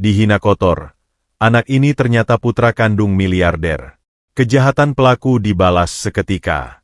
Dihina kotor. Anak ini ternyata putra kandung miliarder. Kejahatan pelaku dibalas seketika.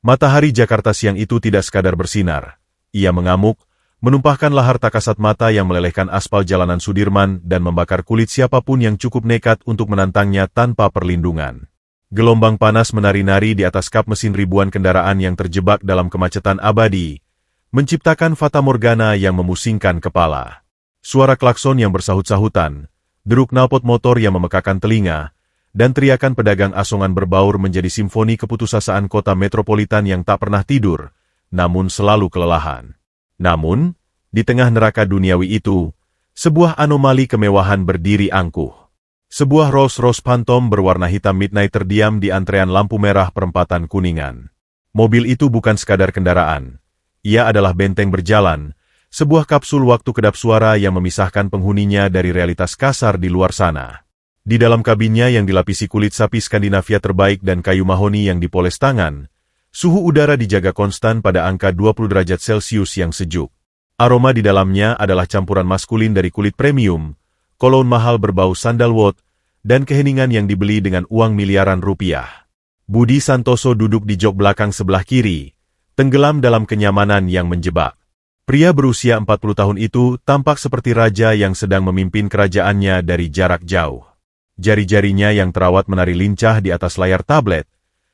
Matahari Jakarta siang itu tidak sekadar bersinar. Ia mengamuk, menumpahkan lahar tak kasat mata yang melelehkan aspal jalanan Sudirman dan membakar kulit siapapun yang cukup nekat untuk menantangnya tanpa perlindungan. Gelombang panas menari-nari di atas kap mesin ribuan kendaraan yang terjebak dalam kemacetan abadi, menciptakan fatamorgana yang memusingkan kepala. Suara klakson yang bersahut-sahutan, deruk knalpot motor yang memekakan telinga, dan teriakan pedagang asongan berbaur menjadi simfoni keputusasaan kota metropolitan yang tak pernah tidur, namun selalu kelelahan. Namun, di tengah neraka duniawi itu, sebuah anomali kemewahan berdiri angkuh. Sebuah Rolls-Royce Phantom berwarna hitam midnight terdiam di antrean lampu merah perempatan Kuningan. Mobil itu bukan sekadar kendaraan. Ia adalah benteng berjalan, sebuah kapsul waktu kedap suara yang memisahkan penghuninya dari realitas kasar di luar sana. Di dalam kabinnya yang dilapisi kulit sapi Skandinavia terbaik dan kayu mahoni yang dipoles tangan, suhu udara dijaga konstan pada angka 20 derajat Celcius yang sejuk. Aroma di dalamnya adalah campuran maskulin dari kulit premium, kolon mahal berbau sandalwood, dan keheningan yang dibeli dengan uang miliaran rupiah. Budi Santoso duduk di jok belakang sebelah kiri, tenggelam dalam kenyamanan yang menjebak. Pria berusia 40 tahun itu tampak seperti raja yang sedang memimpin kerajaannya dari jarak jauh. Jari-jarinya yang terawat menari lincah di atas layar tablet,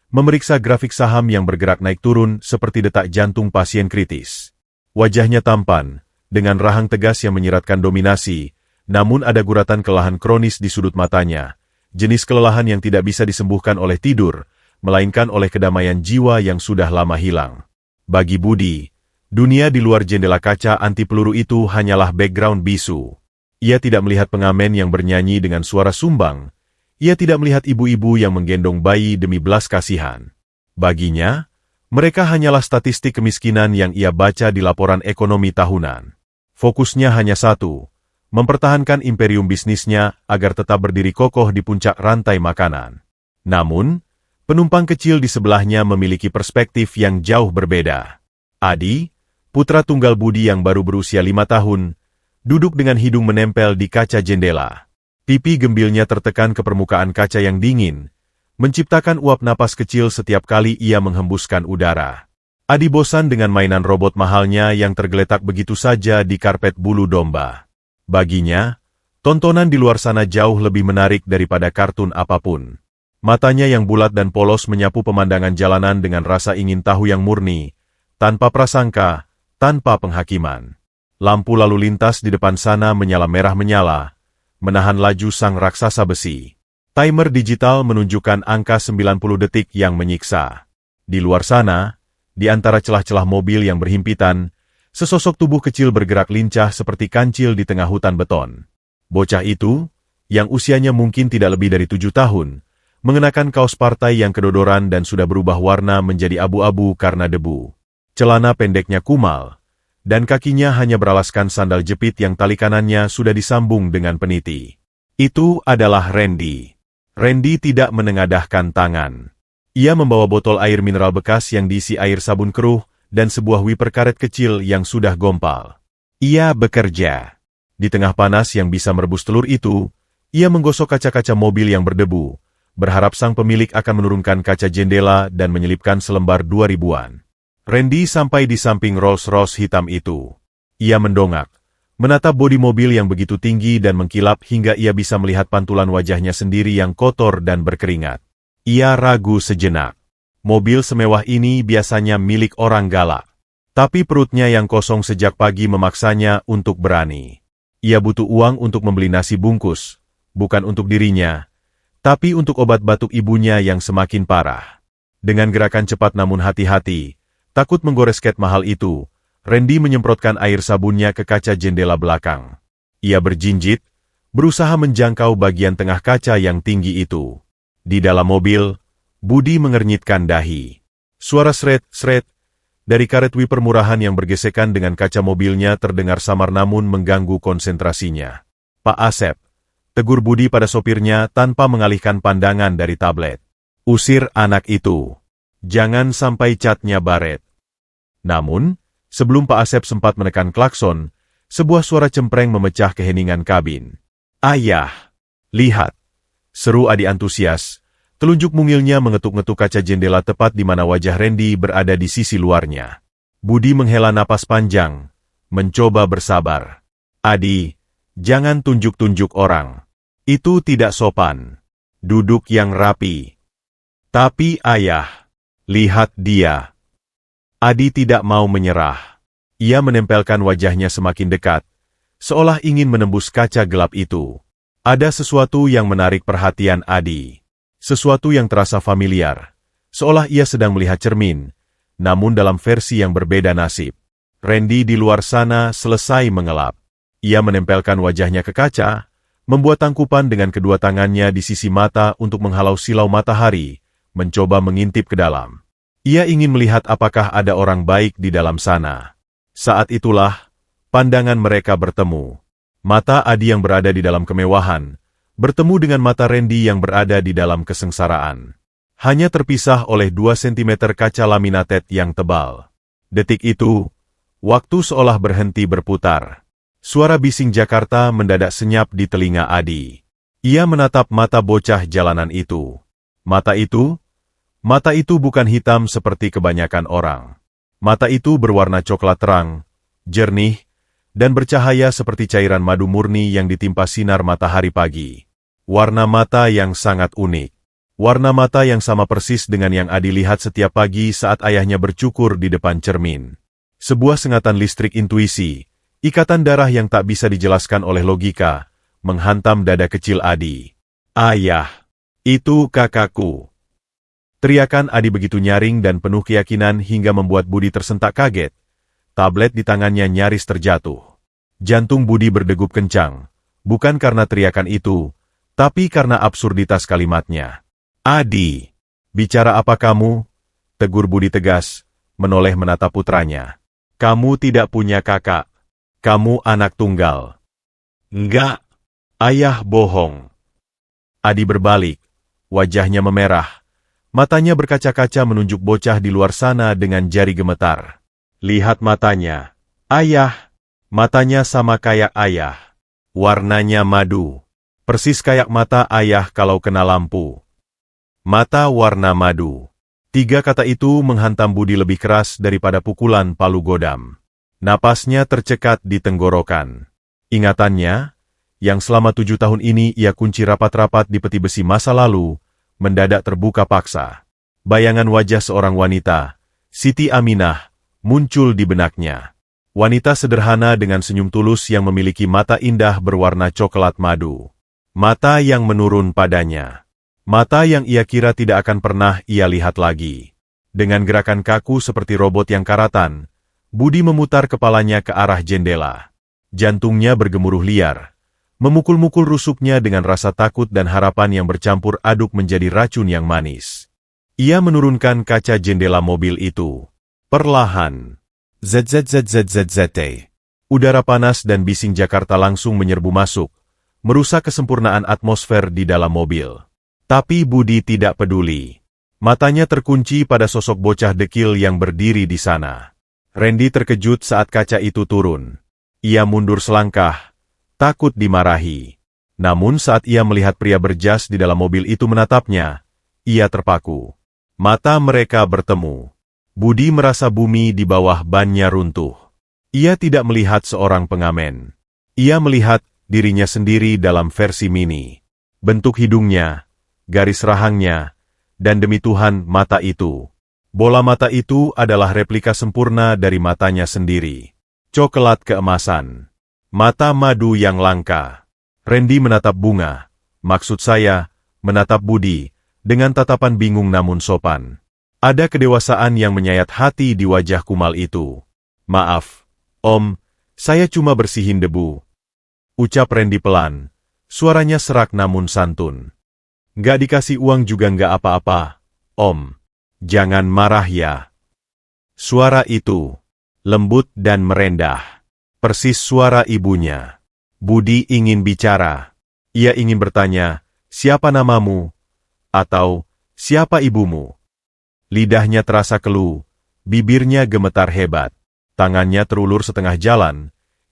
memeriksa grafik saham yang bergerak naik turun seperti detak jantung pasien kritis. Wajahnya tampan, dengan rahang tegas yang menyiratkan dominasi, namun ada guratan kelelahan kronis di sudut matanya, jenis kelelahan yang tidak bisa disembuhkan oleh tidur, melainkan oleh kedamaian jiwa yang sudah lama hilang. Bagi Budi, dunia di luar jendela kaca anti peluru itu hanyalah background bisu. Ia tidak melihat pengamen yang bernyanyi dengan suara sumbang. Ia tidak melihat ibu-ibu yang menggendong bayi demi belas kasihan. Baginya, mereka hanyalah statistik kemiskinan yang ia baca di laporan ekonomi tahunan. Fokusnya hanya satu, mempertahankan imperium bisnisnya agar tetap berdiri kokoh di puncak rantai makanan. Namun, penumpang kecil di sebelahnya memiliki perspektif yang jauh berbeda. Adi, putra tunggal Budi yang baru berusia 5 tahun, duduk dengan hidung menempel di kaca jendela. Pipi gembilnya tertekan ke permukaan kaca yang dingin, menciptakan uap napas kecil setiap kali ia menghembuskan udara. Adi bosan dengan mainan robot mahalnya yang tergeletak begitu saja di karpet bulu domba. Baginya, tontonan di luar sana jauh lebih menarik daripada kartun apapun. Matanya yang bulat dan polos menyapu pemandangan jalanan dengan rasa ingin tahu yang murni, tanpa prasangka, tanpa penghakiman. Lampu lalu lintas di depan sana menyala merah menyala, menahan laju sang raksasa besi. Timer digital menunjukkan angka 90 detik yang menyiksa. Di luar sana, di antara celah-celah mobil yang berhimpitan, sesosok tubuh kecil bergerak lincah seperti kancil di tengah hutan beton. Bocah itu, yang usianya mungkin tidak lebih dari 7 tahun, mengenakan kaos partai yang kedodoran dan sudah berubah warna menjadi abu-abu karena debu. Celana pendeknya kumal, dan kakinya hanya beralaskan sandal jepit yang tali kanannya sudah disambung dengan peniti. Itu adalah Randy. Randy tidak menengadahkan tangan. Ia membawa botol air mineral bekas yang diisi air sabun keruh, dan sebuah wiper karet kecil yang sudah gompal. Ia bekerja. Di tengah panas yang bisa merebus telur itu, ia menggosok kaca-kaca mobil yang berdebu, berharap sang pemilik akan menurunkan kaca jendela dan menyelipkan selembar 2000-an. Randy sampai di samping Rolls-Royce hitam itu. Ia mendongak, menatap bodi mobil yang begitu tinggi dan mengkilap hingga ia bisa melihat pantulan wajahnya sendiri yang kotor dan berkeringat. Ia ragu sejenak. Mobil semewah ini biasanya milik orang galak. Tapi perutnya yang kosong sejak pagi memaksanya untuk berani. Ia butuh uang untuk membeli nasi bungkus, bukan untuk dirinya, tapi untuk obat batuk ibunya yang semakin parah. Dengan gerakan cepat namun hati-hati, takut menggores cat mahal itu, Randy menyemprotkan air sabunnya ke kaca jendela belakang. Ia berjinjit, berusaha menjangkau bagian tengah kaca yang tinggi itu. Di dalam mobil, Budi mengernyitkan dahi. Suara sret-sret dari karet wiper murahan yang bergesekan dengan kaca mobilnya terdengar samar namun mengganggu konsentrasinya. Pak Asep, tegur Budi pada sopirnya tanpa mengalihkan pandangan dari tablet. Usir anak itu. Jangan sampai catnya baret. Namun, sebelum Pak Asep sempat menekan klakson, Sebuah suara cempreng memecah keheningan kabin. "Ayah! Lihat!" seru Adi antusias. Telunjuk mungilnya mengetuk-ngetuk kaca jendela tepat di mana wajah Randy berada di sisi luarnya. Budi menghela napas panjang, mencoba bersabar. "Adi, jangan tunjuk-tunjuk orang. Itu tidak sopan. Duduk yang rapi." "Tapi ayah, lihat dia." Adi tidak mau menyerah. Ia menempelkan wajahnya semakin dekat, seolah ingin menembus kaca gelap itu. Ada sesuatu yang menarik perhatian Adi. Sesuatu yang terasa familiar, seolah ia sedang melihat cermin, namun dalam versi yang berbeda nasib. Randy di luar sana selesai mengelap. Ia menempelkan wajahnya ke kaca, membuat tangkupan dengan kedua tangannya di sisi mata untuk menghalau silau matahari, mencoba mengintip ke dalam. Ia ingin melihat apakah ada orang baik di dalam sana. Saat itulah, pandangan mereka bertemu. Mata Adi yang berada di dalam kemewahan, bertemu dengan mata Randy yang berada di dalam kesengsaraan. Hanya terpisah oleh 2 cm kaca laminated yang tebal. Detik itu, waktu seolah berhenti berputar. Suara bising Jakarta mendadak senyap di telinga Adi. Ia menatap mata bocah jalanan itu. Mata itu bukan hitam seperti kebanyakan orang. Mata itu berwarna coklat terang, jernih, dan bercahaya seperti cairan madu murni yang ditimpa sinar matahari pagi. Warna mata yang sangat unik. Warna mata yang sama persis dengan yang Adi lihat setiap pagi saat ayahnya bercukur di depan cermin. Sebuah sengatan listrik intuisi, ikatan darah yang tak bisa dijelaskan oleh logika, menghantam dada kecil Adi. "Ayah, itu kakakku." Teriakan Adi begitu nyaring dan penuh keyakinan hingga membuat Budi tersentak kaget. Tablet di tangannya nyaris terjatuh. Jantung Budi berdegup kencang, bukan karena teriakan itu, tapi karena absurditas kalimatnya. "Adi, bicara apa kamu?" tegur Budi tegas, menoleh menatap putranya. "Kamu tidak punya kakak. Kamu anak tunggal." "Enggak, ayah bohong." Adi berbalik, wajahnya memerah. Matanya berkaca-kaca menunjuk bocah di luar sana dengan jari gemetar. "Lihat matanya. Ayah." Matanya sama kayak ayah. Warnanya madu. Persis kayak mata ayah kalau kena lampu. Mata warna madu. 3 kata itu menghantam Budi lebih keras daripada pukulan palu godam. Napasnya tercekat di tenggorokan. Ingatannya, yang selama 7 tahun ini ia kunci rapat-rapat di peti besi masa lalu, mendadak terbuka paksa. Bayangan wajah seorang wanita, Siti Aminah, muncul di benaknya. Wanita sederhana dengan senyum tulus yang memiliki mata indah berwarna coklat madu. Mata yang menurun padanya. Mata yang ia kira tidak akan pernah ia lihat lagi. Dengan gerakan kaku seperti robot yang karatan, Budi memutar kepalanya ke arah jendela. Jantungnya bergemuruh liar. Memukul-mukul rusuknya dengan rasa takut dan harapan yang bercampur aduk menjadi racun yang manis. Ia menurunkan kaca jendela mobil itu. Perlahan. ZZZZZZT. Udara panas dan bising Jakarta langsung menyerbu masuk, merusak kesempurnaan atmosfer di dalam mobil. Tapi Budi tidak peduli. Matanya terkunci pada sosok bocah dekil yang berdiri di sana. Randy terkejut saat kaca itu turun. Ia mundur selangkah, takut dimarahi. Namun saat ia melihat pria berjas di dalam mobil itu menatapnya, ia terpaku. Mata mereka bertemu. Budi merasa bumi di bawah bannya runtuh. Ia tidak melihat seorang pengamen. Ia melihat dirinya sendiri dalam versi mini. Bentuk hidungnya, garis rahangnya, dan demi Tuhan mata itu. Bola mata itu adalah replika sempurna dari matanya sendiri. Coklat keemasan. Mata madu yang langka. Randy menatap bunga. Maksud saya, menatap Budi, dengan tatapan bingung namun sopan. Ada kedewasaan yang menyayat hati di wajah kumal itu. "Maaf, Om, saya cuma bersihin debu," ucap Randy pelan. Suaranya serak namun santun. "Nggak dikasih uang juga nggak apa-apa, Om. Jangan marah ya." Suara itu, lembut dan merendah. Persis suara ibunya. Budi ingin bicara. Ia ingin bertanya, "Siapa namamu?" Atau, "Siapa ibumu?" Lidahnya terasa keluh, bibirnya gemetar hebat. Tangannya terulur setengah jalan,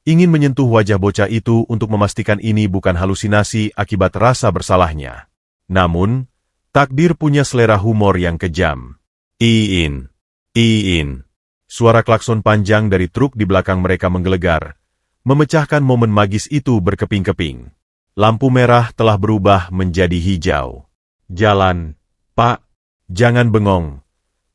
ingin menyentuh wajah bocah itu untuk memastikan ini bukan halusinasi akibat rasa bersalahnya. Namun, takdir punya selera humor yang kejam. Iin. Suara klakson panjang dari truk di belakang mereka menggelegar, memecahkan momen magis itu berkeping-keping. Lampu merah telah berubah menjadi hijau. Jalan, Pak. Jangan bengong,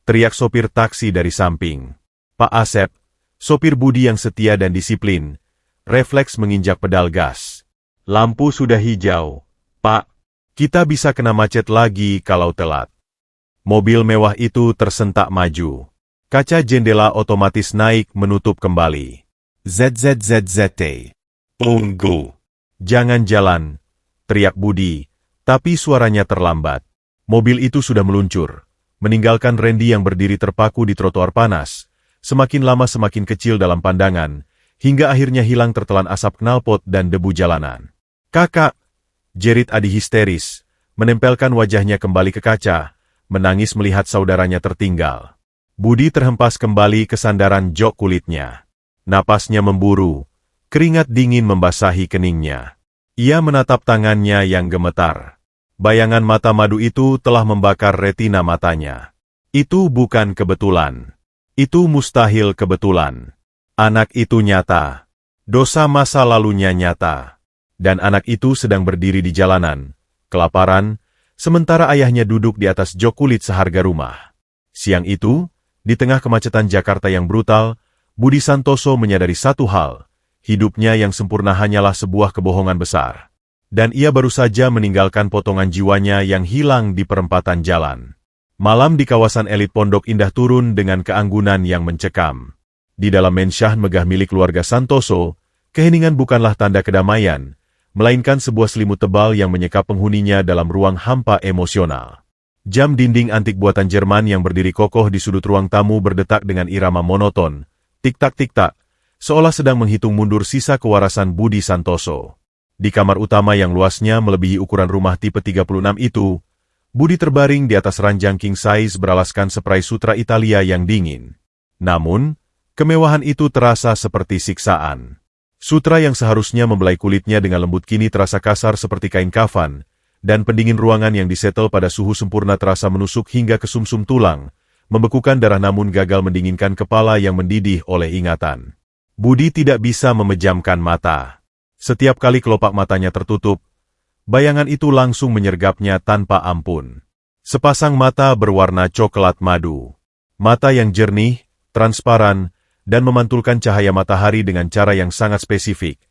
teriak sopir taksi dari samping. Pak Asep, sopir Budi yang setia dan disiplin, refleks menginjak pedal gas. Lampu sudah hijau, Pak. Kita bisa kena macet lagi kalau telat. Mobil mewah itu tersentak maju. Kaca jendela otomatis naik menutup kembali. ZZZZT. Tunggu. Jangan jalan, teriak Budi, tapi suaranya terlambat. Mobil itu sudah meluncur, meninggalkan Randy yang berdiri terpaku di trotoar panas, semakin lama semakin kecil dalam pandangan, hingga akhirnya hilang tertelan asap knalpot dan debu jalanan. Kakak! Jerit Adi histeris, menempelkan wajahnya kembali ke kaca, menangis melihat saudaranya tertinggal. Budi terhempas kembali ke sandaran jok kulitnya. Napasnya memburu, keringat dingin membasahi keningnya. Ia menatap tangannya yang gemetar. Bayangan mata madu itu telah membakar retina matanya. Itu bukan kebetulan. Itu mustahil kebetulan. Anak itu nyata. Dosa masa lalunya nyata. Dan anak itu sedang berdiri di jalanan, kelaparan, sementara ayahnya duduk di atas jok kulit seharga rumah. Siang itu, di tengah kemacetan Jakarta yang brutal, Budi Santoso menyadari satu hal, hidupnya yang sempurna hanyalah sebuah kebohongan besar. Dan ia baru saja meninggalkan potongan jiwanya yang hilang di perempatan jalan. Malam di kawasan elit Pondok Indah turun dengan keanggunan yang mencekam. Di dalam mensyah megah milik keluarga Santoso, keheningan bukanlah tanda kedamaian, melainkan sebuah selimut tebal yang menyekap penghuninya dalam ruang hampa emosional. Jam dinding antik buatan Jerman yang berdiri kokoh di sudut ruang tamu berdetak dengan irama monoton, tik-tak, seolah sedang menghitung mundur sisa kewarasan Budi Santoso. Di kamar utama yang luasnya melebihi ukuran rumah tipe 36 itu, Budi terbaring di atas ranjang king size beralaskan spray sutra Italia yang dingin. Namun, kemewahan itu terasa seperti siksaan. Sutra yang seharusnya membelai kulitnya dengan lembut kini terasa kasar seperti kain kafan, dan pendingin ruangan yang disetel pada suhu sempurna terasa menusuk hingga ke sumsum tulang, membekukan darah namun gagal mendinginkan kepala yang mendidih oleh ingatan. Budi tidak bisa memejamkan mata. Setiap kali kelopak matanya tertutup, bayangan itu langsung menyergapnya tanpa ampun. Sepasang mata berwarna coklat madu. Mata yang jernih, transparan, dan memantulkan cahaya matahari dengan cara yang sangat spesifik.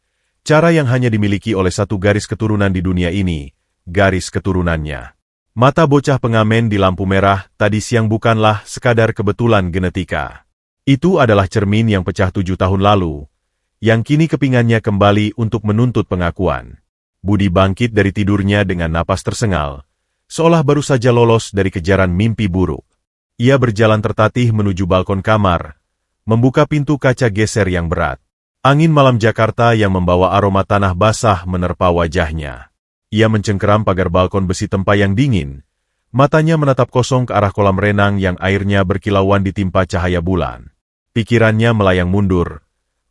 Cara yang hanya dimiliki oleh satu garis keturunan di dunia ini, garis keturunannya. Mata bocah pengamen di lampu merah tadi siang bukanlah sekadar kebetulan genetika. Itu adalah cermin yang pecah 7 tahun lalu, yang kini kepingannya kembali untuk menuntut pengakuan. Budi bangkit dari tidurnya dengan napas tersengal, seolah baru saja lolos dari kejaran mimpi buruk. Ia berjalan tertatih menuju balkon kamar, membuka pintu kaca geser yang berat. Angin malam Jakarta yang membawa aroma tanah basah menerpa wajahnya. Ia mencengkeram pagar balkon besi tempayang dingin, matanya menatap kosong ke arah kolam renang yang airnya berkilauan ditimpa cahaya bulan. Pikirannya melayang mundur,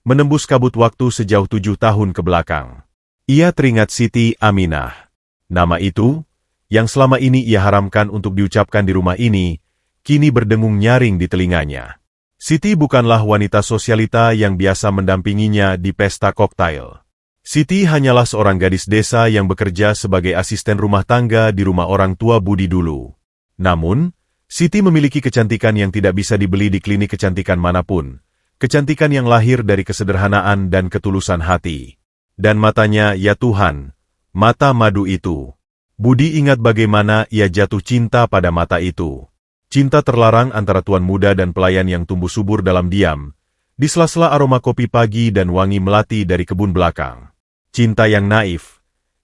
menembus kabut waktu sejauh 7 tahun ke belakang. Ia teringat Siti Aminah. Nama itu, yang selama ini ia haramkan untuk diucapkan di rumah ini, kini berdengung nyaring di telinganya. Siti bukanlah wanita sosialita yang biasa mendampinginya di pesta koktail. Siti hanyalah seorang gadis desa yang bekerja sebagai asisten rumah tangga di rumah orang tua Budi dulu. Namun, Siti memiliki kecantikan yang tidak bisa dibeli di klinik kecantikan manapun. Kecantikan yang lahir dari kesederhanaan dan ketulusan hati. Dan matanya, ya Tuhan, mata madu itu. Budi ingat bagaimana ia jatuh cinta pada mata itu. Cinta terlarang antara tuan muda dan pelayan yang tumbuh subur dalam diam, di sela-sela aroma kopi pagi dan wangi melati dari kebun belakang. Cinta yang naif,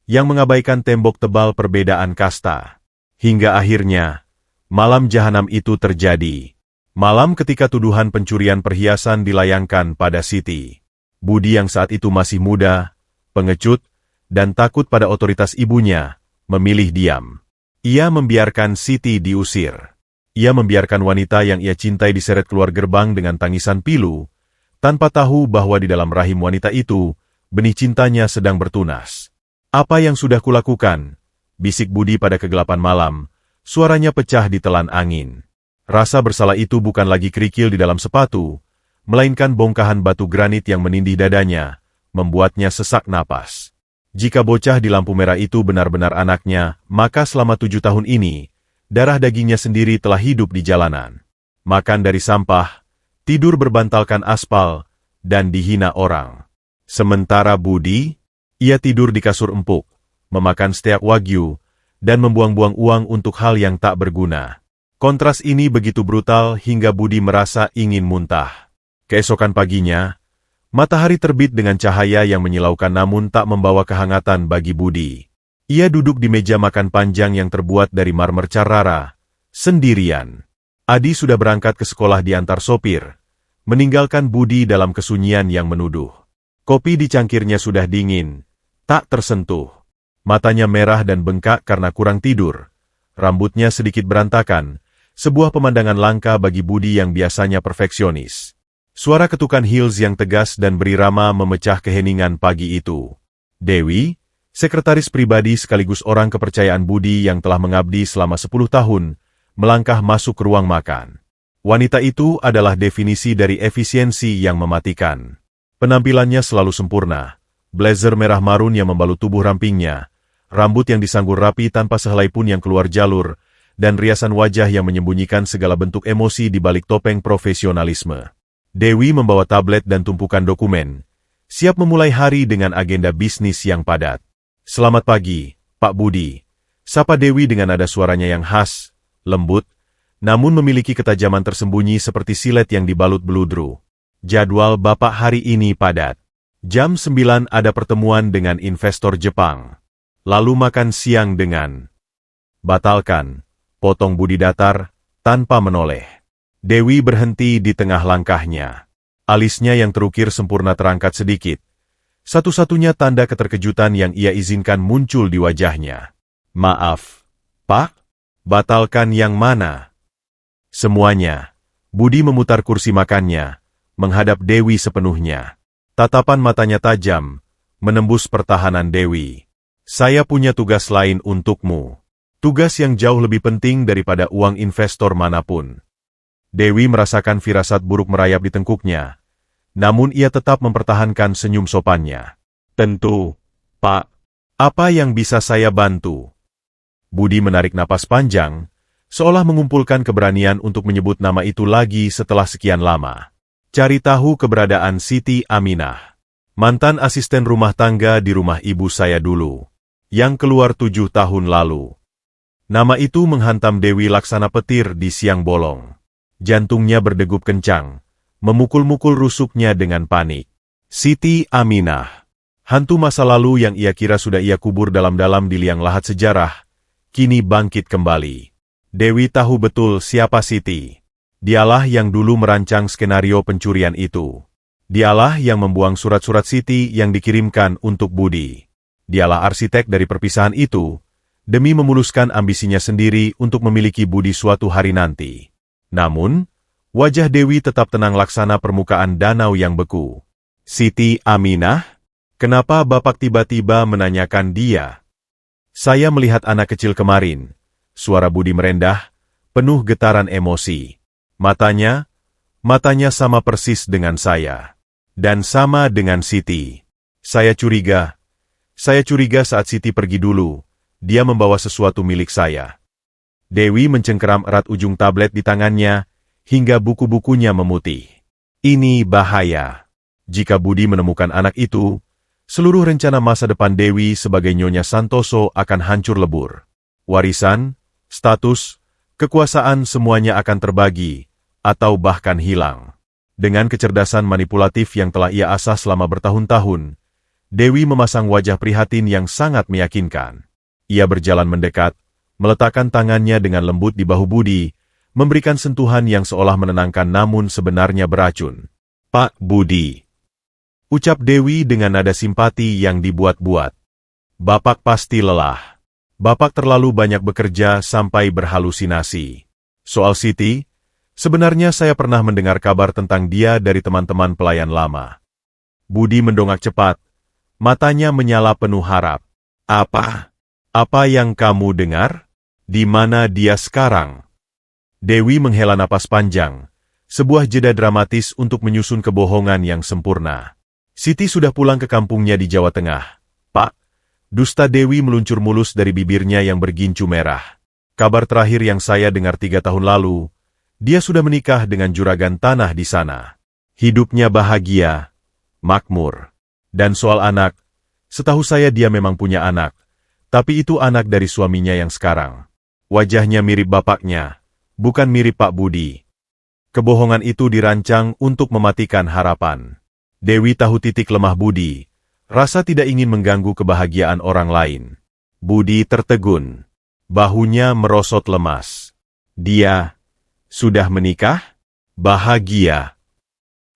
yang mengabaikan tembok tebal perbedaan kasta. Hingga akhirnya, malam jahanam itu terjadi. Malam ketika tuduhan pencurian perhiasan dilayangkan pada Siti. Budi yang saat itu masih muda, pengecut, dan takut pada otoritas ibunya, memilih diam. Ia membiarkan Siti diusir. Ia membiarkan wanita yang ia cintai diseret keluar gerbang dengan tangisan pilu, tanpa tahu bahwa di dalam rahim wanita itu, benih cintanya sedang bertunas. "Apa yang sudah kulakukan?" bisik Budi pada kegelapan malam, suaranya pecah ditelan angin. Rasa bersalah itu bukan lagi kerikil di dalam sepatu, melainkan bongkahan batu granit yang menindih dadanya, membuatnya sesak napas. Jika bocah di lampu merah itu benar-benar anaknya, maka selama 7 tahun ini, darah dagingnya sendiri telah hidup di jalanan. Makan dari sampah, tidur berbantalkan aspal, dan dihina orang. Sementara Budi, ia tidur di kasur empuk, memakan steak wagyu, dan membuang-buang uang untuk hal yang tak berguna. Kontras ini begitu brutal hingga Budi merasa ingin muntah. Keesokan paginya, matahari terbit dengan cahaya yang menyilaukan namun tak membawa kehangatan bagi Budi. Ia duduk di meja makan panjang yang terbuat dari marmer Carrara, sendirian. Adi sudah berangkat ke sekolah diantar sopir, meninggalkan Budi dalam kesunyian yang menuduh. Kopi di cangkirnya sudah dingin, tak tersentuh. Matanya merah dan bengkak karena kurang tidur. Rambutnya sedikit berantakan, sebuah pemandangan langka bagi Budi yang biasanya perfeksionis. Suara ketukan heels yang tegas dan berirama memecah keheningan pagi itu. Dewi, sekretaris pribadi sekaligus orang kepercayaan Budi yang telah mengabdi selama 10 tahun, melangkah masuk ke ruang makan. Wanita itu adalah definisi dari efisiensi yang mematikan. Penampilannya selalu sempurna, blazer merah marun yang membalut tubuh rampingnya, rambut yang disanggur rapi tanpa sehelai pun yang keluar jalur, dan riasan wajah yang menyembunyikan segala bentuk emosi di balik topeng profesionalisme. Dewi membawa tablet dan tumpukan dokumen, siap memulai hari dengan agenda bisnis yang padat. "Selamat pagi, Pak Budi," sapa Dewi dengan nada suaranya yang khas, lembut, namun memiliki ketajaman tersembunyi seperti silet yang dibalut beludru. "Jadwal Bapak hari ini padat. Jam 9 ada pertemuan dengan investor Jepang. Lalu makan siang dengan..." "Batalkan," potong Budi datar, tanpa menoleh. Dewi berhenti di tengah langkahnya. Alisnya yang terukir sempurna terangkat sedikit. Satu-satunya tanda keterkejutan yang ia izinkan muncul di wajahnya. "Maaf, Pak, batalkan yang mana?" "Semuanya." Budi memutar kursi makannya, menghadap Dewi sepenuhnya. Tatapan matanya tajam, menembus pertahanan Dewi. "Saya punya tugas lain untukmu. Tugas yang jauh lebih penting daripada uang investor manapun." Dewi merasakan firasat buruk merayap di tengkuknya, namun ia tetap mempertahankan senyum sopannya. "Tentu, Pak. Apa yang bisa saya bantu?" Budi menarik napas panjang, seolah mengumpulkan keberanian untuk menyebut nama itu lagi setelah sekian lama. "Cari tahu keberadaan Siti Aminah, mantan asisten rumah tangga di rumah ibu saya dulu, yang keluar 7 tahun lalu." Nama itu menghantam Dewi laksana petir di siang bolong. Jantungnya berdegup kencang, memukul-mukul rusuknya dengan panik. Siti Aminah, hantu masa lalu yang ia kira sudah ia kubur dalam-dalam di liang lahat sejarah, kini bangkit kembali. Dewi tahu betul siapa Siti. Dialah yang dulu merancang skenario pencurian itu. Dialah yang membuang surat-surat Siti yang dikirimkan untuk Budi. Dialah arsitek dari perpisahan itu, demi memuluskan ambisinya sendiri untuk memiliki Budi suatu hari nanti. Namun, wajah Dewi tetap tenang laksana permukaan danau yang beku. "Siti Aminah? Kenapa Bapak tiba-tiba menanyakan dia?" "Saya melihat anak kecil kemarin." Suara Budi merendah, penuh getaran emosi. Matanya sama persis dengan saya. Dan sama dengan Siti. Saya curiga saat Siti pergi dulu, dia membawa sesuatu milik saya." Dewi mencengkeram erat ujung tablet di tangannya, hingga buku-bukunya memutih. Ini bahaya. Jika Budi menemukan anak itu, seluruh rencana masa depan Dewi sebagai Nyonya Santoso akan hancur lebur. Warisan, status, kekuasaan semuanya akan terbagi, atau bahkan hilang. Dengan kecerdasan manipulatif yang telah ia asah selama bertahun-tahun, Dewi memasang wajah prihatin yang sangat meyakinkan. Ia berjalan mendekat, meletakkan tangannya dengan lembut di bahu Budi, memberikan sentuhan yang seolah menenangkan namun sebenarnya beracun. "Pak Budi," ucap Dewi dengan nada simpati yang dibuat-buat. "Bapak pasti lelah. Bapak terlalu banyak bekerja sampai berhalusinasi. Soal Siti, Sebenarnya saya pernah mendengar kabar tentang dia dari teman-teman pelayan lama. Budi mendongak cepat. Matanya menyala penuh harap. Apa? Apa yang kamu dengar? Di mana dia sekarang? Dewi menghela napas panjang. Sebuah jeda dramatis untuk menyusun kebohongan yang sempurna. Siti sudah pulang ke kampungnya di Jawa Tengah. Pak, dusta Dewi meluncur mulus dari bibirnya yang bergincu merah. Kabar terakhir yang saya dengar 3 tahun lalu, dia sudah menikah dengan juragan tanah di sana. Hidupnya bahagia, makmur. Dan soal anak, setahu saya dia memang punya anak, tapi itu anak dari suaminya yang sekarang. Wajahnya mirip bapaknya, bukan mirip Pak Budi. Kebohongan itu dirancang untuk mematikan harapan. Dewi tahu titik lemah Budi, rasa tidak ingin mengganggu kebahagiaan orang lain. Budi tertegun, bahunya merosot lemas. Dia sudah menikah? Bahagia.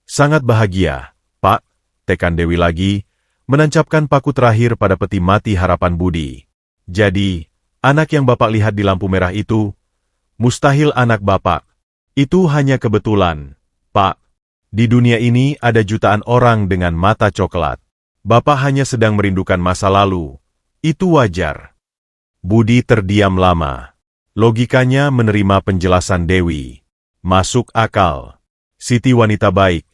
Sangat bahagia, Pak, tekan Dewi lagi, menancapkan paku terakhir pada peti mati harapan Budi. Jadi, anak yang Bapak lihat di lampu merah itu, mustahil anak Bapak. Itu hanya kebetulan, Pak. Di dunia ini ada jutaan orang dengan mata coklat. Bapak hanya sedang merindukan masa lalu. Itu wajar. Budi terdiam lama. Logikanya menerima penjelasan Dewi. Masuk akal. Siti wanita baik.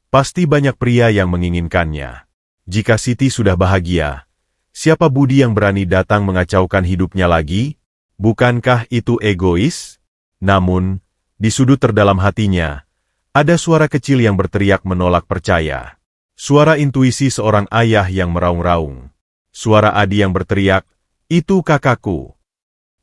Pasti banyak pria yang menginginkannya. Jika Siti sudah bahagia, siapa Budi yang berani datang mengacaukan hidupnya lagi? Bukankah itu egois? Namun, di sudut terdalam hatinya, ada suara kecil yang berteriak menolak percaya. Suara intuisi seorang ayah yang meraung-raung. Suara Adi yang berteriak, "Itu kakakku."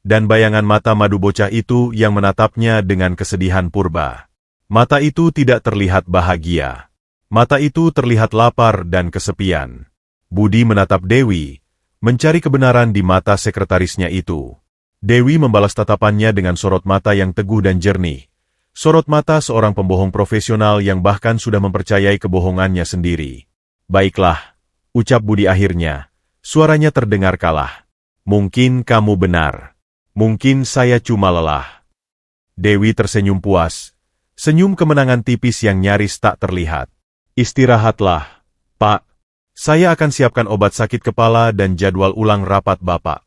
Dan bayangan mata madu bocah itu yang menatapnya dengan kesedihan purba. Mata itu tidak terlihat bahagia. Mata itu terlihat lapar dan kesepian. Budi menatap Dewi, mencari kebenaran di mata sekretarisnya itu. Dewi membalas tatapannya dengan sorot mata yang teguh dan jernih. Sorot mata seorang pembohong profesional yang bahkan sudah mempercayai kebohongannya sendiri. Baiklah, ucap Budi akhirnya. Suaranya terdengar kalah. Mungkin kamu benar. Mungkin saya cuma lelah. Dewi tersenyum puas. Senyum kemenangan tipis yang nyaris tak terlihat. Istirahatlah, Pak. Saya akan siapkan obat sakit kepala dan jadwal ulang rapat Bapak.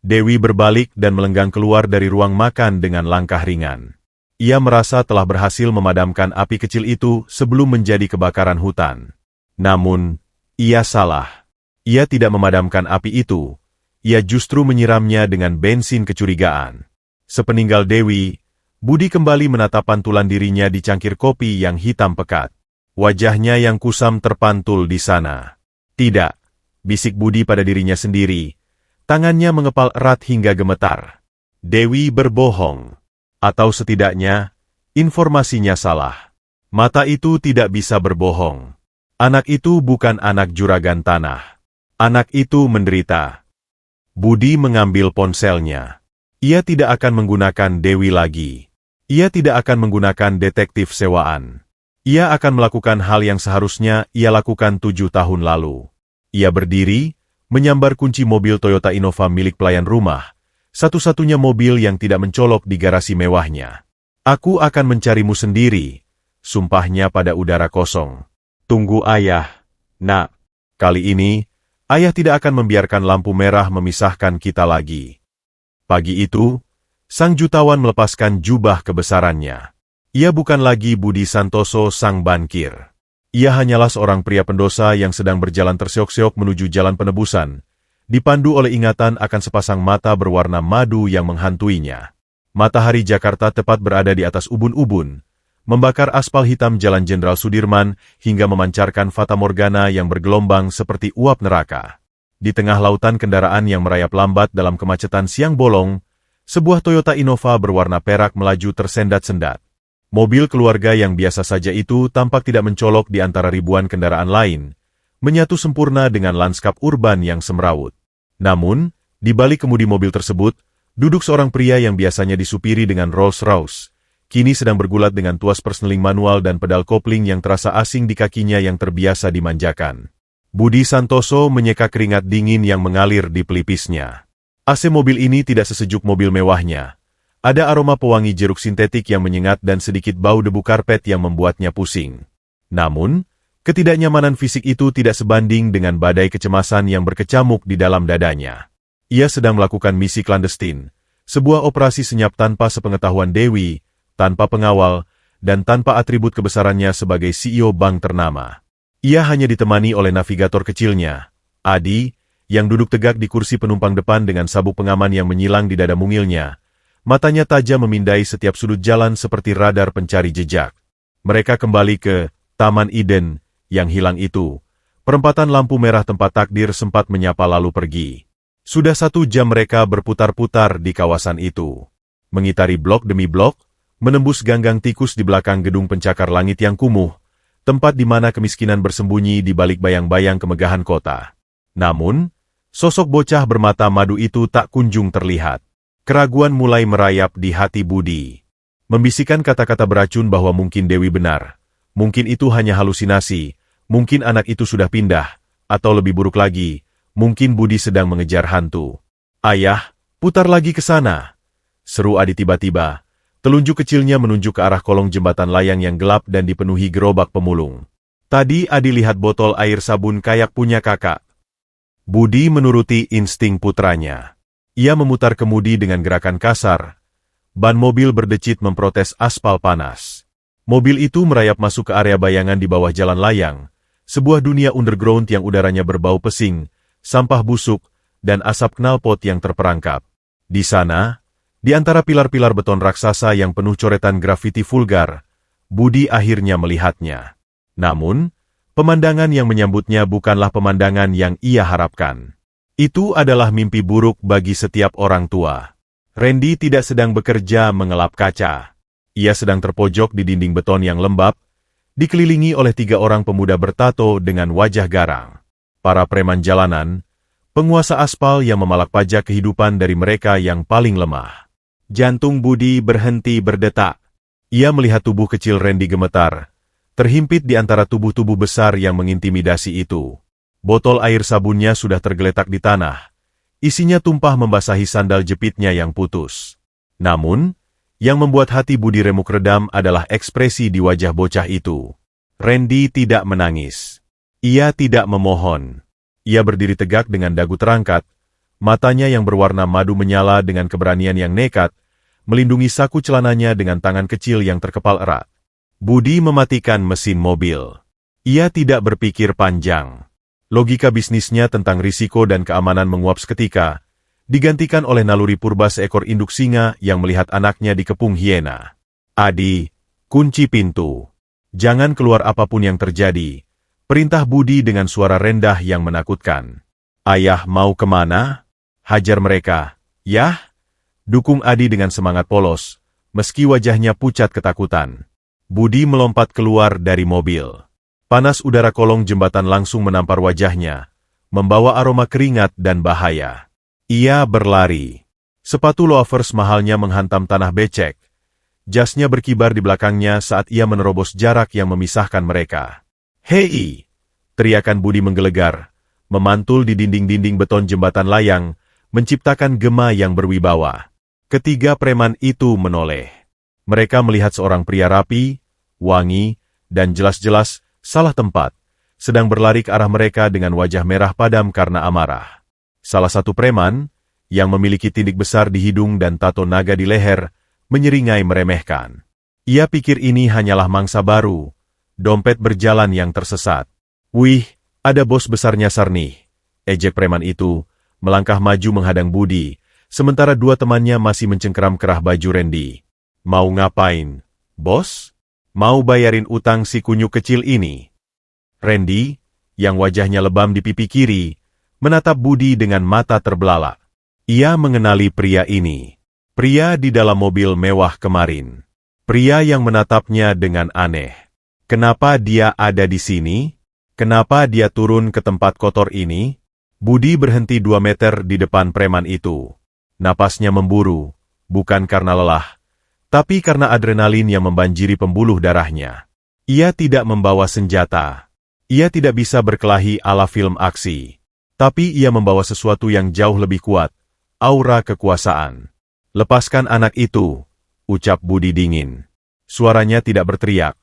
Dewi berbalik dan melenggang keluar dari ruang makan dengan langkah ringan. Ia merasa telah berhasil memadamkan api kecil itu sebelum menjadi kebakaran hutan. Namun, ia salah. Ia tidak memadamkan api itu. Ia justru menyiramnya dengan bensin kecurigaan. Sepeninggal Dewi, Budi kembali menatap pantulan dirinya di cangkir kopi yang hitam pekat. Wajahnya yang kusam terpantul di sana. Tidak, bisik Budi pada dirinya sendiri. Tangannya mengepal erat hingga gemetar. Dewi berbohong. Atau setidaknya, informasinya salah. Mata itu tidak bisa berbohong. Anak itu bukan anak juragan tanah. Anak itu menderita. Budi mengambil ponselnya. Ia tidak akan menggunakan Dewi lagi. Ia tidak akan menggunakan detektif sewaan. Ia akan melakukan hal yang seharusnya ia lakukan 7 tahun lalu. Ia berdiri, menyambar kunci mobil Toyota Innova milik pelayan rumah. Satu-satunya mobil yang tidak mencolok di garasi mewahnya. Aku akan mencarimu sendiri, sumpahnya pada udara kosong. Tunggu ayah, nak. Kali ini, ayah tidak akan membiarkan lampu merah memisahkan kita lagi. Pagi itu, sang jutawan melepaskan jubah kebesarannya. Ia bukan lagi Budi Santoso sang bankir. Ia hanyalah seorang pria pendosa yang sedang berjalan terseok-seok menuju jalan penebusan, dipandu oleh ingatan akan sepasang mata berwarna madu yang menghantuinya. Matahari Jakarta tepat berada di atas ubun-ubun, membakar aspal hitam Jalan Jenderal Sudirman hingga memancarkan fatamorgana yang bergelombang seperti uap neraka. Di tengah lautan kendaraan yang merayap lambat dalam kemacetan siang bolong, sebuah Toyota Innova berwarna perak melaju tersendat-sendat. Mobil keluarga yang biasa saja itu tampak tidak mencolok di antara ribuan kendaraan lain, menyatu sempurna dengan lanskap urban yang semrawut. Namun, di balik kemudi mobil tersebut, duduk seorang pria yang biasanya disupiri dengan Rolls-Royce. Kini sedang bergulat dengan tuas persneling manual dan pedal kopling yang terasa asing di kakinya yang terbiasa dimanjakan. Budi Santoso menyeka keringat dingin yang mengalir di pelipisnya. AC mobil ini tidak sesejuk mobil mewahnya. Ada aroma pewangi jeruk sintetik yang menyengat dan sedikit bau debu karpet yang membuatnya pusing. Namun, ketidaknyamanan fisik itu tidak sebanding dengan badai kecemasan yang berkecamuk di dalam dadanya. Ia sedang melakukan misi klandestin, sebuah operasi senyap tanpa sepengetahuan Dewi, tanpa pengawal, dan tanpa atribut kebesarannya sebagai CEO bank ternama. Ia hanya ditemani oleh navigator kecilnya, Adi, yang duduk tegak di kursi penumpang depan dengan sabuk pengaman yang menyilang di dada mungilnya. Matanya tajam memindai setiap sudut jalan seperti radar pencari jejak. Mereka kembali ke Taman Eden yang hilang itu. Perempatan lampu merah tempat takdir sempat menyapa lalu pergi. Sudah 1 jam mereka berputar-putar di kawasan itu. Mengitari blok demi blok, menembus ganggang tikus di belakang gedung pencakar langit yang kumuh, tempat di mana kemiskinan bersembunyi di balik bayang-bayang kemegahan kota. Namun, sosok bocah bermata madu itu tak kunjung terlihat. Keraguan mulai merayap di hati Budi. Membisikkan kata-kata beracun bahwa mungkin Dewi benar. Mungkin itu hanya halusinasi, mungkin anak itu sudah pindah, atau lebih buruk lagi, mungkin Budi sedang mengejar hantu. Ayah, putar lagi ke sana, seru Adi tiba-tiba. Telunjuk kecilnya menunjuk ke arah kolong jembatan layang yang gelap dan dipenuhi gerobak pemulung. Tadi Adi lihat botol air sabun kayak punya kakak. Budi menuruti insting putranya. Ia memutar kemudi dengan gerakan kasar. Ban mobil berdecit memprotes aspal panas. Mobil itu merayap masuk ke area bayangan di bawah jalan layang, sebuah dunia underground yang udaranya berbau pesing, sampah busuk, dan asap knalpot yang terperangkap. Di sana, di antara pilar-pilar beton raksasa yang penuh coretan grafiti vulgar, Budi akhirnya melihatnya. Namun, pemandangan yang menyambutnya bukanlah pemandangan yang ia harapkan. Itu adalah mimpi buruk bagi setiap orang tua. Randy tidak sedang bekerja mengelap kaca. Ia sedang terpojok di dinding beton yang lembab, dikelilingi oleh 3 orang pemuda bertato dengan wajah garang. Para preman jalanan, penguasa aspal yang memalak pajak kehidupan dari mereka yang paling lemah. Jantung Budi berhenti berdetak. Ia melihat tubuh kecil Randy gemetar, terhimpit di antara tubuh-tubuh besar yang mengintimidasi itu. Botol air sabunnya sudah tergeletak di tanah. Isinya tumpah membasahi sandal jepitnya yang putus. Namun, yang membuat hati Budi remuk redam adalah ekspresi di wajah bocah itu. Randy tidak menangis. Ia tidak memohon. Ia berdiri tegak dengan dagu terangkat, matanya yang berwarna madu menyala dengan keberanian yang nekat, melindungi saku celananya dengan tangan kecil yang terkepal erat. Budi mematikan mesin mobil. Ia tidak berpikir panjang. Logika bisnisnya tentang risiko dan keamanan menguap seketika, digantikan oleh naluri purba seekor induk singa yang melihat anaknya dikepung hiena. Adi, kunci pintu. Jangan keluar apapun yang terjadi. Perintah Budi dengan suara rendah yang menakutkan. Ayah mau kemana? Hajar mereka, yah? Dukung Adi dengan semangat polos, meski wajahnya pucat ketakutan. Budi melompat keluar dari mobil. Panas udara kolong jembatan langsung menampar wajahnya, membawa aroma keringat dan bahaya. Ia berlari. Sepatu loafers mahalnya menghantam tanah becek. Jasnya berkibar di belakangnya saat ia menerobos jarak yang memisahkan mereka. Hei! Teriakan Budi menggelegar, memantul di dinding-dinding beton jembatan layang, menciptakan gema yang berwibawa. Ketiga preman itu menoleh. Mereka melihat seorang pria rapi, wangi, dan jelas-jelas salah tempat, sedang berlari ke arah mereka dengan wajah merah padam karena amarah. Salah satu preman, yang memiliki tindik besar di hidung dan tato naga di leher, menyeringai meremehkan. Ia pikir ini hanyalah mangsa baru, dompet berjalan yang tersesat. Wih, ada bos besar nyasar nih, ejek preman itu, melangkah maju menghadang Budi, sementara 2 temannya masih mencengkeram kerah baju Randy. Mau ngapain, bos? Mau bayarin utang si kunyuk kecil ini? Randy, yang wajahnya lebam di pipi kiri, menatap Budi dengan mata terbelalak. Ia mengenali pria ini. Pria di dalam mobil mewah kemarin. Pria yang menatapnya dengan aneh. Kenapa dia ada di sini? Kenapa dia turun ke tempat kotor ini? Budi berhenti 2 meter di depan preman itu. Napasnya memburu, bukan karena lelah, tapi karena adrenalin yang membanjiri pembuluh darahnya. Ia tidak membawa senjata. Ia tidak bisa berkelahi ala film aksi. Tapi ia membawa sesuatu yang jauh lebih kuat, aura kekuasaan. Lepaskan anak itu, ucap Budi dingin. Suaranya tidak berteriak,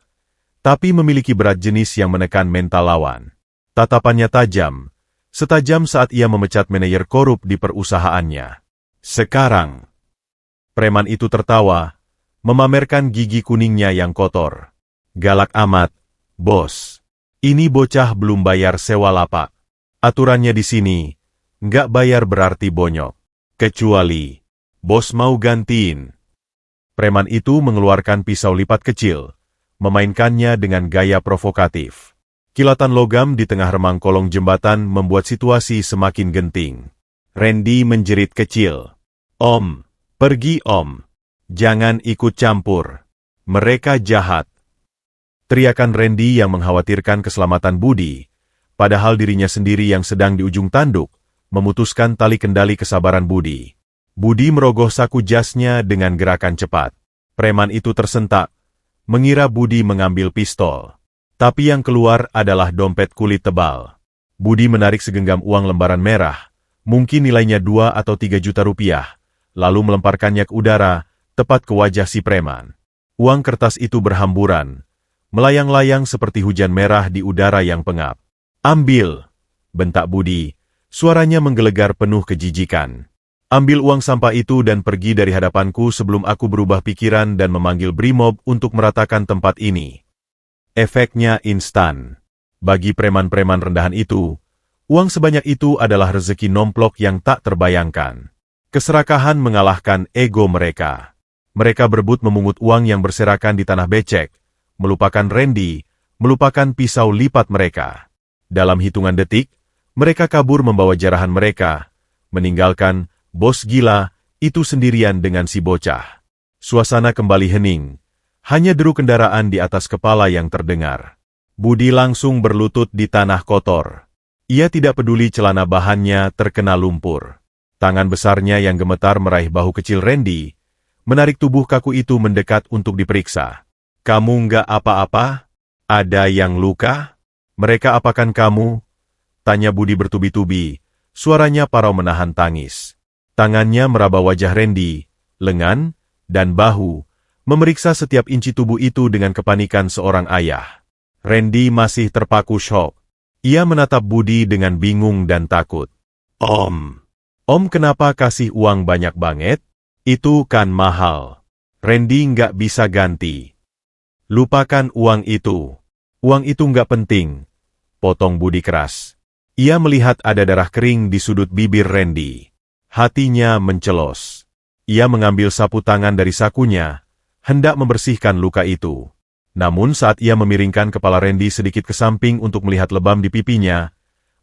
tapi memiliki berat jenis yang menekan mental lawan. Tatapannya tajam, setajam saat ia memecat manajer korup di perusahaannya. Sekarang, preman itu tertawa, memamerkan gigi kuningnya yang kotor. Galak amat, bos. Ini bocah belum bayar sewa lapak. Aturannya di sini, nggak bayar berarti bonyok. Kecuali, bos mau gantiin. Preman itu mengeluarkan pisau lipat kecil, memainkannya dengan gaya provokatif. Kilatan logam di tengah remang kolong jembatan membuat situasi semakin genting. Randy menjerit kecil. Om, pergi om. Jangan ikut campur. Mereka jahat. Teriakan Randy yang mengkhawatirkan keselamatan Budi, padahal dirinya sendiri yang sedang di ujung tanduk, memutuskan tali kendali kesabaran Budi. Budi merogoh saku jasnya dengan gerakan cepat. Preman itu tersentak, mengira Budi mengambil pistol. Tapi yang keluar adalah dompet kulit tebal. Budi menarik segenggam uang lembaran merah, mungkin nilainya 2 atau 3 juta rupiah, lalu melemparkannya ke udara, tepat ke wajah si preman. Uang kertas itu berhamburan, melayang-layang seperti hujan merah di udara yang pengap. Ambil, bentak Budi, suaranya menggelegar penuh kejijikan. Ambil uang sampah itu dan pergi dari hadapanku sebelum aku berubah pikiran dan memanggil Brimob untuk meratakan tempat ini. Efeknya instan. Bagi preman-preman rendahan itu, uang sebanyak itu adalah rezeki nomplok yang tak terbayangkan. Keserakahan mengalahkan ego mereka. Mereka berebut memungut uang yang berserakan di tanah becek, melupakan Randy, melupakan pisau lipat mereka. Dalam hitungan detik, mereka kabur membawa jarahan mereka, meninggalkan bos gila itu sendirian dengan si bocah. Suasana kembali hening, hanya deru kendaraan di atas kepala yang terdengar. Budi langsung berlutut di tanah kotor. Ia tidak peduli celana bahannya terkena lumpur. Tangan besarnya yang gemetar meraih bahu kecil Randy, menarik tubuh kaku itu mendekat untuk diperiksa. Kamu nggak apa-apa? Ada yang luka? Mereka apakan kamu? Tanya Budi bertubi-tubi, suaranya parau menahan tangis. Tangannya meraba wajah Randy, lengan, dan bahu, memeriksa setiap inci tubuh itu dengan kepanikan seorang ayah. Randy masih terpaku syok. Ia menatap Budi dengan bingung dan takut. Om kenapa kasih uang banyak banget? Itu kan mahal. Randy nggak bisa ganti. Lupakan uang itu. Uang itu nggak penting. Potong Budi keras. Ia melihat ada darah kering di sudut bibir Randy. Hatinya mencelos. Ia mengambil sapu tangan dari sakunya, hendak membersihkan luka itu. Namun saat ia memiringkan kepala Randy sedikit ke samping untuk melihat lebam di pipinya,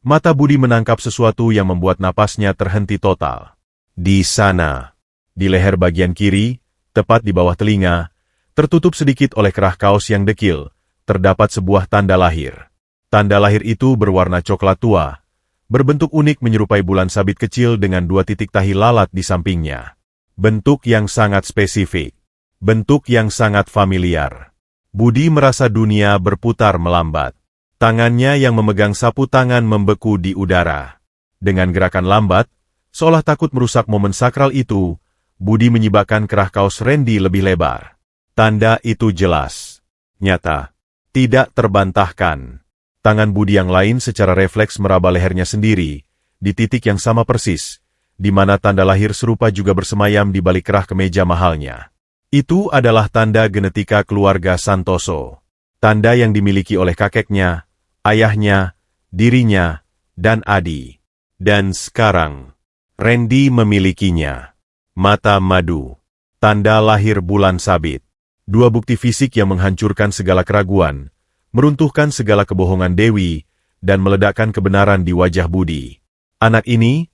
mata Budi menangkap sesuatu yang membuat napasnya terhenti total. Di sana, di leher bagian kiri, tepat di bawah telinga, tertutup sedikit oleh kerah kaos yang dekil, terdapat sebuah tanda lahir. Tanda lahir itu berwarna coklat tua, berbentuk unik menyerupai bulan sabit kecil dengan 2 titik tahi lalat di sampingnya. Bentuk yang sangat spesifik. Bentuk yang sangat familiar. Budi merasa dunia berputar melambat. Tangannya yang memegang sapu tangan membeku di udara. Dengan gerakan lambat, seolah takut merusak momen sakral itu, Budi menyibakkan kerah kaos Randy lebih lebar. Tanda itu jelas, nyata, tidak terbantahkan. Tangan Budi yang lain secara refleks meraba lehernya sendiri, di titik yang sama persis, di mana tanda lahir serupa juga bersemayam di balik kerah kemeja mahalnya. Itu adalah tanda genetika keluarga Santoso. Tanda yang dimiliki oleh kakeknya, ayahnya, dirinya, dan Adi. Dan sekarang, Randy memilikinya. Mata madu. Tanda lahir bulan sabit. 2 bukti fisik yang menghancurkan segala keraguan, meruntuhkan segala kebohongan Dewi, dan meledakkan kebenaran di wajah Budi. Anak ini,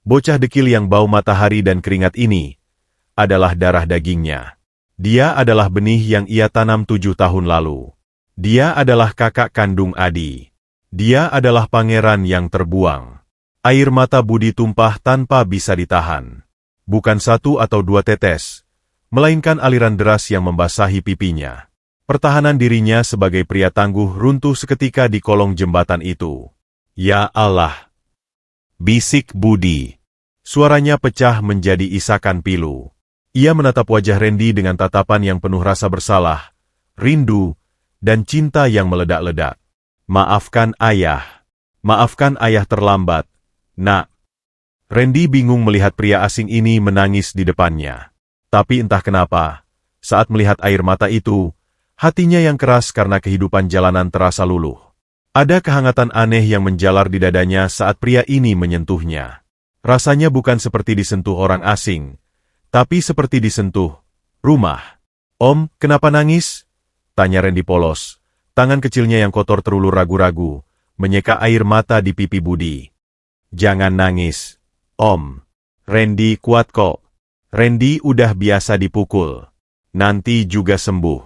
bocah dekil yang bau matahari dan keringat ini, adalah darah dagingnya. Dia adalah benih yang ia tanam 7 tahun lalu. Dia adalah kakak kandung Adi. Dia adalah pangeran yang terbuang. Air mata Budi tumpah tanpa bisa ditahan. Bukan 1 atau 2 tetes, melainkan aliran deras yang membasahi pipinya. Pertahanan dirinya sebagai pria tangguh runtuh seketika di kolong jembatan itu. Ya Allah! Bisik Budi. Suaranya pecah menjadi isakan pilu. Ia menatap wajah Randy dengan tatapan yang penuh rasa bersalah, rindu, dan cinta yang meledak-ledak. Maafkan ayah. Maafkan ayah terlambat, nak. Randy bingung melihat pria asing ini menangis di depannya. Tapi entah kenapa, saat melihat air mata itu, hatinya yang keras karena kehidupan jalanan terasa luluh. Ada kehangatan aneh yang menjalar di dadanya saat pria ini menyentuhnya. Rasanya bukan seperti disentuh orang asing, tapi seperti disentuh rumah. Om, kenapa nangis? Tanya Randy polos. Tangan kecilnya yang kotor terulur ragu-ragu, menyeka air mata di pipi Budi. Jangan nangis, Om. Randy kuat kok. Randy udah biasa dipukul. Nanti juga sembuh.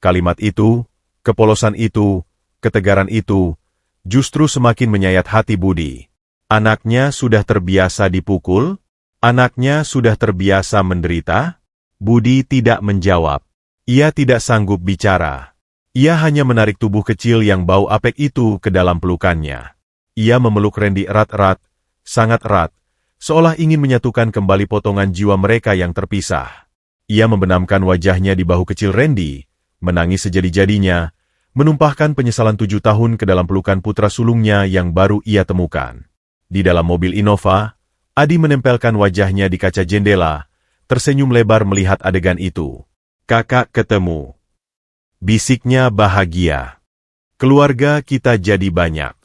Kalimat itu, kepolosan itu, ketegaran itu, justru semakin menyayat hati Budi. Anaknya sudah terbiasa dipukul? Anaknya sudah terbiasa menderita? Budi tidak menjawab. Ia tidak sanggup bicara. Ia hanya menarik tubuh kecil yang bau apek itu ke dalam pelukannya. Ia memeluk Randy erat-erat, sangat erat, seolah ingin menyatukan kembali potongan jiwa mereka yang terpisah. Ia membenamkan wajahnya di bahu kecil Randy, menangis sejadi-jadinya, menumpahkan penyesalan 7 tahun ke dalam pelukan putra sulungnya yang baru ia temukan. Di dalam mobil Innova, Adi menempelkan wajahnya di kaca jendela, tersenyum lebar melihat adegan itu. Kakak ketemu. Bisiknya bahagia. Keluarga kita jadi banyak.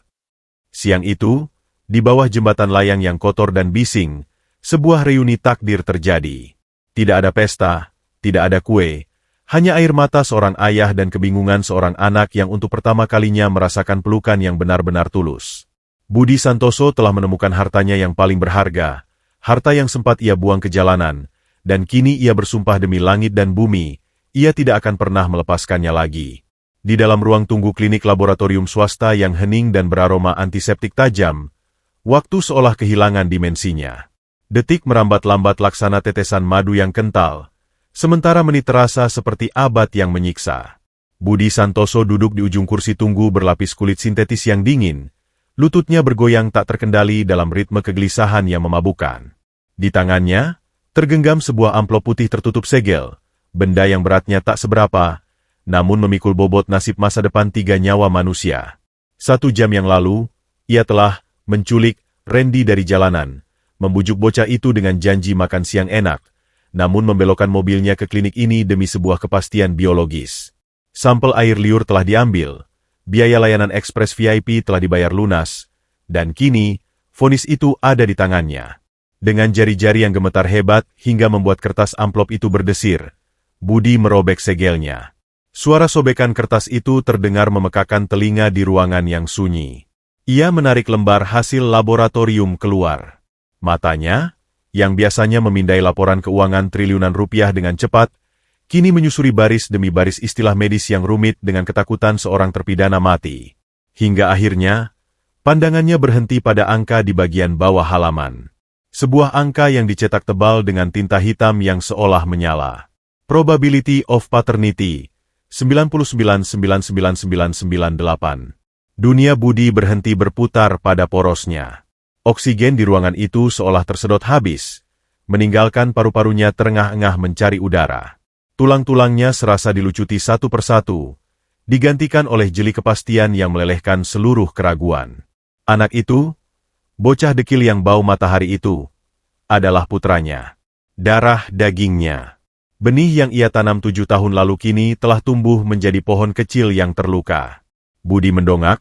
Siang itu, di bawah jembatan layang yang kotor dan bising, sebuah reuni takdir terjadi. Tidak ada pesta, tidak ada kue, hanya air mata seorang ayah dan kebingungan seorang anak yang untuk pertama kalinya merasakan pelukan yang benar-benar tulus. Budi Santoso telah menemukan hartanya yang paling berharga, harta yang sempat ia buang ke jalanan, dan kini ia bersumpah demi langit dan bumi, ia tidak akan pernah melepaskannya lagi. Di dalam ruang tunggu klinik laboratorium swasta yang hening dan beraroma antiseptik tajam, waktu seolah kehilangan dimensinya. Detik merambat lambat laksana tetesan madu yang kental, sementara menit terasa seperti abad yang menyiksa. Budi Santoso duduk di ujung kursi tunggu berlapis kulit sintetis yang dingin, lututnya bergoyang tak terkendali dalam ritme kegelisahan yang memabukkan. Di tangannya, tergenggam sebuah amplop putih tertutup segel, benda yang beratnya tak seberapa, namun memikul bobot nasib masa depan 3 nyawa manusia. 1 jam yang lalu, ia telah menculik Randy dari jalanan, membujuk bocah itu dengan janji makan siang enak, namun membelokkan mobilnya ke klinik ini demi sebuah kepastian biologis. Sampel air liur telah diambil, biaya layanan ekspres VIP telah dibayar lunas, dan kini, vonis itu ada di tangannya. Dengan jari-jari yang gemetar hebat hingga membuat kertas amplop itu berdesir, Budi merobek segelnya. Suara sobekan kertas itu terdengar memekakan telinga di ruangan yang sunyi. Ia menarik lembar hasil laboratorium keluar. Matanya, yang biasanya memindai laporan keuangan triliunan rupiah dengan cepat, kini menyusuri baris demi baris istilah medis yang rumit dengan ketakutan seorang terpidana mati. Hingga akhirnya, pandangannya berhenti pada angka di bagian bawah halaman. Sebuah angka yang dicetak tebal dengan tinta hitam yang seolah menyala. Probability of paternity, 99,99998. Dunia Budi berhenti berputar pada porosnya. Oksigen di ruangan itu seolah tersedot habis, meninggalkan paru-parunya terengah-engah mencari udara. Tulang-tulangnya serasa dilucuti satu persatu, digantikan oleh jeli kepastian yang melelehkan seluruh keraguan. Anak itu, bocah dekil yang bau matahari itu, adalah putranya. Darah dagingnya. Benih yang ia tanam 7 tahun lalu kini telah tumbuh menjadi pohon kecil yang terluka. Budi mendongak,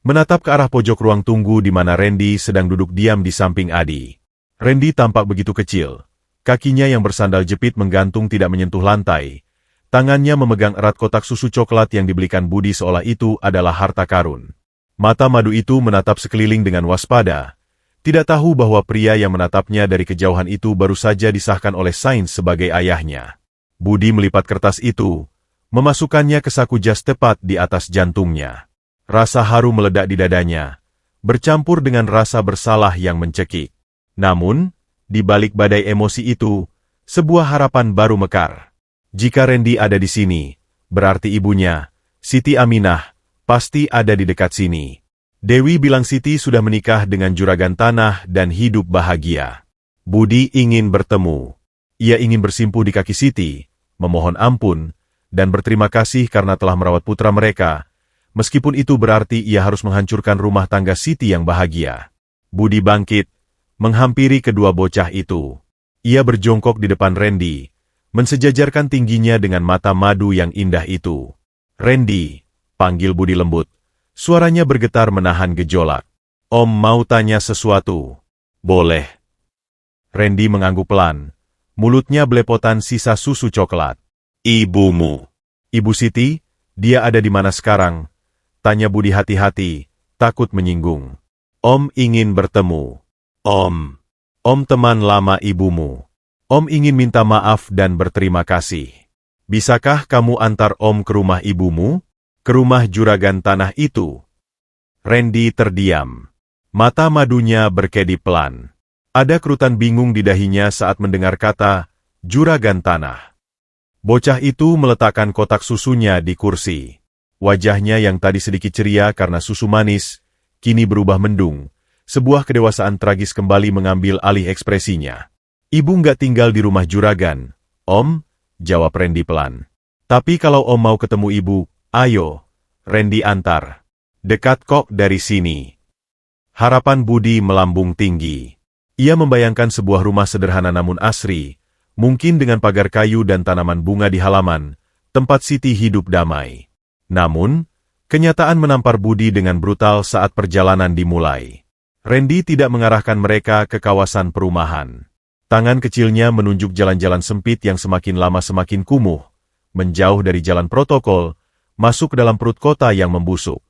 menatap ke arah pojok ruang tunggu di mana Randy sedang duduk diam di samping Adi. Randy tampak begitu kecil. Kakinya yang bersandal jepit menggantung tidak menyentuh lantai. Tangannya memegang erat kotak susu coklat yang dibelikan Budi seolah itu adalah harta karun. Mata madu itu menatap sekeliling dengan waspada. Tidak tahu bahwa pria yang menatapnya dari kejauhan itu baru saja disahkan oleh sains sebagai ayahnya. Budi melipat kertas itu, memasukkannya ke saku jas tepat di atas jantungnya. Rasa haru meledak di dadanya, bercampur dengan rasa bersalah yang mencekik. Namun, di balik badai emosi itu, sebuah harapan baru mekar. Jika Randy ada di sini, berarti ibunya, Siti Aminah, pasti ada di dekat sini. Dewi bilang Siti sudah menikah dengan juragan tanah dan hidup bahagia. Budi ingin bertemu. Ia ingin bersimpuh di kaki Siti, memohon ampun, dan berterima kasih karena telah merawat putra mereka, meskipun itu berarti ia harus menghancurkan rumah tangga Siti yang bahagia. Budi bangkit, menghampiri kedua bocah itu. Ia berjongkok di depan Randy, mensejajarkan tingginya dengan mata madu yang indah itu. "Randy," panggil Budi lembut. Suaranya bergetar menahan gejolak. "Om mau tanya sesuatu." "Boleh." Randy mengangguk pelan. Mulutnya belepotan sisa susu coklat. "Ibumu." "Ibu Siti, dia ada di mana sekarang?" Tanya Budi hati-hati, takut menyinggung. "Om ingin bertemu." Om teman lama ibumu. Om ingin minta maaf dan berterima kasih. Bisakah kamu antar Om ke rumah ibumu? Ke rumah juragan tanah itu?" Randy terdiam. Mata madunya berkedip pelan. Ada kerutan bingung di dahinya saat mendengar kata juragan tanah. Bocah itu meletakkan kotak susunya di kursi. Wajahnya yang tadi sedikit ceria karena susu manis, kini berubah mendung. Sebuah kedewasaan tragis kembali mengambil alih ekspresinya. "Ibu nggak tinggal di rumah juragan, Om," jawab Randy pelan. "Tapi kalau Om mau ketemu ibu, ayo, Randy antar. Dekat kok dari sini." Harapan Budi melambung tinggi. Ia membayangkan sebuah rumah sederhana namun asri, mungkin dengan pagar kayu dan tanaman bunga di halaman, tempat Siti hidup damai. Namun, kenyataan menampar Budi dengan brutal saat perjalanan dimulai. Randy tidak mengarahkan mereka ke kawasan perumahan. Tangan kecilnya menunjuk jalan-jalan sempit yang semakin lama semakin kumuh, menjauh dari jalan protokol, masuk ke dalam perut kota yang membusuk.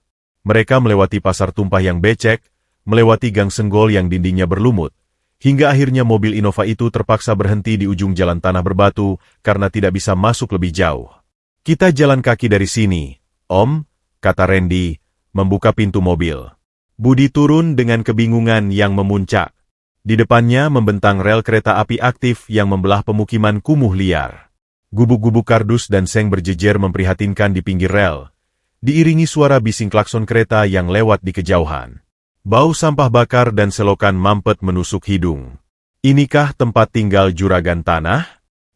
Mereka melewati pasar tumpah yang becek, melewati gang senggol yang dindingnya berlumut, hingga akhirnya mobil Innova itu terpaksa berhenti di ujung jalan tanah berbatu karena tidak bisa masuk lebih jauh. "Kita jalan kaki dari sini, Om," kata Randy, membuka pintu mobil. Budi turun dengan kebingungan yang memuncak. Di depannya membentang rel kereta api aktif yang membelah pemukiman kumuh liar. Gubuk-gubuk kardus dan seng berjejer memprihatinkan di pinggir rel, diiringi suara bising klakson kereta yang lewat di kejauhan. Bau sampah bakar dan selokan mampet menusuk hidung. "Inikah tempat tinggal juragan tanah?"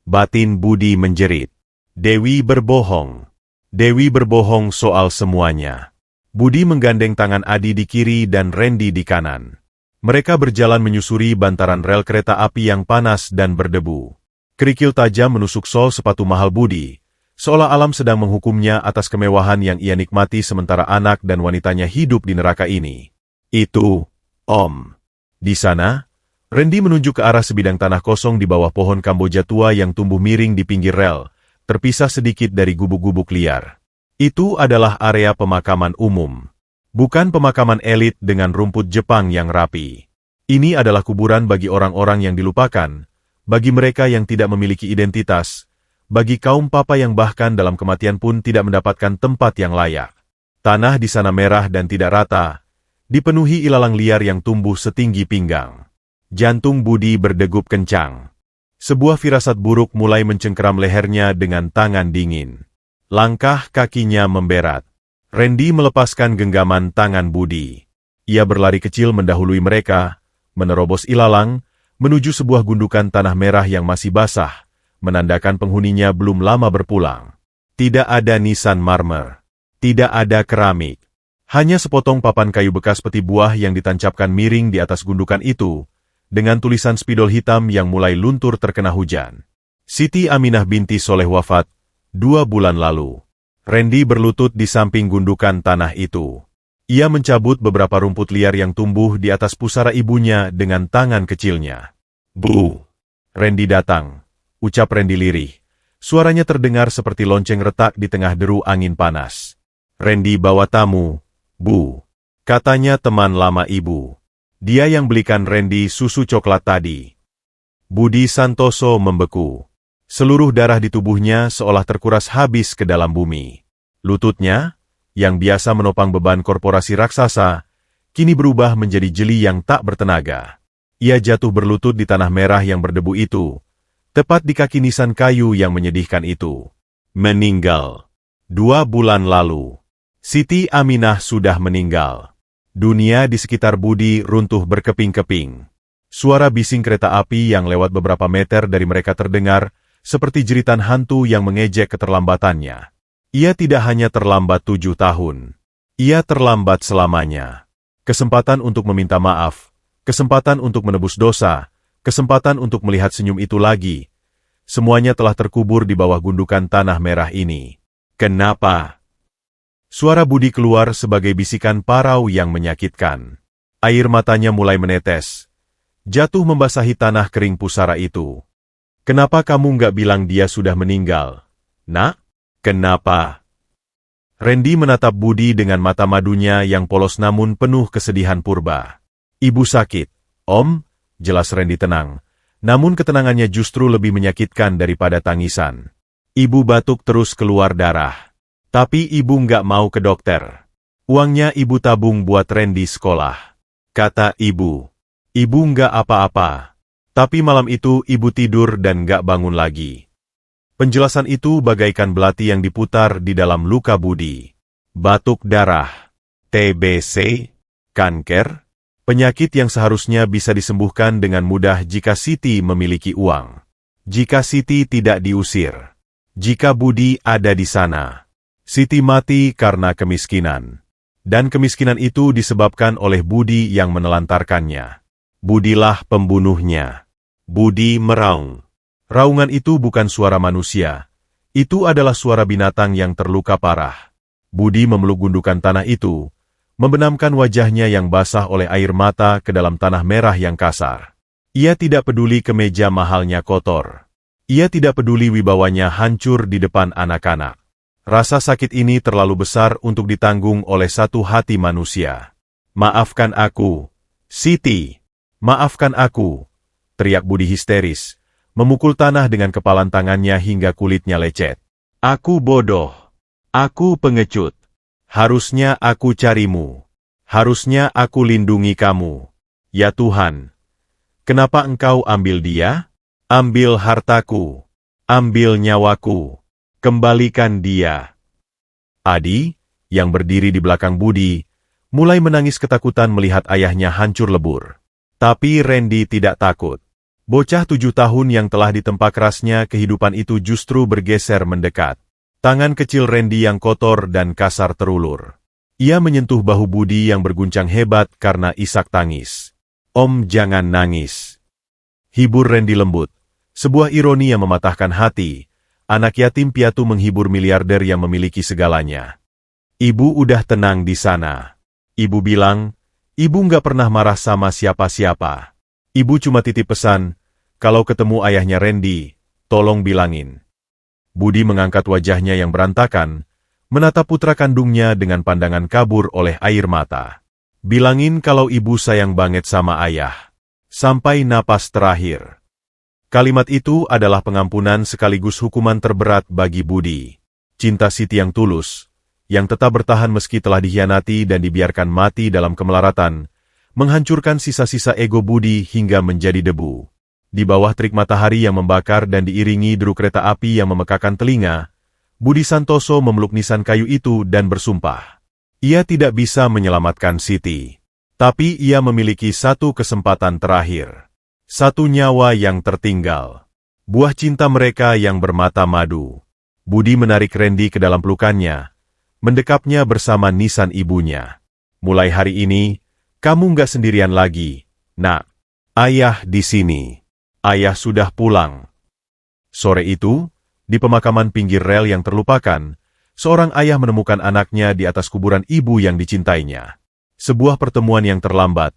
Batin Budi menjerit. Dewi berbohong. Dewi berbohong soal semuanya. Budi menggandeng tangan Adi di kiri dan Randy di kanan. Mereka berjalan menyusuri bantaran rel kereta api yang panas dan berdebu. Kerikil tajam menusuk sol sepatu mahal Budi, seolah alam sedang menghukumnya atas kemewahan yang ia nikmati sementara anak dan wanitanya hidup di neraka ini. "Itu, Om." Di sana, Randy menunjuk ke arah sebidang tanah kosong di bawah pohon Kamboja tua yang tumbuh miring di pinggir rel, terpisah sedikit dari gubuk-gubuk liar. Itu adalah area pemakaman umum. Bukan pemakaman elit dengan rumput Jepang yang rapi. Ini adalah kuburan bagi orang-orang yang dilupakan, bagi mereka yang tidak memiliki identitas, bagi kaum papa yang bahkan dalam kematian pun tidak mendapatkan tempat yang layak. Tanah di sana merah dan tidak rata, dipenuhi ilalang liar yang tumbuh setinggi pinggang. Jantung Budi berdegup kencang. Sebuah firasat buruk mulai mencengkeram lehernya dengan tangan dingin. Langkah kakinya memberat. Randy melepaskan genggaman tangan Budi. Ia berlari kecil mendahului mereka, menerobos ilalang, menuju sebuah gundukan tanah merah yang masih basah, menandakan penghuninya belum lama berpulang. Tidak ada nisan marmer. Tidak ada keramik. Hanya sepotong papan kayu bekas peti buah yang ditancapkan miring di atas gundukan itu, dengan tulisan spidol hitam yang mulai luntur terkena hujan. "Siti Aminah binti Soleh wafat 2 bulan lalu." Randy berlutut di samping gundukan tanah itu. Ia mencabut beberapa rumput liar yang tumbuh di atas pusara ibunya dengan tangan kecilnya. "Bu." "Randy datang," ucap Randy lirih. Suaranya terdengar seperti lonceng retak di tengah deru angin panas. "Randy bawa tamu, Bu," katanya teman lama ibu. Dia yang belikan Randy susu coklat tadi. Budi Santoso membeku. Seluruh darah di tubuhnya seolah terkuras habis ke dalam bumi. Lututnya, yang biasa menopang beban korporasi raksasa, kini berubah menjadi jeli yang tak bertenaga. Ia jatuh berlutut di tanah merah yang berdebu itu, tepat di kaki nisan kayu yang menyedihkan itu. Meninggal. 2 bulan lalu. Siti Aminah sudah meninggal. Dunia di sekitar Budi runtuh berkeping-keping. Suara bising kereta api yang lewat beberapa meter dari mereka terdengar, seperti jeritan hantu yang mengejek keterlambatannya. Ia tidak hanya terlambat 7 tahun. Ia terlambat selamanya. Kesempatan untuk meminta maaf, kesempatan untuk menebus dosa, kesempatan untuk melihat senyum itu lagi. Semuanya telah terkubur di bawah gundukan tanah merah ini. Kenapa? Suara Budi keluar sebagai bisikan parau yang menyakitkan. Air matanya mulai menetes. Jatuh membasahi tanah kering pusara itu. Kenapa kamu nggak bilang dia sudah meninggal? Nak? Kenapa? Randy menatap Budi dengan mata madunya yang polos namun penuh kesedihan purba. Ibu sakit. Om, jelas Randy tenang. Namun ketenangannya justru lebih menyakitkan daripada tangisan. Ibu batuk terus keluar darah. Tapi ibu nggak mau ke dokter. Uangnya ibu tabung buat Randy sekolah. Kata ibu. Ibu nggak apa-apa. Tapi malam itu ibu tidur dan nggak bangun lagi. Penjelasan itu bagaikan belati yang diputar di dalam luka Budi. Batuk darah, TBC, kanker, penyakit yang seharusnya bisa disembuhkan dengan mudah jika Siti memiliki uang. Jika Siti tidak diusir. Jika Budi ada di sana. Siti mati karena kemiskinan. Dan kemiskinan itu disebabkan oleh Budi yang menelantarkannya. Budilah pembunuhnya. Budi meraung. Raungan itu bukan suara manusia. Itu adalah suara binatang yang terluka parah. Budi memeluk gundukan tanah itu, membenamkan wajahnya yang basah oleh air mata ke dalam tanah merah yang kasar. Ia tidak peduli kemeja mahalnya kotor. Ia tidak peduli wibawanya hancur di depan anak-anak. Rasa sakit ini terlalu besar untuk ditanggung oleh satu hati manusia. Maafkan aku, Siti. Maafkan aku, teriak Budi histeris, memukul tanah dengan kepalan tangannya hingga kulitnya lecet. Aku bodoh. Aku pengecut. Harusnya aku carimu. Harusnya aku lindungi kamu. Ya Tuhan. Kenapa engkau ambil dia? Ambil hartaku. Ambil nyawaku. Kembalikan dia. Adi, yang berdiri di belakang Budi, mulai menangis ketakutan melihat ayahnya hancur lebur. Tapi Randy tidak takut. Bocah 7 tahun yang telah ditempa kerasnya kehidupan itu justru bergeser mendekat. Tangan kecil Randy yang kotor dan kasar terulur. Ia menyentuh bahu Budi yang berguncang hebat karena isak tangis. Om, jangan nangis. Hibur Randy lembut. Sebuah ironi yang mematahkan hati. Anak yatim piatu menghibur miliarder yang memiliki segalanya. Ibu udah tenang di sana. Ibu bilang, ibu nggak pernah marah sama siapa-siapa. Ibu cuma titip pesan, kalau ketemu ayahnya Randy, tolong bilangin. Budi mengangkat wajahnya yang berantakan, menatap putra kandungnya dengan pandangan kabur oleh air mata. Bilangin kalau ibu sayang banget sama ayah. Sampai napas terakhir. Kalimat itu adalah pengampunan sekaligus hukuman terberat bagi Budi. Cinta Siti yang tulus, yang tetap bertahan meski telah dikhianati dan dibiarkan mati dalam kemelaratan, menghancurkan sisa-sisa ego Budi hingga menjadi debu. Di bawah terik matahari yang membakar dan diiringi deru kereta api yang memekakan telinga, Budi Santoso memeluk nisan kayu itu dan bersumpah. Ia tidak bisa menyelamatkan Siti. Tapi ia memiliki satu kesempatan terakhir. Satu nyawa yang tertinggal. Buah cinta mereka yang bermata madu. Budi menarik Randy ke dalam pelukannya, mendekapnya bersama nisan ibunya. Mulai hari ini, kamu nggak sendirian lagi, Nak. Ayah di sini. Ayah sudah pulang. Sore itu, di pemakaman pinggir rel yang terlupakan, seorang ayah menemukan anaknya di atas kuburan ibu yang dicintainya. Sebuah pertemuan yang terlambat,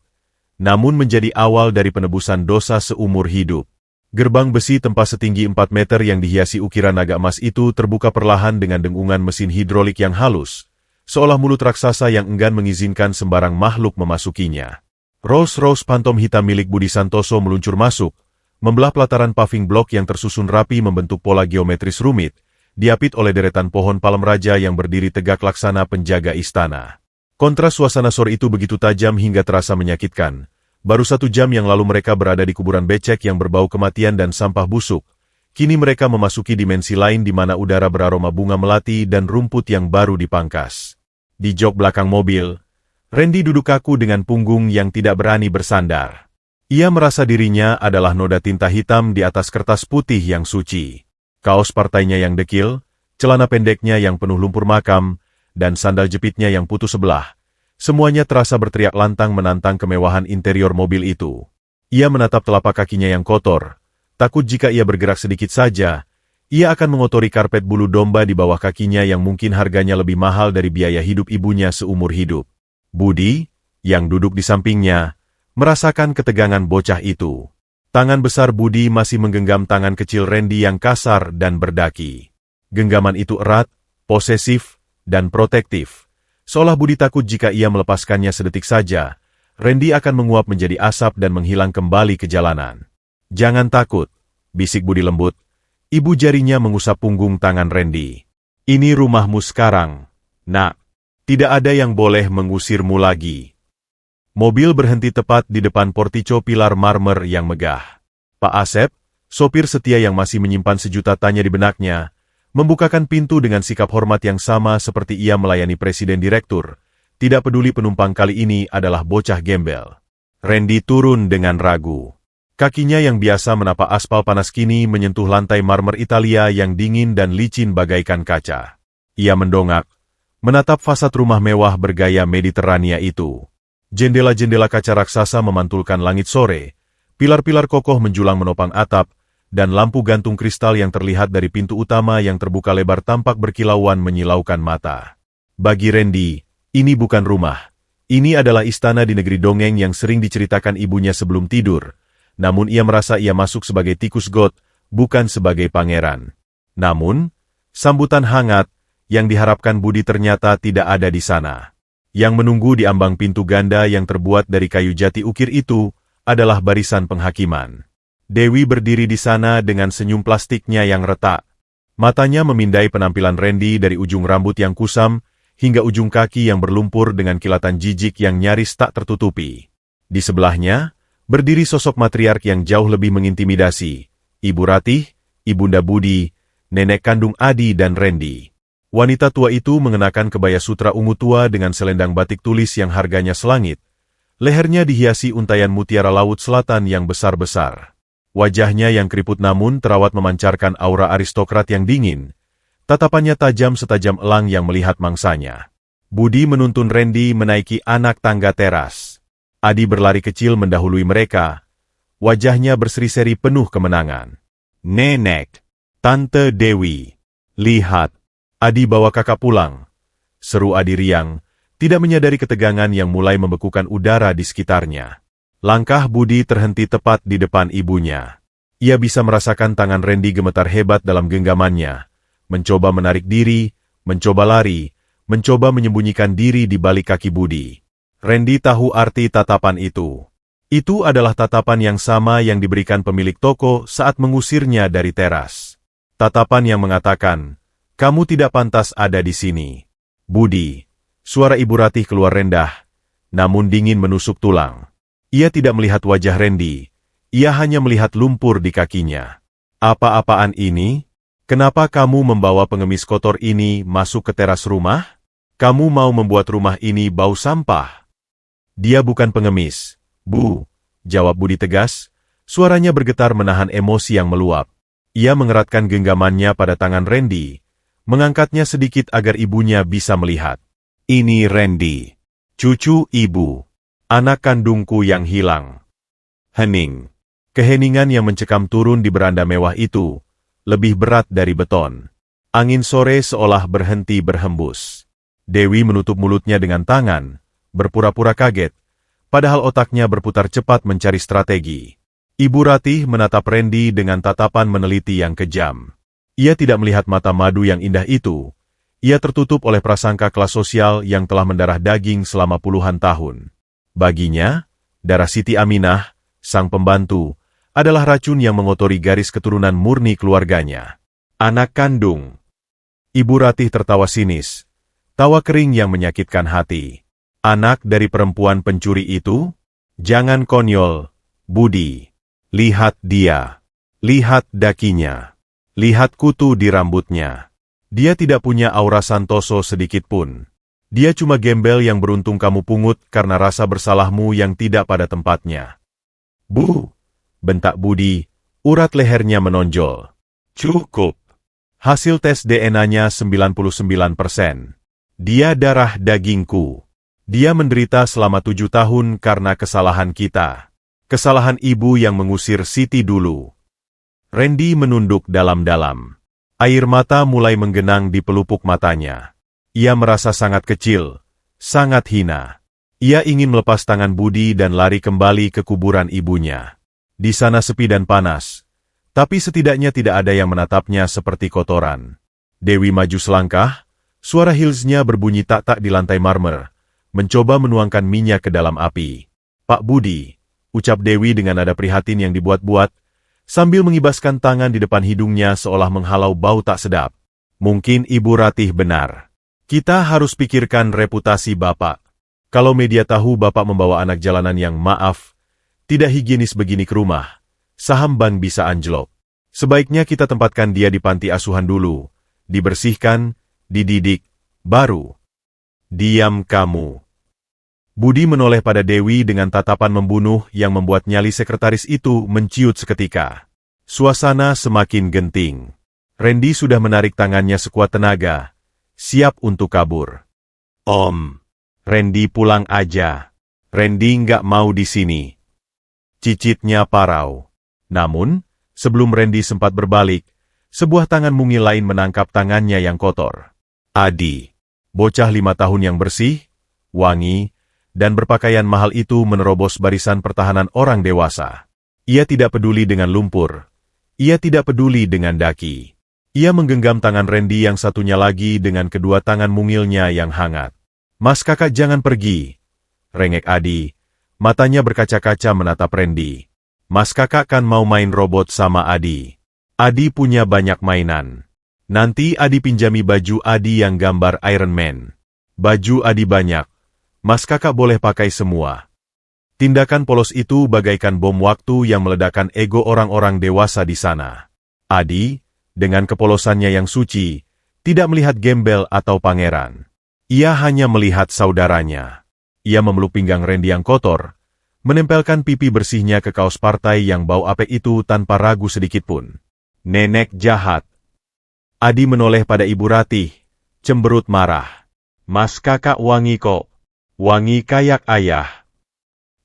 namun menjadi awal dari penebusan dosa seumur hidup. Gerbang besi tempat setinggi 4 meter yang dihiasi ukiran naga emas itu terbuka perlahan dengan dengungan mesin hidrolik yang halus, seolah mulut raksasa yang enggan mengizinkan sembarang makhluk memasukinya. Rolls-Royce Phantom hitam milik Budi Santoso meluncur masuk, membelah pelataran paving block yang tersusun rapi membentuk pola geometris rumit, diapit oleh deretan pohon palem raja yang berdiri tegak laksana penjaga istana. Kontras suasana sore itu begitu tajam hingga terasa menyakitkan. Baru 1 jam yang lalu mereka berada di kuburan becek yang berbau kematian dan sampah busuk. Kini mereka memasuki dimensi lain di mana udara beraroma bunga melati dan rumput yang baru dipangkas. Di jok belakang mobil, Randy duduk kaku dengan punggung yang tidak berani bersandar. Ia merasa dirinya adalah noda tinta hitam di atas kertas putih yang suci. Kaos partainya yang dekil, celana pendeknya yang penuh lumpur makam, dan sandal jepitnya yang putus sebelah. Semuanya terasa berteriak lantang menantang kemewahan interior mobil itu. Ia menatap telapak kakinya yang kotor. Takut jika ia bergerak sedikit saja, ia akan mengotori karpet bulu domba di bawah kakinya yang mungkin harganya lebih mahal dari biaya hidup ibunya seumur hidup. Budi, yang duduk di sampingnya, merasakan ketegangan bocah itu. Tangan besar Budi masih menggenggam tangan kecil Randy yang kasar dan berdaki. Genggaman itu erat, posesif, dan protektif. Seolah Budi takut jika ia melepaskannya sedetik saja, Randy akan menguap menjadi asap dan menghilang kembali ke jalanan. "Jangan takut," bisik Budi lembut. Ibu jarinya mengusap punggung tangan Randy. "Ini rumahmu sekarang, nak. Tidak ada yang boleh mengusirmu lagi." Mobil berhenti tepat di depan portico pilar marmer yang megah. Pak Asep, sopir setia yang masih menyimpan sejuta tanya di benaknya, membukakan pintu dengan sikap hormat yang sama seperti ia melayani presiden direktur. Tidak peduli penumpang kali ini adalah bocah gembel. Randy turun dengan ragu. Kakinya yang biasa menapak aspal panas kini menyentuh lantai marmer Italia yang dingin dan licin bagaikan kaca. Ia mendongak, menatap fasad rumah mewah bergaya Mediterania itu. Jendela-jendela kaca raksasa memantulkan langit sore, pilar-pilar kokoh menjulang menopang atap, dan lampu gantung kristal yang terlihat dari pintu utama yang terbuka lebar tampak berkilauan menyilaukan mata. Bagi Randy, ini bukan rumah. Ini adalah istana di negeri dongeng yang sering diceritakan ibunya sebelum tidur. Namun ia merasa ia masuk sebagai tikus got, bukan sebagai pangeran. Namun, sambutan hangat yang diharapkan Budi ternyata tidak ada di sana. Yang menunggu di ambang pintu ganda yang terbuat dari kayu jati ukir itu adalah barisan penghakiman. Dewi berdiri di sana dengan senyum plastiknya yang retak. Matanya memindai penampilan Randy dari ujung rambut yang kusam hingga ujung kaki yang berlumpur dengan kilatan jijik yang nyaris tak tertutupi. Di sebelahnya, berdiri sosok matriark yang jauh lebih mengintimidasi, Ibu Ratih, Ibunda Budi, nenek kandung Adi dan Randy. Wanita tua itu mengenakan kebaya sutra ungu tua dengan selendang batik tulis yang harganya selangit. Lehernya dihiasi untayan mutiara laut selatan yang besar-besar. Wajahnya yang keriput namun terawat memancarkan aura aristokrat yang dingin. Tatapannya tajam setajam elang yang melihat mangsanya. Budi menuntun Randy menaiki anak tangga teras. Adi berlari kecil mendahului mereka. Wajahnya berseri-seri penuh kemenangan. "Nenek, Tante Dewi, lihat, Adi bawa kakak pulang," seru Adi riang, tidak menyadari ketegangan yang mulai membekukan udara di sekitarnya. Langkah Budi terhenti tepat di depan ibunya. Ia bisa merasakan tangan Randy gemetar hebat dalam genggamannya, mencoba menarik diri, mencoba lari, mencoba menyembunyikan diri di balik kaki Budi. Randy tahu arti tatapan itu. Itu adalah tatapan yang sama yang diberikan pemilik toko saat mengusirnya dari teras. Tatapan yang mengatakan, "Kamu tidak pantas ada di sini." "Budi," suara Ibu Ratih keluar rendah, namun dingin menusuk tulang. Ia tidak melihat wajah Randy, ia hanya melihat lumpur di kakinya. "Apa-apaan ini? Kenapa kamu membawa pengemis kotor ini masuk ke teras rumah? Kamu mau membuat rumah ini bau sampah." "Dia bukan pengemis, Bu," jawab Budi tegas, suaranya bergetar menahan emosi yang meluap. Ia mengeratkan genggamannya pada tangan Randy, mengangkatnya sedikit agar ibunya bisa melihat. "Ini Randy, cucu ibu. Anak kandungku yang hilang." Hening. Keheningan yang mencekam turun di beranda mewah itu, lebih berat dari beton. Angin sore seolah berhenti berhembus. Dewi menutup mulutnya dengan tangan, berpura-pura kaget, padahal otaknya berputar cepat mencari strategi. Ibu Ratih menatap Randy dengan tatapan meneliti yang kejam. Ia tidak melihat mata madu yang indah itu. Ia tertutup oleh prasangka kelas sosial yang telah mendarah daging selama puluhan tahun. Baginya, darah Siti Aminah, sang pembantu, adalah racun yang mengotori garis keturunan murni keluarganya. Anak kandung. Ibu Ratih tertawa sinis, tawa kering yang menyakitkan hati. Anak dari perempuan pencuri itu? Jangan konyol, Budi. Lihat dia. Lihat dakinya. Lihat kutu di rambutnya. Dia tidak punya aura Santoso sedikit pun. Dia cuma gembel yang beruntung kamu pungut karena rasa bersalahmu yang tidak pada tempatnya. Bu, bentak Budi, urat lehernya menonjol. Cukup. Hasil tes DNA-nya 99%. Dia darah dagingku. Dia menderita selama 7 tahun karena kesalahan kita. Kesalahan ibu yang mengusir Siti dulu. Randy menunduk dalam-dalam. Air mata mulai menggenang di pelupuk matanya. Ia merasa sangat kecil, sangat hina. Ia ingin melepas tangan Budi dan lari kembali ke kuburan ibunya. Di sana sepi dan panas, tapi setidaknya tidak ada yang menatapnya seperti kotoran. Dewi maju selangkah, suara heelsnya berbunyi tak-tak di lantai marmer, mencoba menuangkan minyak ke dalam api. Pak Budi, ucap Dewi dengan nada prihatin yang dibuat-buat, sambil mengibaskan tangan di depan hidungnya seolah menghalau bau tak sedap. Mungkin Ibu Ratih benar. Kita harus pikirkan reputasi Bapak. Kalau media tahu Bapak membawa anak jalanan yang maaf, tidak higienis begini ke rumah, saham bank bisa anjlok. Sebaiknya kita tempatkan dia di panti asuhan dulu, dibersihkan, dididik, baru. Diam kamu. Budi menoleh pada Dewi dengan tatapan membunuh yang membuat nyali sekretaris itu menciut seketika. Suasana semakin genting. Randy sudah menarik tangannya sekuat tenaga, siap untuk kabur. Om, Randy pulang aja. Randy nggak mau di sini. Cicitnya parau. Namun, sebelum Randy sempat berbalik, sebuah tangan mungil lain menangkap tangannya yang kotor. Adi, bocah 5 tahun yang bersih, wangi, dan berpakaian mahal itu menerobos barisan pertahanan orang dewasa. Ia tidak peduli dengan lumpur. Ia tidak peduli dengan daki. Ia menggenggam tangan Randy yang satunya lagi dengan kedua tangan mungilnya yang hangat. Mas kakak jangan pergi. Rengek Adi. Matanya berkaca-kaca menatap Randy. Mas kakak kan mau main robot sama Adi. Adi punya banyak mainan. Nanti Adi pinjami baju Adi yang gambar Iron Man. Baju Adi banyak. Mas kakak boleh pakai semua. Tindakan polos itu bagaikan bom waktu yang meledakkan ego orang-orang dewasa di sana. Adi, dengan kepolosannya yang suci, tidak melihat gembel atau pangeran. Ia hanya melihat saudaranya. Ia memeluk pinggang Randy yang kotor, menempelkan pipi bersihnya ke kaos partai yang bau apek itu tanpa ragu sedikitpun. Nenek jahat. Adi menoleh pada Ibu Ratih, cemberut marah. Mas kakak wangi kok. Wangi kayak ayah.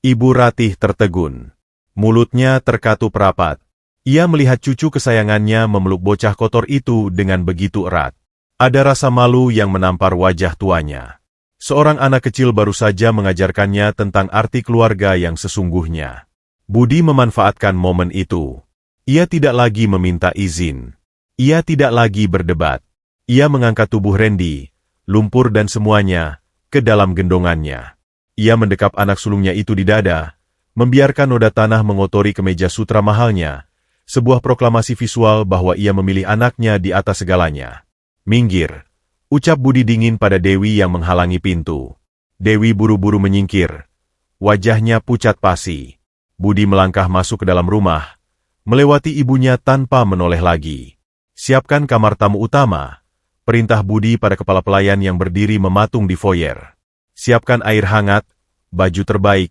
Ibu Ratih tertegun. Mulutnya terkatup rapat. Ia melihat cucu kesayangannya memeluk bocah kotor itu dengan begitu erat. Ada rasa malu yang menampar wajah tuanya. Seorang anak kecil baru saja mengajarkannya tentang arti keluarga yang sesungguhnya. Budi memanfaatkan momen itu. Ia tidak lagi meminta izin. Ia tidak lagi berdebat. Ia mengangkat tubuh Randy, lumpur dan semuanya, ke dalam gendongannya. Ia mendekap anak sulungnya itu di dada, membiarkan noda tanah mengotori kemeja sutra mahalnya, sebuah proklamasi visual bahwa ia memilih anaknya di atas segalanya. Minggir, ucap Budi dingin pada Dewi yang menghalangi pintu. Dewi buru-buru menyingkir. Wajahnya pucat pasi. Budi melangkah masuk ke dalam rumah, melewati ibunya tanpa menoleh lagi. Siapkan kamar tamu utama. Perintah Budi pada kepala pelayan yang berdiri mematung di foyer. Siapkan air hangat, baju terbaik,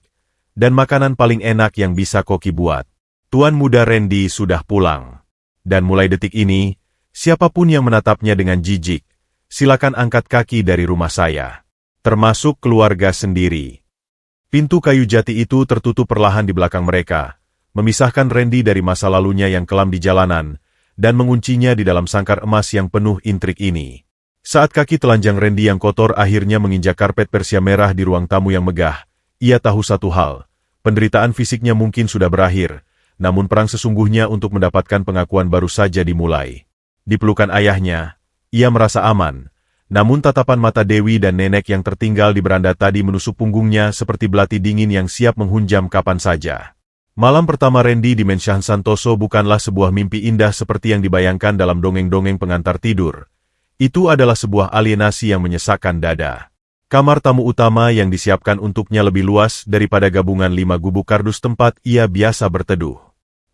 dan makanan paling enak yang bisa Koki buat. Tuan muda Randy sudah pulang. Dan mulai detik ini, siapapun yang menatapnya dengan jijik, silakan angkat kaki dari rumah saya. Termasuk keluarga sendiri. Pintu kayu jati itu tertutup perlahan di belakang mereka, memisahkan Randy dari masa lalunya yang kelam di jalanan, dan menguncinya di dalam sangkar emas yang penuh intrik ini. Saat kaki telanjang Randy yang kotor akhirnya menginjak karpet persia merah di ruang tamu yang megah, ia tahu satu hal, penderitaan fisiknya mungkin sudah berakhir, namun perang sesungguhnya untuk mendapatkan pengakuan baru saja dimulai. Di pelukan ayahnya, ia merasa aman, namun tatapan mata Dewi dan nenek yang tertinggal di beranda tadi menusuk punggungnya seperti belati dingin yang siap menghunjam kapan saja. Malam pertama Randy di Mansion Santoso bukanlah sebuah mimpi indah seperti yang dibayangkan dalam dongeng-dongeng pengantar tidur. Itu adalah sebuah alienasi yang menyesakkan dada. Kamar tamu utama yang disiapkan untuknya lebih luas daripada gabungan 5 gubuk kardus tempat ia biasa berteduh.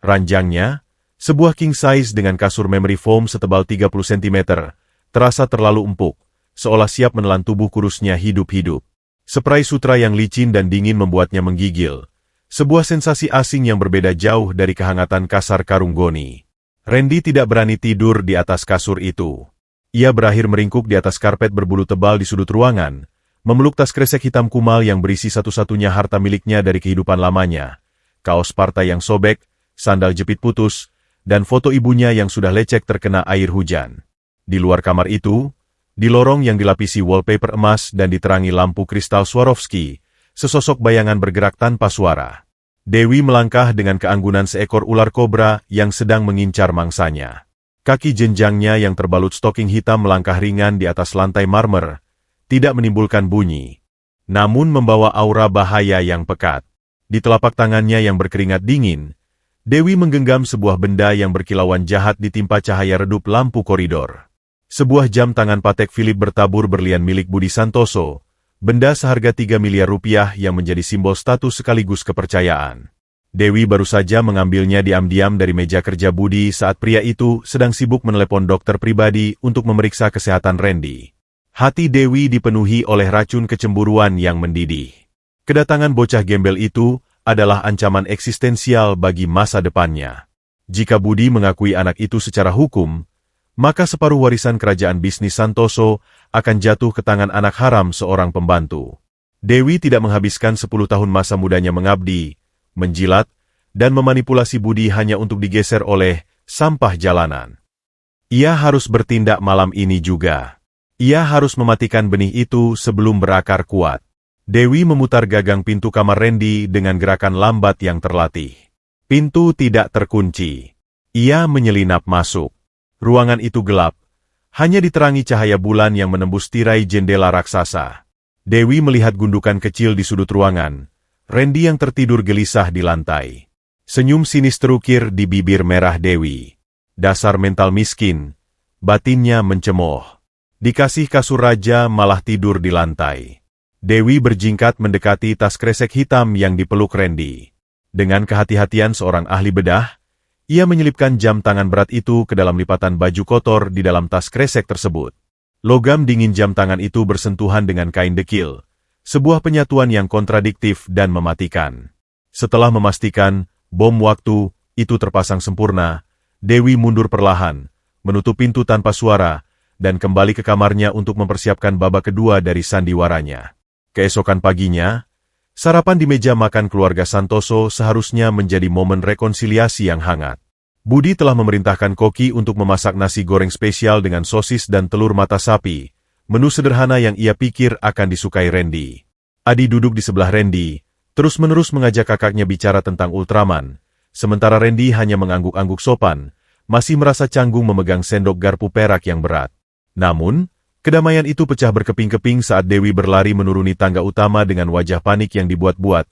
Ranjangnya, sebuah king size dengan kasur memory foam setebal 30 cm, terasa terlalu empuk, seolah siap menelan tubuh kurusnya hidup-hidup. Spray sutra yang licin dan dingin membuatnya menggigil. Sebuah sensasi asing yang berbeda jauh dari kehangatan kasar karung goni. Randy tidak berani tidur di atas kasur itu. Ia berakhir meringkuk di atas karpet berbulu tebal di sudut ruangan, memeluk tas kresek hitam kumal yang berisi satu-satunya harta miliknya dari kehidupan lamanya, kaos partai yang sobek, sandal jepit putus, dan foto ibunya yang sudah lecek terkena air hujan. Di luar kamar itu, di lorong yang dilapisi wallpaper emas dan diterangi lampu kristal Swarovski, sesosok bayangan bergerak tanpa suara. Dewi melangkah dengan keanggunan seekor ular kobra yang sedang mengincar mangsanya. Kaki jenjangnya yang terbalut stoking hitam melangkah ringan di atas lantai marmer, tidak menimbulkan bunyi, namun membawa aura bahaya yang pekat. Di telapak tangannya yang berkeringat dingin, Dewi menggenggam sebuah benda yang berkilauan jahat ditimpa cahaya redup lampu koridor. Sebuah jam tangan Patek Philippe bertabur berlian milik Budi Santoso, benda seharga 3 miliar rupiah yang menjadi simbol status sekaligus kepercayaan. Dewi baru saja mengambilnya diam-diam dari meja kerja Budi saat pria itu sedang sibuk menelepon dokter pribadi untuk memeriksa kesehatan Randy. Hati Dewi dipenuhi oleh racun kecemburuan yang mendidih. Kedatangan bocah gembel itu adalah ancaman eksistensial bagi masa depannya. Jika Budi mengakui anak itu secara hukum, maka separuh warisan kerajaan bisnis Santoso akan jatuh ke tangan anak haram seorang pembantu. Dewi tidak menghabiskan 10 tahun masa mudanya mengabdi, menjilat, dan memanipulasi Budi hanya untuk digeser oleh sampah jalanan. Ia harus bertindak malam ini juga. Ia harus mematikan benih itu sebelum berakar kuat. Dewi memutar gagang pintu kamar Randy dengan gerakan lambat yang terlatih. Pintu tidak terkunci. Ia menyelinap masuk. Ruangan itu gelap, hanya diterangi cahaya bulan yang menembus tirai jendela raksasa. Dewi melihat gundukan kecil di sudut ruangan, Randy yang tertidur gelisah di lantai. Senyum sinis terukir di bibir merah Dewi. Dasar mental miskin, batinnya mencemooh. Dikasih kasur raja malah tidur di lantai. Dewi berjingkat mendekati tas kresek hitam yang dipeluk Randy. Dengan kehati-hatian seorang ahli bedah, ia menyelipkan jam tangan berat itu ke dalam lipatan baju kotor di dalam tas kresek tersebut. Logam dingin jam tangan itu bersentuhan dengan kain dekil, sebuah penyatuan yang kontradiktif dan mematikan. Setelah memastikan bom waktu itu terpasang sempurna, Dewi mundur perlahan, menutup pintu tanpa suara, dan kembali ke kamarnya untuk mempersiapkan babak kedua dari sandiwaranya. Keesokan paginya, sarapan di meja makan keluarga Santoso seharusnya menjadi momen rekonsiliasi yang hangat. Budi telah memerintahkan koki untuk memasak nasi goreng spesial dengan sosis dan telur mata sapi, menu sederhana yang ia pikir akan disukai Randy. Adi duduk di sebelah Randy, terus-menerus mengajak kakaknya bicara tentang Ultraman, sementara Randy hanya mengangguk-angguk sopan, masih merasa canggung memegang sendok garpu perak yang berat. Namun, kedamaian itu pecah berkeping-keping saat Dewi berlari menuruni tangga utama dengan wajah panik yang dibuat-buat,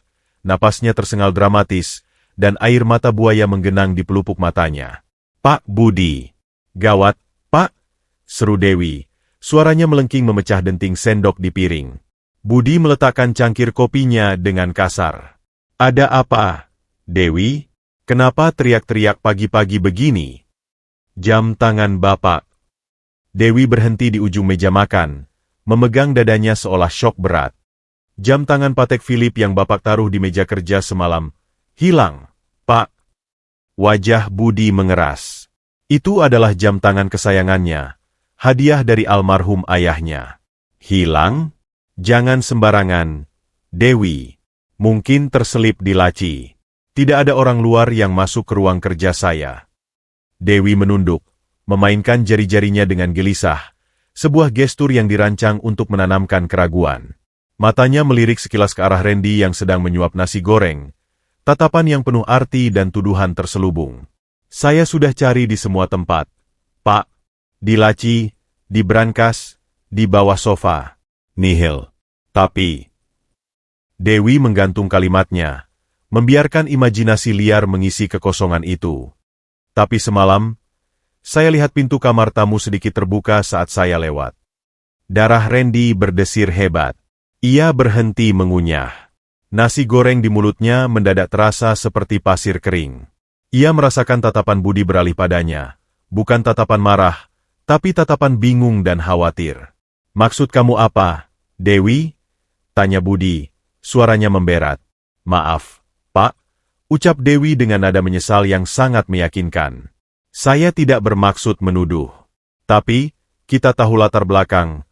napasnya tersengal dramatis, dan air mata buaya menggenang di pelupuk matanya. "Pak Budi!" "Gawat, Pak!" seru Dewi, suaranya melengking memecah denting sendok di piring. Budi meletakkan cangkir kopinya dengan kasar. "Ada apa, Dewi? Kenapa teriak-teriak pagi-pagi begini?" "Jam tangan Bapak." Dewi berhenti di ujung meja makan, memegang dadanya seolah syok berat. "Jam tangan Patek Philippe yang Bapak taruh di meja kerja semalam, hilang, Pak." Wajah Budi mengeras. Itu adalah jam tangan kesayangannya, hadiah dari almarhum ayahnya. "Hilang? Jangan sembarangan, Dewi. Mungkin terselip di laci. Tidak ada orang luar yang masuk ke ruang kerja saya." Dewi menunduk, memainkan jari-jarinya dengan gelisah, sebuah gestur yang dirancang untuk menanamkan keraguan. Matanya melirik sekilas ke arah Randy yang sedang menyuap nasi goreng, tatapan yang penuh arti dan tuduhan terselubung. "Saya sudah cari di semua tempat, Pak. Di laci, di brankas, di bawah sofa. Nihil. Tapi..." Dewi menggantung kalimatnya, membiarkan imajinasi liar mengisi kekosongan itu. "Tapi semalam, saya lihat pintu kamar tamu sedikit terbuka saat saya lewat." Darah Randy berdesir hebat. Ia berhenti mengunyah. Nasi goreng di mulutnya mendadak terasa seperti pasir kering. Ia merasakan tatapan Budi beralih padanya, bukan tatapan marah, tapi tatapan bingung dan khawatir. "Maksud kamu apa, Dewi?" tanya Budi, suaranya memberat. "Maaf, Pak, ucap Dewi dengan nada menyesal yang sangat meyakinkan. Saya tidak bermaksud menuduh. Tapi, kita tahu latar belakang.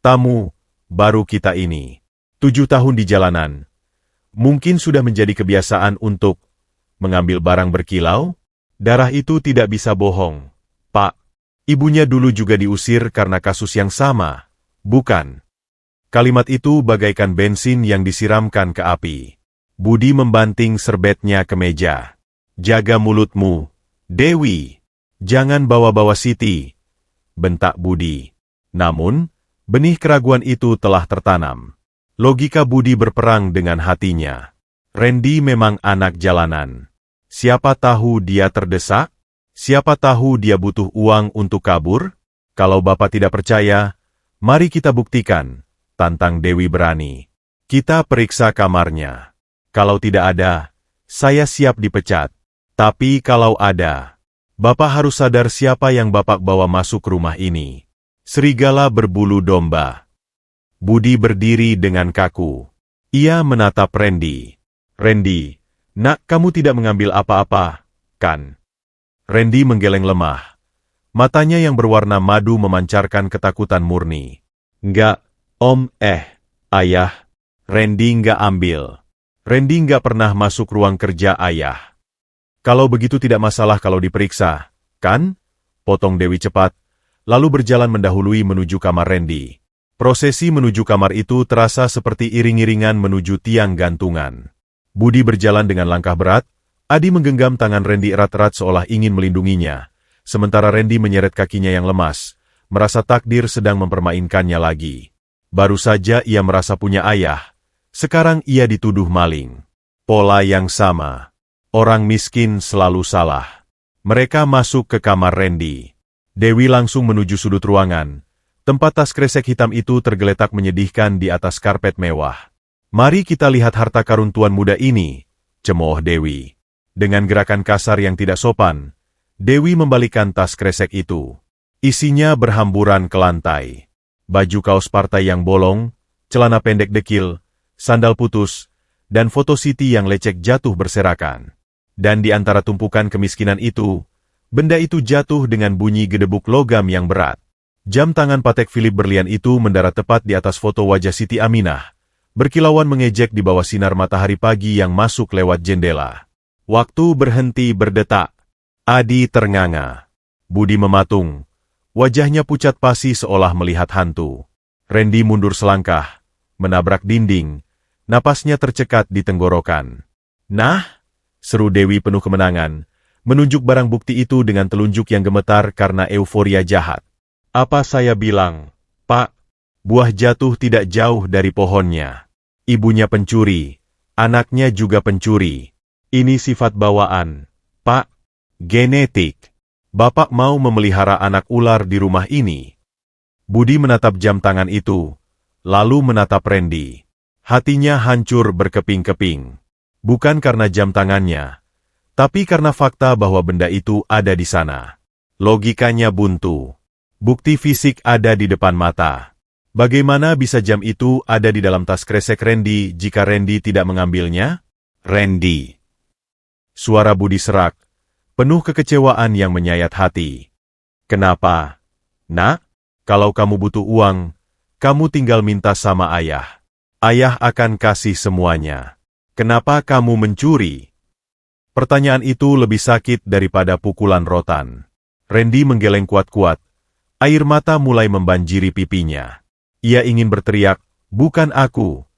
Tamu, baru kita ini. 7 tahun di jalanan. Mungkin sudah menjadi kebiasaan untuk mengambil barang berkilau? Darah itu tidak bisa bohong. Pak, ibunya dulu juga diusir karena kasus yang sama, bukan? Kalimat itu bagaikan bensin yang disiramkan ke api. Budi membanting serbetnya ke meja. Jaga mulutmu, Dewi. Jangan bawa-bawa Siti, bentak Budi. Namun, benih keraguan itu telah tertanam. Logika Budi berperang dengan hatinya. Randy memang anak jalanan. Siapa tahu dia terdesak? Siapa tahu dia butuh uang untuk kabur? Kalau Bapak tidak percaya, mari kita buktikan, tantang Dewi berani. Kita periksa kamarnya. Kalau tidak ada, saya siap dipecat. Tapi kalau ada, Bapak harus sadar siapa yang Bapak bawa masuk rumah ini. Serigala berbulu domba. Budi berdiri dengan kaku. Ia menatap Randy. Randy, nak, kamu tidak mengambil apa-apa, kan? Randy menggeleng lemah. Matanya yang berwarna madu memancarkan ketakutan murni. Enggak, Om, Ayah. Randy enggak ambil. Randy enggak pernah masuk ruang kerja Ayah. Kalau begitu tidak masalah kalau diperiksa, kan? Potong Dewi cepat, lalu berjalan mendahului menuju kamar Randy. Prosesi menuju kamar itu terasa seperti iring-iringan menuju tiang gantungan. Budi berjalan dengan langkah berat, Adi menggenggam tangan Randy erat-erat seolah ingin melindunginya, sementara Randy menyeret kakinya yang lemas, merasa takdir sedang mempermainkannya lagi. Baru saja ia merasa punya ayah, sekarang ia dituduh maling. Pola yang sama. Orang miskin selalu salah. Mereka masuk ke kamar Randy. Dewi langsung menuju sudut ruangan. Tempat tas kresek hitam itu tergeletak menyedihkan di atas karpet mewah. Mari kita lihat harta karun tuan muda ini, cemooh Dewi. Dengan gerakan kasar yang tidak sopan, Dewi membalikkan tas kresek itu. Isinya berhamburan ke lantai. Baju kaos partai yang bolong, celana pendek dekil, sandal putus, dan foto Siti yang lecek jatuh berserakan. Dan di antara tumpukan kemiskinan itu, benda itu jatuh dengan bunyi gedebuk logam yang berat. Jam tangan Patek Philippe berlian itu mendarat tepat di atas foto wajah Siti Aminah, berkilauan mengejek di bawah sinar matahari pagi yang masuk lewat jendela. Waktu berhenti berdetak. Adi ternganga. Budi mematung. Wajahnya pucat pasi seolah melihat hantu. Randy mundur selangkah, menabrak dinding, napasnya tercekat di tenggorokan. Nah, seru Dewi penuh kemenangan, menunjuk barang bukti itu dengan telunjuk yang gemetar karena euforia jahat. Apa saya bilang, Pak? Buah jatuh tidak jauh dari pohonnya. Ibunya pencuri, anaknya juga pencuri. Ini sifat bawaan, Pak. Genetik. Bapak mau memelihara anak ular di rumah ini. Budi menatap jam tangan itu, lalu menatap Randy. Hatinya hancur berkeping-keping. Bukan karena jam tangannya, tapi karena fakta bahwa benda itu ada di sana. Logikanya buntu. Bukti fisik ada di depan mata. Bagaimana bisa jam itu ada di dalam tas kresek Randy jika Randy tidak mengambilnya? Randy. Suara Budi serak, penuh kekecewaan yang menyayat hati. Kenapa? Nak, kalau kamu butuh uang, kamu tinggal minta sama ayah. Ayah akan kasih semuanya. Kenapa kamu mencuri? Pertanyaan itu lebih sakit daripada pukulan rotan. Randy menggeleng kuat-kuat. Air mata mulai membanjiri pipinya. Ia ingin berteriak, bukan aku.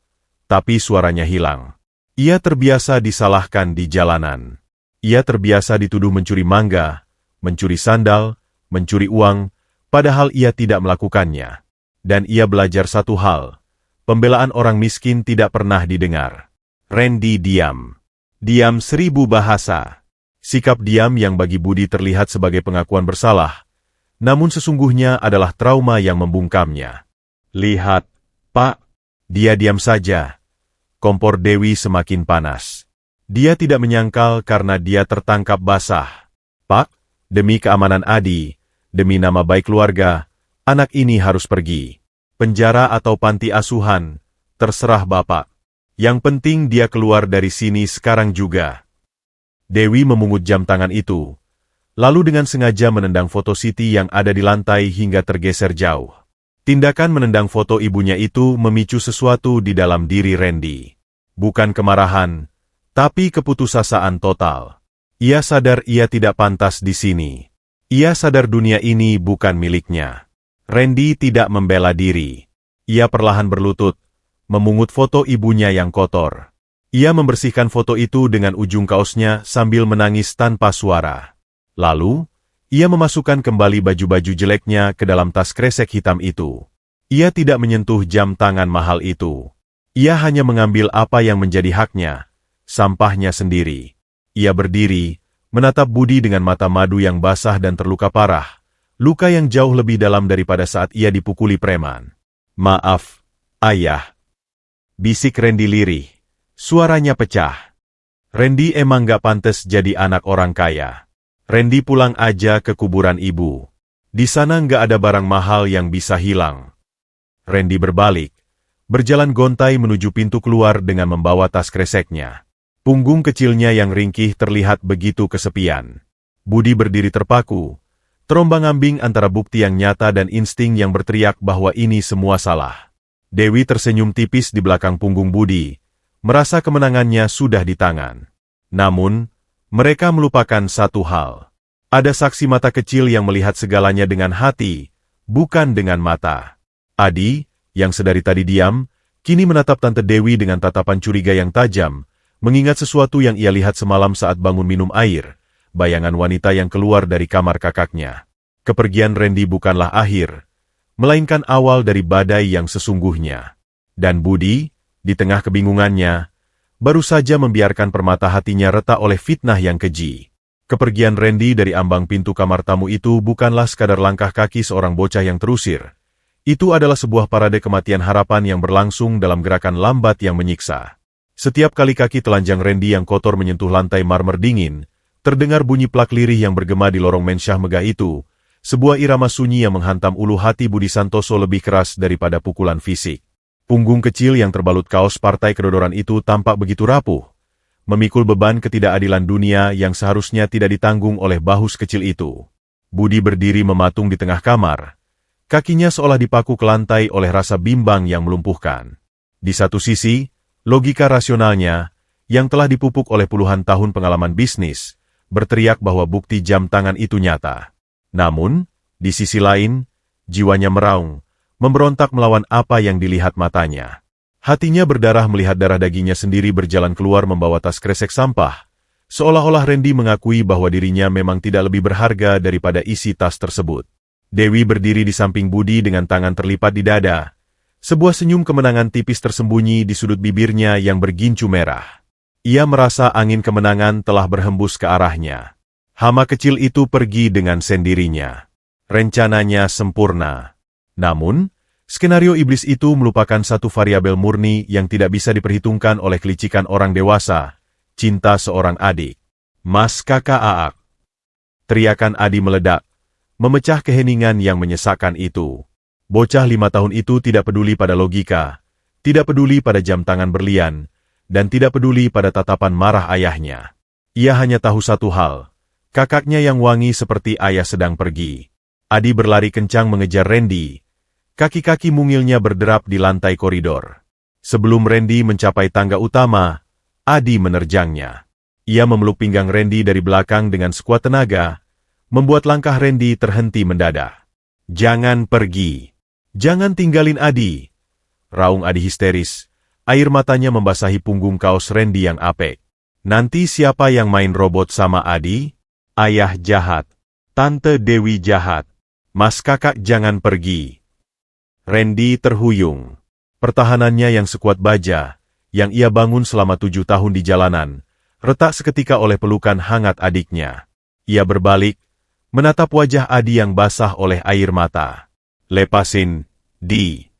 Tapi suaranya hilang. Ia terbiasa disalahkan di jalanan. Ia terbiasa dituduh mencuri mangga, mencuri sandal, mencuri uang, padahal ia tidak melakukannya. Dan ia belajar satu hal, pembelaan orang miskin tidak pernah didengar. Randy diam. Diam 1000 bahasa. Sikap diam yang bagi Budi terlihat sebagai pengakuan bersalah, namun sesungguhnya adalah trauma yang membungkamnya. Lihat, Pak. Dia diam saja. Kompor Dewi semakin panas. Dia tidak menyangkal karena dia tertangkap basah. Pak, demi keamanan Adi, demi nama baik keluarga, anak ini harus pergi. Penjara atau panti asuhan, terserah Bapak. Yang penting dia keluar dari sini sekarang juga. Dewi memungut jam tangan itu, lalu dengan sengaja menendang foto Siti yang ada di lantai hingga tergeser jauh. Tindakan menendang foto ibunya itu memicu sesuatu di dalam diri Randy. Bukan kemarahan, tapi keputusasaan total. Ia sadar ia tidak pantas di sini. Ia sadar dunia ini bukan miliknya. Randy tidak membela diri. Ia perlahan berlutut, memungut foto ibunya yang kotor. Ia membersihkan foto itu dengan ujung kaosnya sambil menangis tanpa suara. Lalu, ia memasukkan kembali baju-baju jeleknya ke dalam tas kresek hitam itu. Ia tidak menyentuh jam tangan mahal itu. Ia hanya mengambil apa yang menjadi haknya, sampahnya sendiri. Ia berdiri, menatap Budi dengan mata madu yang basah dan terluka parah. Luka yang jauh lebih dalam daripada saat ia dipukuli preman. "Maaf, Ayah," bisik Randy lirih. Suaranya pecah. Randy emang gak pantas jadi anak orang kaya. Randy pulang aja ke kuburan ibu. Di sana gak ada barang mahal yang bisa hilang. Randy berbalik, berjalan gontai menuju pintu keluar dengan membawa tas kreseknya. Punggung kecilnya yang ringkih terlihat begitu kesepian. Budi berdiri terpaku, terombang-ambing antara bukti yang nyata dan insting yang berteriak bahwa ini semua salah. Dewi tersenyum tipis di belakang punggung Budi, merasa kemenangannya sudah di tangan. Namun, mereka melupakan satu hal. Ada saksi mata kecil yang melihat segalanya dengan hati, bukan dengan mata. Adi, yang sedari tadi diam, kini menatap Tante Dewi dengan tatapan curiga yang tajam, mengingat sesuatu yang ia lihat semalam saat bangun minum air, bayangan wanita yang keluar dari kamar kakaknya. Kepergian Randy bukanlah akhir, melainkan awal dari badai yang sesungguhnya. Dan Budi, di tengah kebingungannya, baru saja membiarkan permata hatinya retak oleh fitnah yang keji. Kepergian Randy dari ambang pintu kamar tamu itu bukanlah sekadar langkah kaki seorang bocah yang terusir. Itu adalah sebuah parade kematian harapan yang berlangsung dalam gerakan lambat yang menyiksa. Setiap kali kaki telanjang Randy yang kotor menyentuh lantai marmer dingin, terdengar bunyi plak lirih yang bergema di lorong mensyah megah itu, sebuah irama sunyi yang menghantam ulu hati Budi Santoso lebih keras daripada pukulan fisik. Punggung kecil yang terbalut kaos partai kedodoran itu tampak begitu rapuh, memikul beban ketidakadilan dunia yang seharusnya tidak ditanggung oleh bahu kecil itu. Budi berdiri mematung di tengah kamar, kakinya seolah dipaku ke lantai oleh rasa bimbang yang melumpuhkan. Di satu sisi, logika rasionalnya, yang telah dipupuk oleh puluhan tahun pengalaman bisnis, berteriak bahwa bukti jam tangan itu nyata. Namun, di sisi lain, jiwanya meraung, memberontak melawan apa yang dilihat matanya. Hatinya berdarah melihat darah dagingnya sendiri berjalan keluar membawa tas kresek sampah, seolah-olah Randy mengakui bahwa dirinya memang tidak lebih berharga daripada isi tas tersebut. Dewi berdiri di samping Budi dengan tangan terlipat di dada. Sebuah senyum kemenangan tipis tersembunyi di sudut bibirnya yang bergincu merah. Ia merasa angin kemenangan telah berhembus ke arahnya. Hama kecil itu pergi dengan sendirinya. Rencananya sempurna. Namun, skenario iblis itu melupakan satu variabel murni yang tidak bisa diperhitungkan oleh kelicikan orang dewasa, cinta seorang adik. "Mas kakak Aak!" Teriakan Adi meledak, memecah keheningan yang menyesakkan itu. Bocah 5 tahun itu tidak peduli pada logika, tidak peduli pada jam tangan berlian, dan tidak peduli pada tatapan marah ayahnya. Ia hanya tahu satu hal, kakaknya yang wangi seperti ayah sedang pergi. Adi berlari kencang mengejar Randy. Kaki-kaki mungilnya berderap di lantai koridor. Sebelum Randy mencapai tangga utama, Adi menerjangnya. Ia memeluk pinggang Randy dari belakang dengan sekuat tenaga, membuat langkah Randy terhenti mendadak. "Jangan pergi. Jangan tinggalin Adi!" Raung Adi histeris, air matanya membasahi punggung kaos Randy yang apek. "Nanti siapa yang main robot sama Adi? Ayah jahat. Tante Dewi jahat. Mas kakak jangan pergi." Randy terhuyung. Pertahanannya yang sekuat baja, yang ia bangun selama 7 tahun di jalanan, retak seketika oleh pelukan hangat adiknya. Ia berbalik, menatap wajah Adi yang basah oleh air mata. "Lepasin, Di."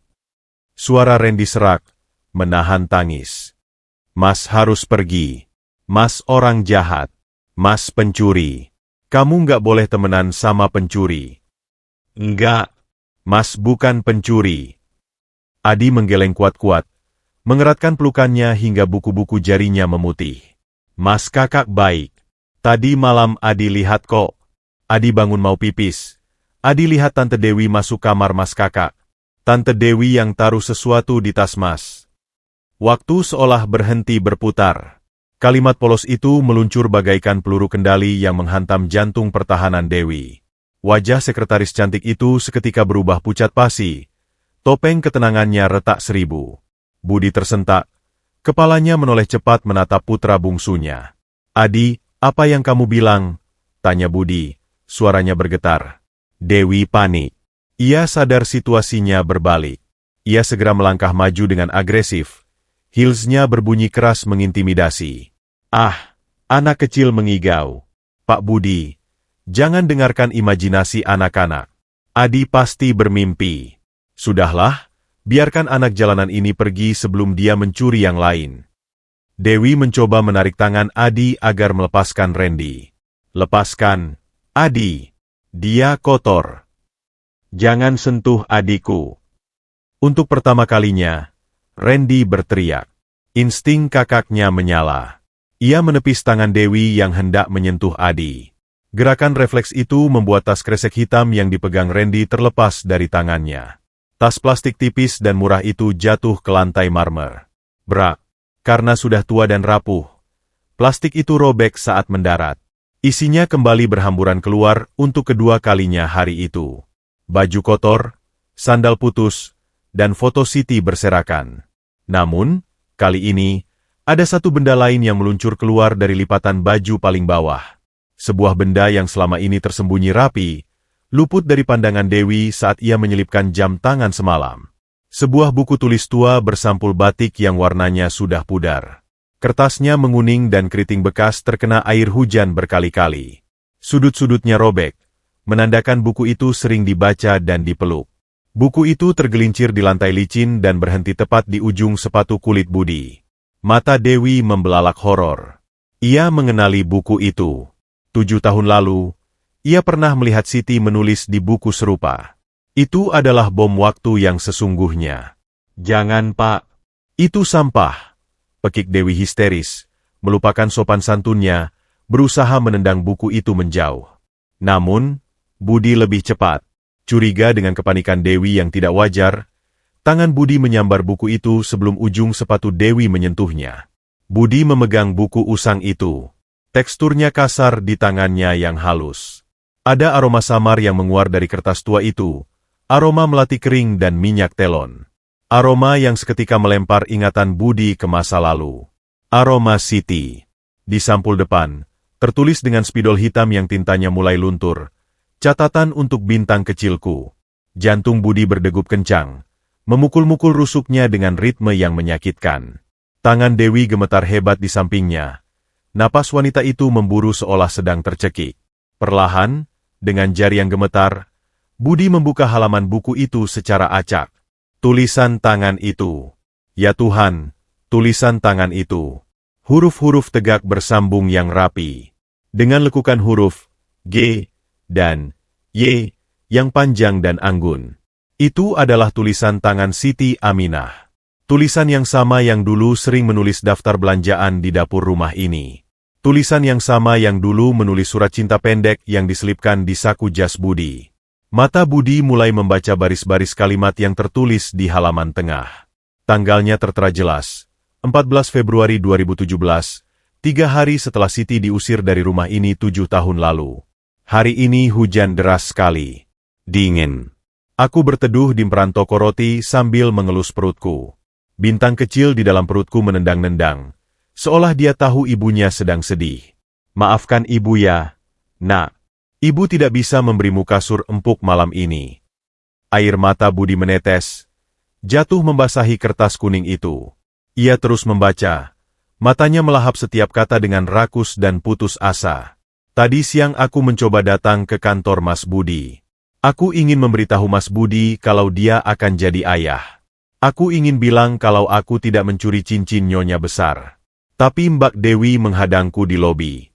Suara Randy serak, menahan tangis. "Mas harus pergi. Mas orang jahat. Mas pencuri. Kamu nggak boleh temenan sama pencuri." "Enggak. Mas bukan pencuri." Adi menggeleng kuat-kuat, mengeratkan pelukannya hingga buku-buku jarinya memutih. Mas kakak baik. Tadi malam Adi lihat kok. Adi bangun mau pipis. Adi lihat Tante Dewi masuk kamar mas kakak. Tante Dewi yang taruh sesuatu di tas mas. Waktu seolah berhenti berputar. Kalimat polos itu meluncur bagaikan peluru kendali yang menghantam jantung pertahanan Dewi. Wajah sekretaris cantik itu seketika berubah pucat pasi. Topeng ketenangannya retak seribu. Budi tersentak. Kepalanya menoleh cepat menatap putra bungsunya. Adi, apa yang kamu bilang? Tanya Budi. Suaranya bergetar. Dewi panik. Ia sadar situasinya berbalik. Ia segera melangkah maju dengan agresif. Heelsnya berbunyi keras mengintimidasi. Ah, anak kecil mengigau. Pak Budi, jangan dengarkan imajinasi anak-anak. Adi pasti bermimpi. Sudahlah, biarkan anak jalanan ini pergi sebelum dia mencuri yang lain. Dewi mencoba menarik tangan Adi agar melepaskan Randy. Lepaskan, Adi. Dia kotor. Jangan sentuh adikku. Untuk pertama kalinya, Randy berteriak. Insting kakaknya menyala. Ia menepis tangan Dewi yang hendak menyentuh Adi. Gerakan refleks itu membuat tas kresek hitam yang dipegang Randy terlepas dari tangannya. Tas plastik tipis dan murah itu jatuh ke lantai marmer. Brak, karena sudah tua dan rapuh. Plastik itu robek saat mendarat. Isinya kembali berhamburan keluar untuk kedua kalinya hari itu. Baju kotor, sandal putus, dan foto Siti berserakan. Namun, kali ini, ada satu benda lain yang meluncur keluar dari lipatan baju paling bawah. Sebuah benda yang selama ini tersembunyi rapi, luput dari pandangan Dewi saat ia menyelipkan jam tangan semalam. Sebuah buku tulis tua bersampul batik yang warnanya sudah pudar. Kertasnya menguning dan keriting bekas terkena air hujan berkali-kali. Sudut-sudutnya robek, menandakan buku itu sering dibaca dan dipeluk. Buku itu tergelincir di lantai licin dan berhenti tepat di ujung sepatu kulit Budi. Mata Dewi membelalak horor. Ia mengenali buku itu. 7 tahun lalu, ia pernah melihat Siti menulis di buku serupa. Itu adalah bom waktu yang sesungguhnya. Jangan Pak, itu sampah. Pekik Dewi histeris, melupakan sopan santunnya, berusaha menendang buku itu menjauh. Namun, Budi lebih cepat. Curiga dengan kepanikan Dewi yang tidak wajar, tangan Budi menyambar buku itu sebelum ujung sepatu Dewi menyentuhnya. Budi memegang buku usang itu. Teksturnya kasar di tangannya yang halus. Ada aroma samar yang menguar dari kertas tua itu, aroma melati kering dan minyak telon. Aroma yang seketika melempar ingatan Budi ke masa lalu. Aroma Siti. Di sampul depan, tertulis dengan spidol hitam yang tintanya mulai luntur. Catatan untuk bintang kecilku. Jantung Budi berdegup kencang, memukul-mukul rusuknya dengan ritme yang menyakitkan. Tangan Dewi gemetar hebat di sampingnya. Napas wanita itu memburu seolah sedang tercekik. Perlahan, dengan jari yang gemetar, Budi membuka halaman buku itu secara acak. Tulisan tangan itu. Ya Tuhan, tulisan tangan itu. Huruf-huruf tegak bersambung yang rapi. Dengan lekukan huruf G dan Y yang panjang dan anggun. Itu adalah tulisan tangan Siti Aminah. Tulisan yang sama yang dulu sering menulis daftar belanjaan di dapur rumah ini. Tulisan yang sama yang dulu menulis surat cinta pendek yang diselipkan di saku jas Budi. Mata Budi mulai membaca baris-baris kalimat yang tertulis di halaman tengah. Tanggalnya tertera jelas, 14 Februari 2017, 3 hari setelah Siti diusir dari rumah ini 7 tahun lalu. Hari ini hujan deras sekali. Dingin. Aku berteduh di peran toko roti sambil mengelus perutku. Bintang kecil di dalam perutku menendang-nendang, seolah dia tahu ibunya sedang sedih. Maafkan ibu ya, nak. Ibu tidak bisa memberimu kasur empuk malam ini. Air mata Budi menetes, jatuh membasahi kertas kuning itu. Ia terus membaca. Matanya melahap setiap kata dengan rakus dan putus asa. Tadi siang aku mencoba datang ke kantor Mas Budi. Aku ingin memberitahu Mas Budi kalau dia akan jadi ayah. Aku ingin bilang kalau aku tidak mencuri cincin nyonya besar. Tapi Mbak Dewi menghadangku di lobi.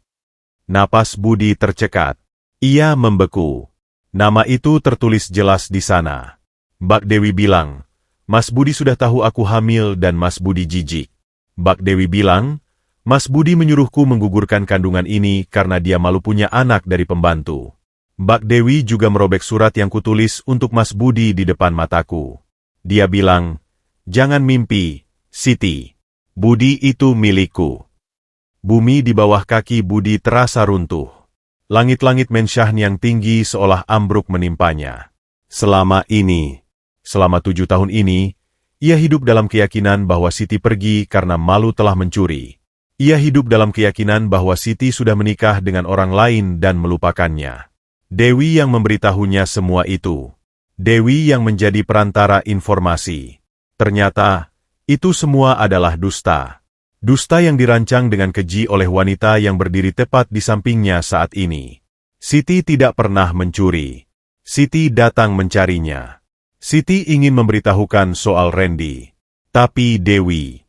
Napas Budi tercekat. Ia membeku. Nama itu tertulis jelas di sana. Mbak Dewi bilang, Mas Budi sudah tahu aku hamil dan Mas Budi jijik. Bak Dewi bilang, Mas Budi menyuruhku menggugurkan kandungan ini karena dia malu punya anak dari pembantu. Bak Dewi juga merobek surat yang kutulis untuk Mas Budi di depan mataku. Dia bilang, jangan mimpi, Siti. Budi itu milikku. Bumi di bawah kaki Budi terasa runtuh. Langit-langit mensyahn yang tinggi seolah ambruk menimpanya. Selama 7 tahun ini, ia hidup dalam keyakinan bahwa Siti pergi karena malu telah mencuri. Ia hidup dalam keyakinan bahwa Siti sudah menikah dengan orang lain dan melupakannya. Dewi yang memberitahunya semua itu. Dewi yang menjadi perantara informasi. Ternyata, itu semua adalah dusta. Dusta yang dirancang dengan keji oleh wanita yang berdiri tepat di sampingnya saat ini. Siti tidak pernah mencuri. Siti datang mencarinya. Siti ingin memberitahukan soal Randy. Tapi Dewi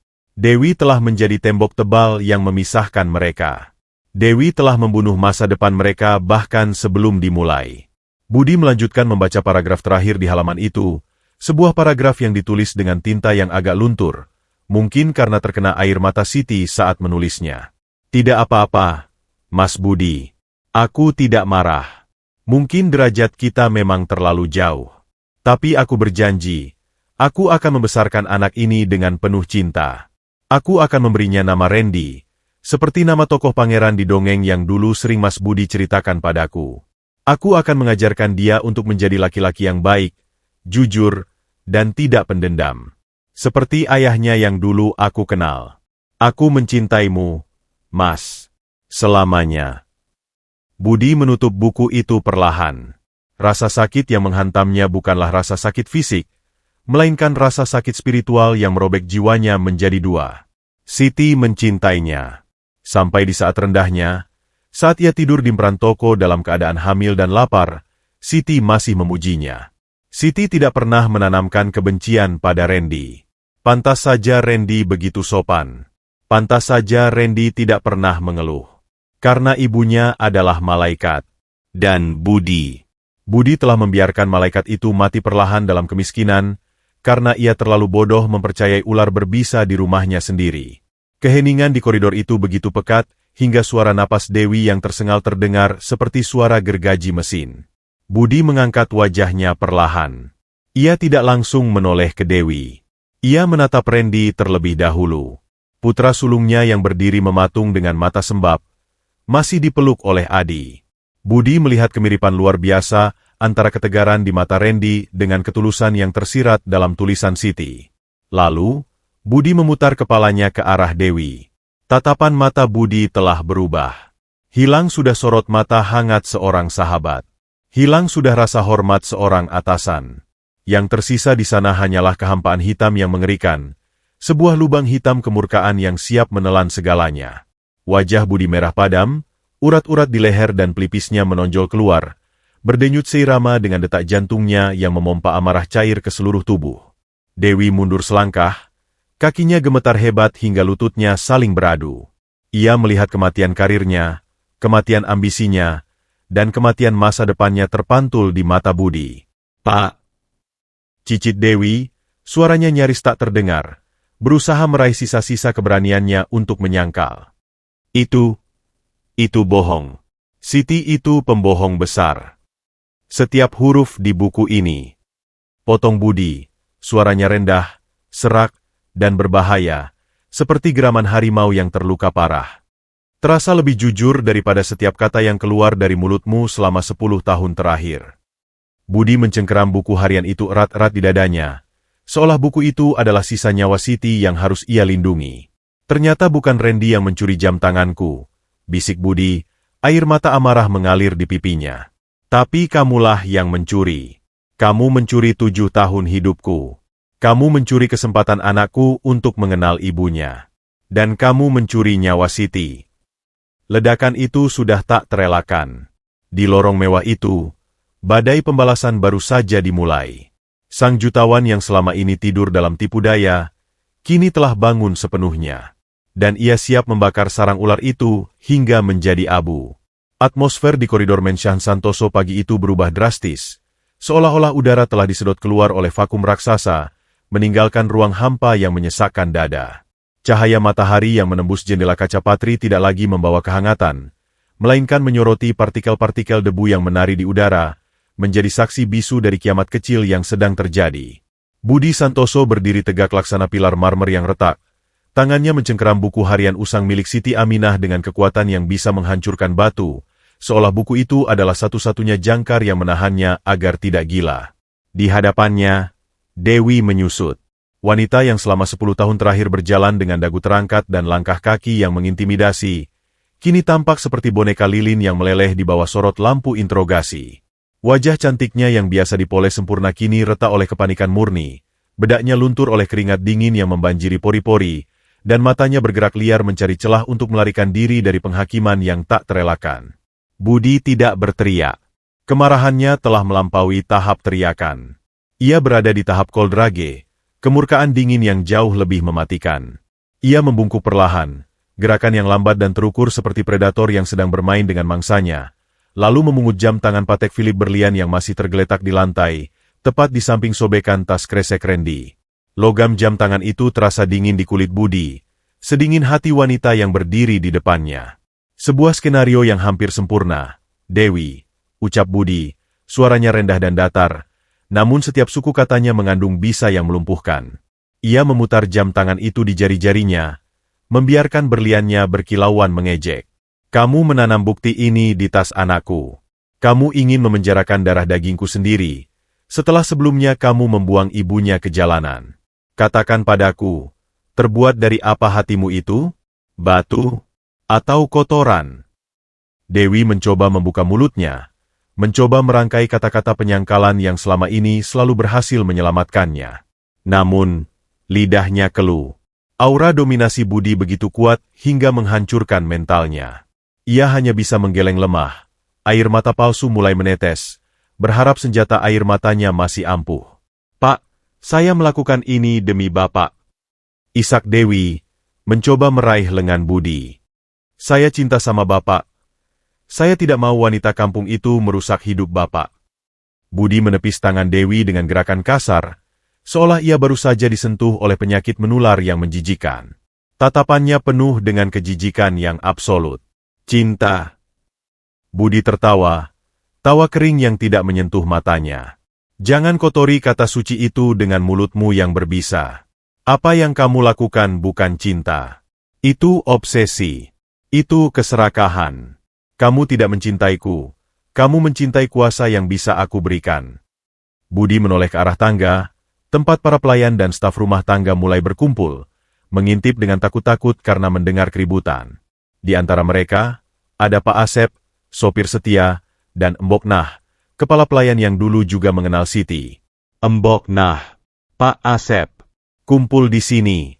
telah menjadi tembok tebal yang memisahkan mereka. Dewi telah membunuh masa depan mereka bahkan sebelum dimulai. Budi melanjutkan membaca paragraf terakhir di halaman itu, sebuah paragraf yang ditulis dengan tinta yang agak luntur, mungkin karena terkena air mata Siti saat menulisnya. Tidak apa-apa, Mas Budi. Aku tidak marah. Mungkin derajat kita memang terlalu jauh. Tapi aku berjanji, aku akan membesarkan anak ini dengan penuh cinta. Aku akan memberinya nama Randy, seperti nama tokoh pangeran di dongeng yang dulu sering Mas Budi ceritakan padaku. Aku akan mengajarkan dia untuk menjadi laki-laki yang baik, jujur, dan tidak pendendam. Seperti ayahnya yang dulu aku kenal. Aku mencintaimu, Mas. Selamanya. Budi menutup buku itu perlahan. Rasa sakit yang menghantamnya bukanlah rasa sakit fisik, melainkan rasa sakit spiritual yang merobek jiwanya menjadi dua. Siti mencintainya. Sampai di saat rendahnya, saat ia tidur di perantoko dalam keadaan hamil dan lapar, Siti masih memujinya. Siti tidak pernah menanamkan kebencian pada Randy. Pantas saja Randy begitu sopan. Pantas saja Randy tidak pernah mengeluh. Karena ibunya adalah malaikat. Dan Budi telah membiarkan malaikat itu mati perlahan dalam kemiskinan, karena ia terlalu bodoh mempercayai ular berbisa di rumahnya sendiri. Keheningan di koridor itu begitu pekat, hingga suara napas Dewi yang tersengal terdengar seperti suara gergaji mesin. Budi mengangkat wajahnya perlahan. Ia tidak langsung menoleh ke Dewi. Ia menatap Randy terlebih dahulu. Putra sulungnya yang berdiri mematung dengan mata sembab, masih dipeluk oleh Adi. Budi melihat kemiripan luar biasa antara ketegaran di mata Randy dengan ketulusan yang tersirat dalam tulisan Siti. Lalu, Budi memutar kepalanya ke arah Dewi. Tatapan mata Budi telah berubah. Hilang sudah sorot mata hangat seorang sahabat. Hilang sudah rasa hormat seorang atasan. Yang tersisa di sana hanyalah kehampaan hitam yang mengerikan, sebuah lubang hitam kemurkaan yang siap menelan segalanya. Wajah Budi merah padam, urat-urat di leher dan pelipisnya menonjol keluar, berdenyut seirama dengan detak jantungnya yang memompa amarah cair ke seluruh tubuh. Dewi mundur selangkah, kakinya gemetar hebat hingga lututnya saling beradu. Ia melihat kematian karirnya, kematian ambisinya, dan kematian masa depannya terpantul di mata Budi. Pak! Cicit Dewi, suaranya nyaris tak terdengar, berusaha meraih sisa-sisa keberaniannya untuk menyangkal. Itu bohong. Siti itu pembohong besar. Setiap huruf di buku ini. Potong Budi, suaranya rendah, serak, dan berbahaya, seperti geraman harimau yang terluka parah. Terasa lebih jujur daripada setiap kata yang keluar dari mulutmu selama 10 tahun terakhir. Budi mencengkeram buku harian itu erat-erat di dadanya, seolah buku itu adalah sisa nyawa Siti yang harus ia lindungi. Ternyata bukan Randy yang mencuri jam tanganku, bisik Budi, air mata amarah mengalir di pipinya. Tapi kamulah yang mencuri. Kamu mencuri 7 tahun hidupku. Kamu mencuri kesempatan anakku untuk mengenal ibunya. Dan kamu mencuri nyawa Siti. Ledakan itu sudah tak terelakkan. Di lorong mewah itu, badai pembalasan baru saja dimulai. Sang jutawan yang selama ini tidur dalam tipu daya, kini telah bangun sepenuhnya. Dan ia siap membakar sarang ular itu hingga menjadi abu. Atmosfer di koridor Mensyahn Santoso pagi itu berubah drastis, seolah-olah udara telah disedot keluar oleh vakum raksasa, meninggalkan ruang hampa yang menyesakkan dada. Cahaya matahari yang menembus jendela kaca patri tidak lagi membawa kehangatan, melainkan menyoroti partikel-partikel debu yang menari di udara, menjadi saksi bisu dari kiamat kecil yang sedang terjadi. Budi Santoso berdiri tegak laksana pilar marmer yang retak. Tangannya mencengkeram buku harian usang milik Siti Aminah dengan kekuatan yang bisa menghancurkan batu, seolah buku itu adalah satu-satunya jangkar yang menahannya agar tidak gila. Di hadapannya, Dewi menyusut. Wanita yang selama 10 tahun terakhir berjalan dengan dagu terangkat dan langkah kaki yang mengintimidasi, kini tampak seperti boneka lilin yang meleleh di bawah sorot lampu interogasi. Wajah cantiknya yang biasa dipoles sempurna kini retak oleh kepanikan murni, bedaknya luntur oleh keringat dingin yang membanjiri pori-pori, dan matanya bergerak liar mencari celah untuk melarikan diri dari penghakiman yang tak terelakkan. Budi tidak berteriak. Kemarahannya telah melampaui tahap teriakan. Ia berada di tahap koldrage, kemurkaan dingin yang jauh lebih mematikan. Ia membungkuk perlahan, gerakan yang lambat dan terukur seperti predator yang sedang bermain dengan mangsanya, lalu memungut jam tangan Patek Philippe berlian yang masih tergeletak di lantai, tepat di samping sobekan tas kresek Randy. Logam jam tangan itu terasa dingin di kulit Budi, sedingin hati wanita yang berdiri di depannya. Sebuah skenario yang hampir sempurna. Dewi, ucap Budi, suaranya rendah dan datar, namun setiap suku katanya mengandung bisa yang melumpuhkan. Ia memutar jam tangan itu di jari-jarinya, membiarkan berliannya berkilauan mengejek. Kamu menanam bukti ini di tas anakku. Kamu ingin memenjarakan darah dagingku sendiri, setelah sebelumnya kamu membuang ibunya ke jalanan. Katakan padaku, terbuat dari apa hatimu itu? Batu? Atau kotoran? Dewi mencoba membuka mulutnya, mencoba merangkai kata-kata penyangkalan yang selama ini selalu berhasil menyelamatkannya. Namun, lidahnya keluh. Aura dominasi Budi begitu kuat hingga menghancurkan mentalnya. Ia hanya bisa menggeleng lemah. Air mata palsu mulai menetes, berharap senjata air matanya masih ampuh. Pak, saya melakukan ini demi Bapak. Isak Dewi mencoba meraih lengan Budi. Saya cinta sama Bapak. Saya tidak mau wanita kampung itu merusak hidup Bapak. Budi menepis tangan Dewi dengan gerakan kasar, seolah ia baru saja disentuh oleh penyakit menular yang menjijikan. Tatapannya penuh dengan kejijikan yang absolut. Cinta. Budi tertawa, tawa kering yang tidak menyentuh matanya. Jangan kotori kata suci itu dengan mulutmu yang berbisa. Apa yang kamu lakukan bukan cinta. Itu obsesi. Itu keserakahan. Kamu tidak mencintaiku. Kamu mencintai kuasa yang bisa aku berikan. Budi menoleh ke arah tangga, tempat para pelayan dan staf rumah tangga mulai berkumpul, mengintip dengan takut-takut karena mendengar keributan. Di antara mereka, ada Pak Asep, sopir setia, dan Mbok Nah, kepala pelayan yang dulu juga mengenal Siti. Mbok Nah, Pak Asep, kumpul di sini.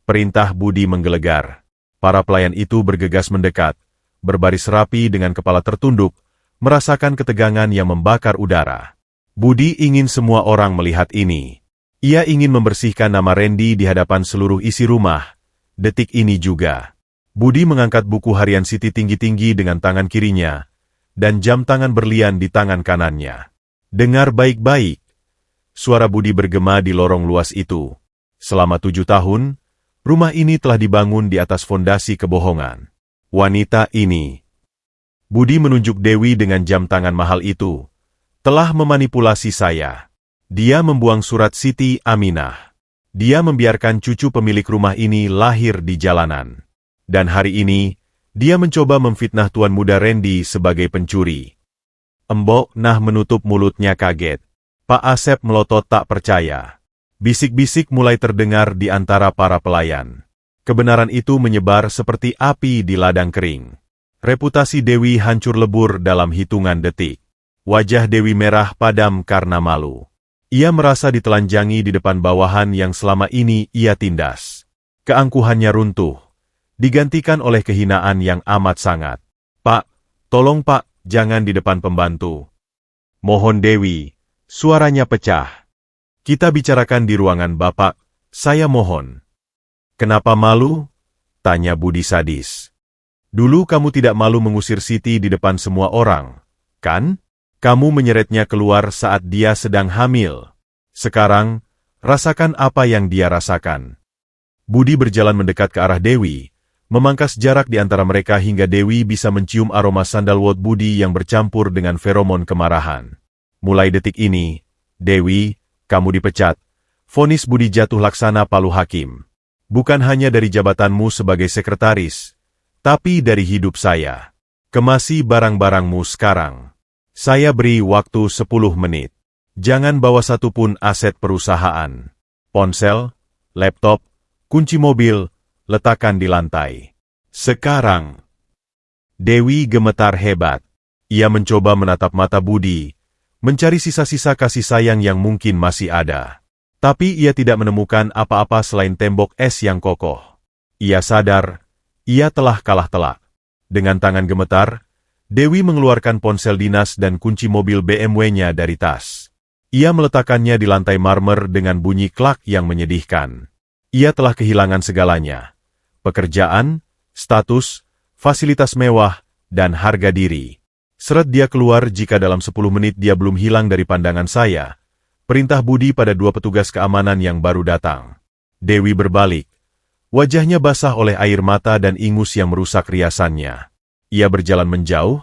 Perintah Budi menggelegar. Para pelayan itu bergegas mendekat, berbaris rapi dengan kepala tertunduk, merasakan ketegangan yang membakar udara. Budi ingin semua orang melihat ini. Ia ingin membersihkan nama Randy di hadapan seluruh isi rumah. Detik ini juga. Budi mengangkat buku harian Siti tinggi-tinggi dengan tangan kirinya, dan jam tangan berlian di tangan kanannya. Dengar baik-baik. Suara Budi bergema di lorong luas itu. Selama 7 tahun, rumah ini telah dibangun di atas fondasi kebohongan. Wanita ini, Budi menunjuk Dewi dengan jam tangan mahal itu, telah memanipulasi saya. Dia membuang surat Siti Aminah. Dia membiarkan cucu pemilik rumah ini lahir di jalanan. Dan hari ini, dia mencoba memfitnah Tuan Muda Randy sebagai pencuri. Mbok Nah menutup mulutnya kaget. Pak Asep melotot tak percaya. Bisik-bisik mulai terdengar di antara para pelayan. Kebenaran itu menyebar seperti api di ladang kering. Reputasi Dewi hancur lebur dalam hitungan detik. Wajah Dewi merah padam karena malu. Ia merasa ditelanjangi di depan bawahan yang selama ini ia tindas. Keangkuhannya runtuh, digantikan oleh kehinaan yang amat sangat. Pak, tolong Pak, jangan di depan pembantu. Mohon Dewi, suaranya pecah. Kita bicarakan di ruangan Bapak, saya mohon. Kenapa malu? Tanya Budi sadis. Dulu kamu tidak malu mengusir Siti di depan semua orang, kan? Kamu menyeretnya keluar saat dia sedang hamil. Sekarang, Rasakan apa yang dia rasakan. Budi berjalan mendekat ke arah Dewi, memangkas jarak di antara mereka hingga Dewi bisa mencium aroma sandalwood Budi yang bercampur dengan feromon kemarahan. Mulai detik ini, Dewi, kamu dipecat. Vonis Budi jatuh laksana palu hakim. Bukan hanya dari jabatanmu sebagai sekretaris, tapi dari hidup saya. Kemasi barang-barangmu sekarang. Saya beri waktu 10 menit. Jangan bawa satupun aset perusahaan. Ponsel, laptop, kunci mobil, letakkan di lantai. Sekarang. Dewi gemetar hebat. Ia mencoba menatap mata Budi, mencari sisa-sisa kasih sayang yang mungkin masih ada. Tapi ia tidak menemukan apa-apa selain tembok es yang kokoh. Ia sadar, ia telah kalah telak. Dengan tangan gemetar, Dewi mengeluarkan ponsel dinas dan kunci mobil BMW-nya dari tas. Ia meletakkannya di lantai marmer dengan bunyi klak yang menyedihkan. Ia telah kehilangan segalanya. Pekerjaan, status, fasilitas mewah, dan harga diri. Seret dia keluar jika dalam 10 menit dia belum hilang dari pandangan saya. Perintah Budi pada 2 petugas keamanan yang baru datang. Dewi berbalik. Wajahnya basah oleh air mata dan ingus yang merusak riasannya. Ia berjalan menjauh.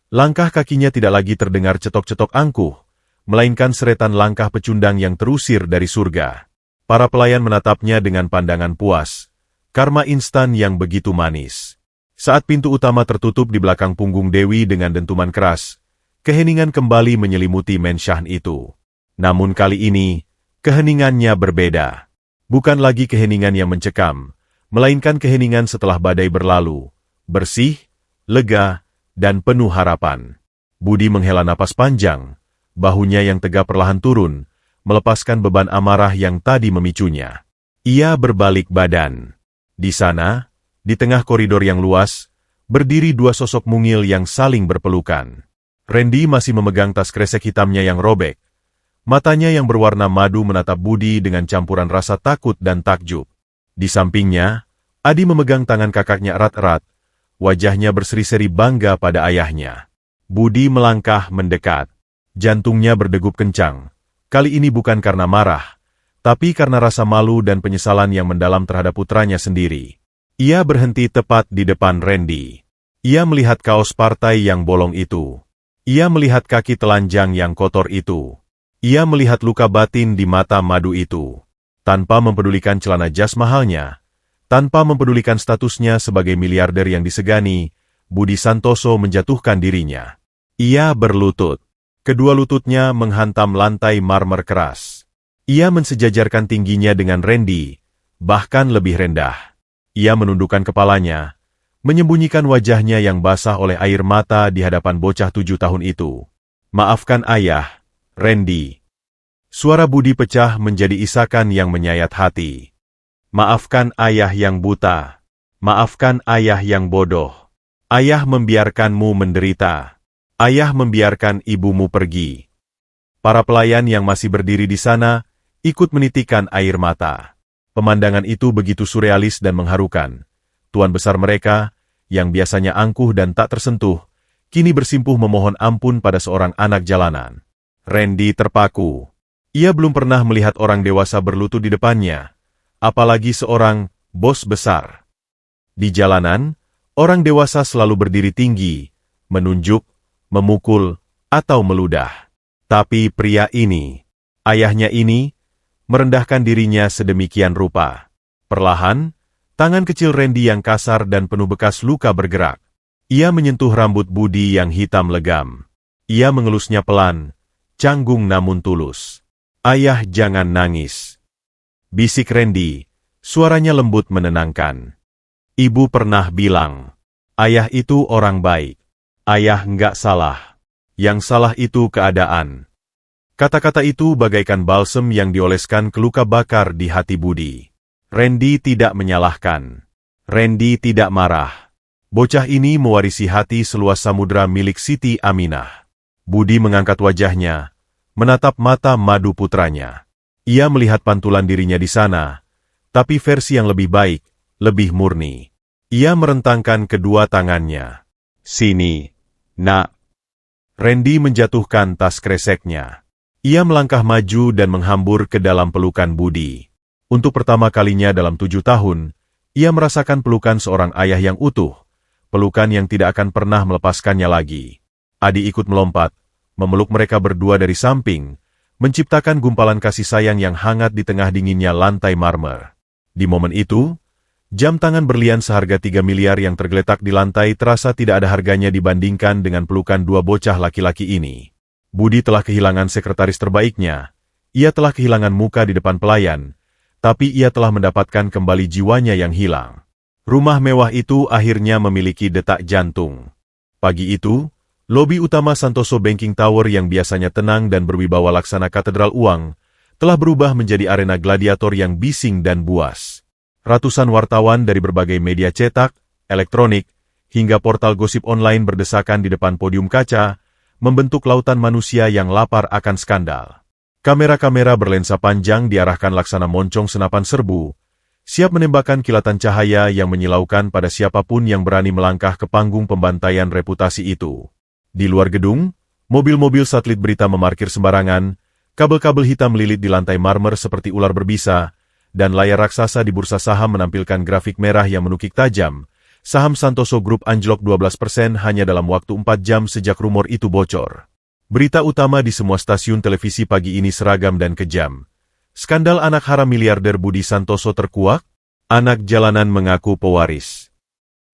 Langkah kakinya tidak lagi terdengar cetok-cetok angkuh, melainkan seretan langkah pecundang yang terusir dari surga. Para pelayan menatapnya dengan pandangan puas. Karma instan yang begitu manis. Saat pintu utama tertutup di belakang punggung Dewi dengan dentuman keras, keheningan kembali menyelimuti mensyahn itu. Namun kali ini, keheningannya berbeda. Bukan lagi keheningan yang mencekam, melainkan keheningan setelah badai berlalu, bersih, lega, dan penuh harapan. Budi menghela napas panjang, bahunya yang tegap perlahan turun, melepaskan beban amarah yang tadi memicunya. Ia berbalik badan. Di sana, di tengah koridor yang luas, berdiri 2 sosok mungil yang saling berpelukan. Randy masih memegang tas kresek hitamnya yang robek. Matanya yang berwarna madu menatap Budi dengan campuran rasa takut dan takjub. Di sampingnya, Adi memegang tangan kakaknya erat-erat, wajahnya berseri-seri bangga pada ayahnya. Budi melangkah mendekat. Jantungnya berdegup kencang. Kali ini bukan karena marah, tapi karena rasa malu dan penyesalan yang mendalam terhadap putranya sendiri. Ia berhenti tepat di depan Randy. Ia melihat kaos partai yang bolong itu. Ia melihat kaki telanjang yang kotor itu. Ia melihat luka batin di mata madu itu. Tanpa mempedulikan celana jas mahalnya, tanpa mempedulikan statusnya sebagai miliarder yang disegani, Budi Santoso menjatuhkan dirinya. Ia berlutut. Kedua lututnya menghantam lantai marmer keras. Ia mensejajarkan tingginya dengan Randy, bahkan lebih rendah. Ia menundukkan kepalanya, menyembunyikan wajahnya yang basah oleh air mata di hadapan bocah 7 tahun itu. Maafkan ayah, Randy. Suara Budi pecah menjadi isakan yang menyayat hati. Maafkan ayah yang buta. Maafkan ayah yang bodoh. Ayah membiarkanmu menderita. Ayah membiarkan ibumu pergi. Para pelayan yang masih berdiri di sana ikut menitikan air mata. Pemandangan itu begitu surrealis dan mengharukan. Tuan besar mereka, yang biasanya angkuh dan tak tersentuh, kini bersimpuh memohon ampun pada seorang anak jalanan. Randy terpaku. Ia belum pernah melihat orang dewasa berlutut di depannya, apalagi seorang bos besar. Di jalanan, orang dewasa selalu berdiri tinggi, menunjuk, memukul, atau meludah. Tapi pria ini, ayahnya ini, merendahkan dirinya sedemikian rupa. Perlahan, tangan kecil Randy yang kasar dan penuh bekas luka bergerak. Ia menyentuh rambut Budi yang hitam legam. Ia mengelusnya pelan, canggung namun tulus. Ayah jangan nangis. Bisik Randy, suaranya lembut menenangkan. Ibu pernah bilang, ayah itu orang baik. Ayah nggak salah. Yang salah itu keadaan. Kata-kata itu bagaikan balsem yang dioleskan ke luka bakar di hati Budi. Randy tidak menyalahkan. Randy tidak marah. Bocah ini mewarisi hati seluas samudra milik Siti Aminah. Budi mengangkat wajahnya, menatap mata madu putranya. Ia melihat pantulan dirinya di sana, tapi versi yang lebih baik, lebih murni. Ia merentangkan kedua tangannya. Sini, nak. Randy menjatuhkan tas kreseknya. Ia melangkah maju dan menghambur ke dalam pelukan Budi. Untuk pertama kalinya dalam 7 tahun, ia merasakan pelukan seorang ayah yang utuh, pelukan yang tidak akan pernah melepaskannya lagi. Adi ikut melompat, memeluk mereka berdua dari samping, menciptakan gumpalan kasih sayang yang hangat di tengah dinginnya lantai marmer. Di momen itu, jam tangan berlian seharga 3 miliar yang tergeletak di lantai terasa tidak ada harganya dibandingkan dengan pelukan dua bocah laki-laki ini. Budi telah kehilangan sekretaris terbaiknya, ia telah kehilangan muka di depan pelayan, tapi ia telah mendapatkan kembali jiwanya yang hilang. Rumah mewah itu akhirnya memiliki detak jantung. Pagi itu, lobi utama Santoso Banking Tower yang biasanya tenang dan berwibawa laksana katedral uang, telah berubah menjadi arena gladiator yang bising dan buas. Ratusan wartawan dari berbagai media cetak, elektronik, hingga portal gosip online berdesakan di depan podium kaca, membentuk lautan manusia yang lapar akan skandal. Kamera-kamera berlensa panjang diarahkan laksana moncong senapan serbu, siap menembakkan kilatan cahaya yang menyilaukan pada siapapun yang berani melangkah ke panggung pembantaian reputasi itu. Di luar gedung, mobil-mobil satelit berita memarkir sembarangan, kabel-kabel hitam melilit di lantai marmer seperti ular berbisa, dan layar raksasa di bursa saham menampilkan grafik merah yang menukik tajam. Saham Santoso Group anjlok 12% hanya dalam waktu 4 jam sejak rumor itu bocor. Berita utama di semua stasiun televisi pagi ini seragam dan kejam. Skandal anak haram miliarder Budi Santoso terkuak, anak jalanan mengaku pewaris.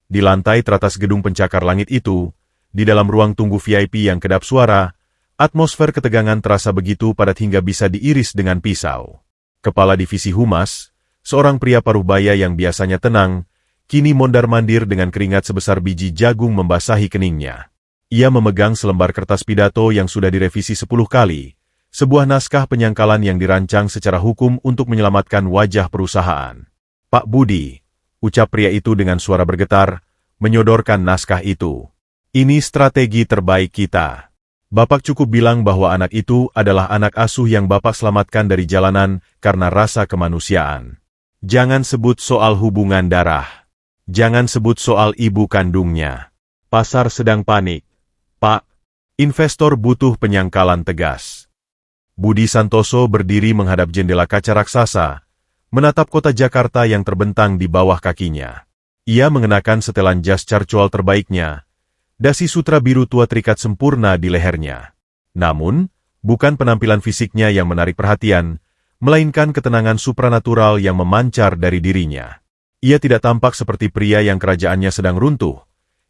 Di lantai teratas gedung pencakar langit itu, di dalam ruang tunggu VIP yang kedap suara, atmosfer ketegangan terasa begitu padat hingga bisa diiris dengan pisau. Kepala Divisi Humas, seorang pria paruh baya yang biasanya tenang, kini mondar-mandir dengan keringat sebesar biji jagung membasahi keningnya. Ia memegang selembar kertas pidato yang sudah direvisi 10 kali, sebuah naskah penyangkalan yang dirancang secara hukum untuk menyelamatkan wajah perusahaan. Pak Budi, ucap pria itu dengan suara bergetar, menyodorkan naskah itu. Ini strategi terbaik kita. Bapak cukup bilang bahwa anak itu adalah anak asuh yang Bapak selamatkan dari jalanan karena rasa kemanusiaan. Jangan sebut soal hubungan darah. Jangan sebut soal ibu kandungnya. Pasar sedang panik. Pak, investor butuh penyangkalan tegas. Budi Santoso berdiri menghadap jendela kaca raksasa, menatap kota Jakarta yang terbentang di bawah kakinya. Ia mengenakan setelan jas carcual terbaiknya, dasi sutra biru tua terikat sempurna di lehernya. Namun, bukan penampilan fisiknya yang menarik perhatian, melainkan ketenangan supranatural yang memancar dari dirinya. Ia tidak tampak seperti pria yang kerajaannya sedang runtuh.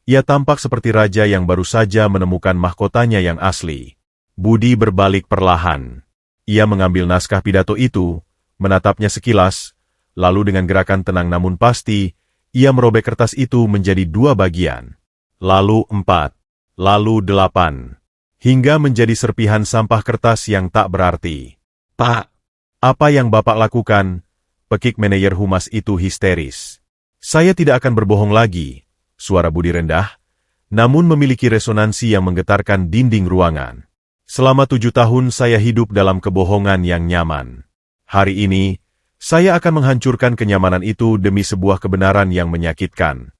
Ia tampak seperti raja yang baru saja menemukan mahkotanya yang asli. Budi berbalik perlahan. Ia mengambil naskah pidato itu, menatapnya sekilas, lalu dengan gerakan tenang namun pasti, ia merobek kertas itu menjadi 2 bagian. Lalu 4, lalu 8, hingga menjadi serpihan sampah kertas yang tak berarti. Pak, apa yang Bapak lakukan? Pekik manajer humas itu histeris. Saya tidak akan berbohong lagi, suara Budi rendah, namun memiliki resonansi yang menggetarkan dinding ruangan. Selama 7 tahun saya hidup dalam kebohongan yang nyaman. Hari ini, saya akan menghancurkan kenyamanan itu demi sebuah kebenaran yang menyakitkan.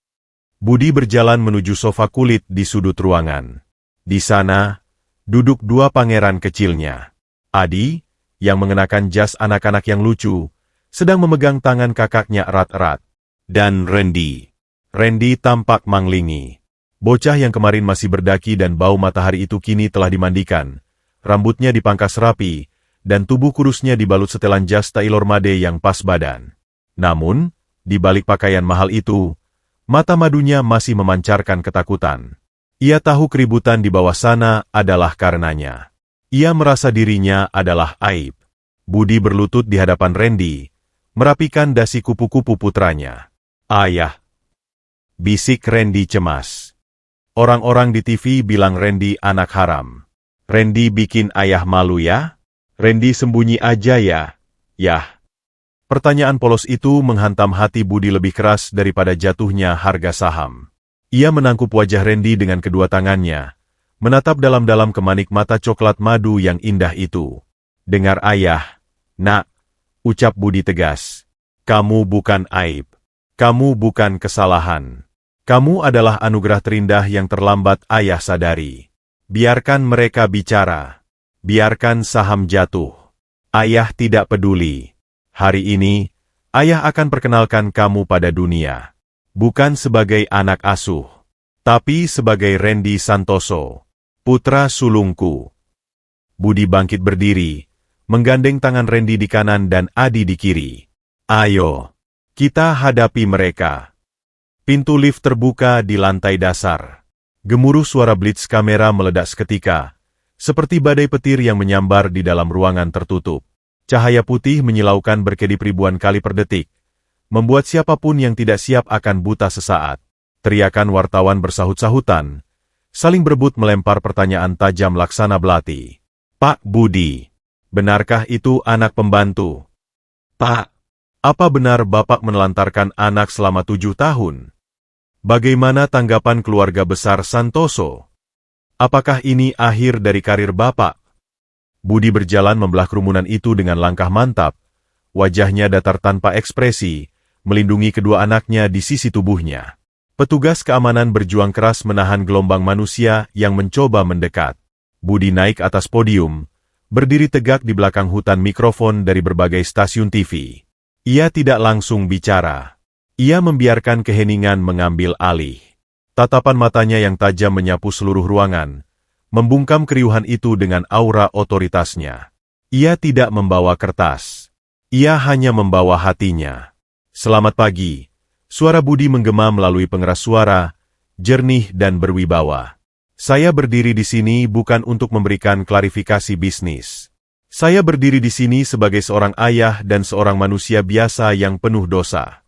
Budi berjalan menuju sofa kulit di sudut ruangan. Di sana, duduk 2 pangeran kecilnya. Adi, yang mengenakan jas anak-anak yang lucu, sedang memegang tangan kakaknya erat-erat. Dan Randy. Randy tampak manglingi. Bocah yang kemarin masih berdaki dan bau matahari itu kini telah dimandikan. Rambutnya dipangkas rapi, dan tubuh kurusnya dibalut setelan jas tailor made yang pas badan. Namun, di balik pakaian mahal itu, mata madunya masih memancarkan ketakutan. Ia tahu keributan di bawah sana adalah karenanya. Ia merasa dirinya adalah aib. Budi berlutut di hadapan Randy, merapikan dasi kupu-kupu putranya. Ayah, bisik Randy cemas. Orang-orang di TV bilang Randy anak haram. Randy bikin ayah malu ya? Randy sembunyi aja ya? Yah. Pertanyaan polos itu menghantam hati Budi lebih keras daripada jatuhnya harga saham. Ia menangkup wajah Randy dengan kedua tangannya, menatap dalam-dalam ke manik mata coklat madu yang indah itu. Dengar ayah, nak, ucap Budi tegas. Kamu bukan aib. Kamu bukan kesalahan. Kamu adalah anugerah terindah yang terlambat ayah sadari. Biarkan mereka bicara. Biarkan saham jatuh. Ayah tidak peduli. Hari ini, ayah akan perkenalkan kamu pada dunia. Bukan sebagai anak asuh, tapi sebagai Randy Santoso, putra sulungku. Budi bangkit berdiri, menggandeng tangan Randy di kanan dan Adi di kiri. Ayo, kita hadapi mereka. Pintu lift terbuka di lantai dasar. Gemuruh suara blitz kamera meledak seketika, seperti badai petir yang menyambar di dalam ruangan tertutup. Cahaya putih menyilaukan berkedip ribuan kali per detik, membuat siapapun yang tidak siap akan buta sesaat. Teriakan wartawan bersahut-sahutan, saling berebut melempar pertanyaan tajam laksana belati. Pak Budi, benarkah itu anak pembantu? Pak, apa benar Bapak menelantarkan anak selama 7 tahun? Bagaimana tanggapan keluarga besar Santoso? Apakah ini akhir dari karir Bapak? Budi berjalan membelah kerumunan itu dengan langkah mantap, wajahnya datar tanpa ekspresi, melindungi kedua anaknya di sisi tubuhnya. Petugas keamanan berjuang keras menahan gelombang manusia yang mencoba mendekat. Budi naik atas podium, berdiri tegak di belakang hutan mikrofon dari berbagai stasiun TV. Ia tidak langsung bicara. Ia membiarkan keheningan mengambil alih. Tatapan matanya yang tajam menyapu seluruh ruangan, membungkam keriuhan itu dengan aura otoritasnya. Ia tidak membawa kertas. Ia hanya membawa hatinya. Selamat pagi. Suara Budi menggema melalui pengeras suara, jernih dan berwibawa. Saya berdiri di sini bukan untuk memberikan klarifikasi bisnis. Saya berdiri di sini sebagai seorang ayah dan seorang manusia biasa yang penuh dosa.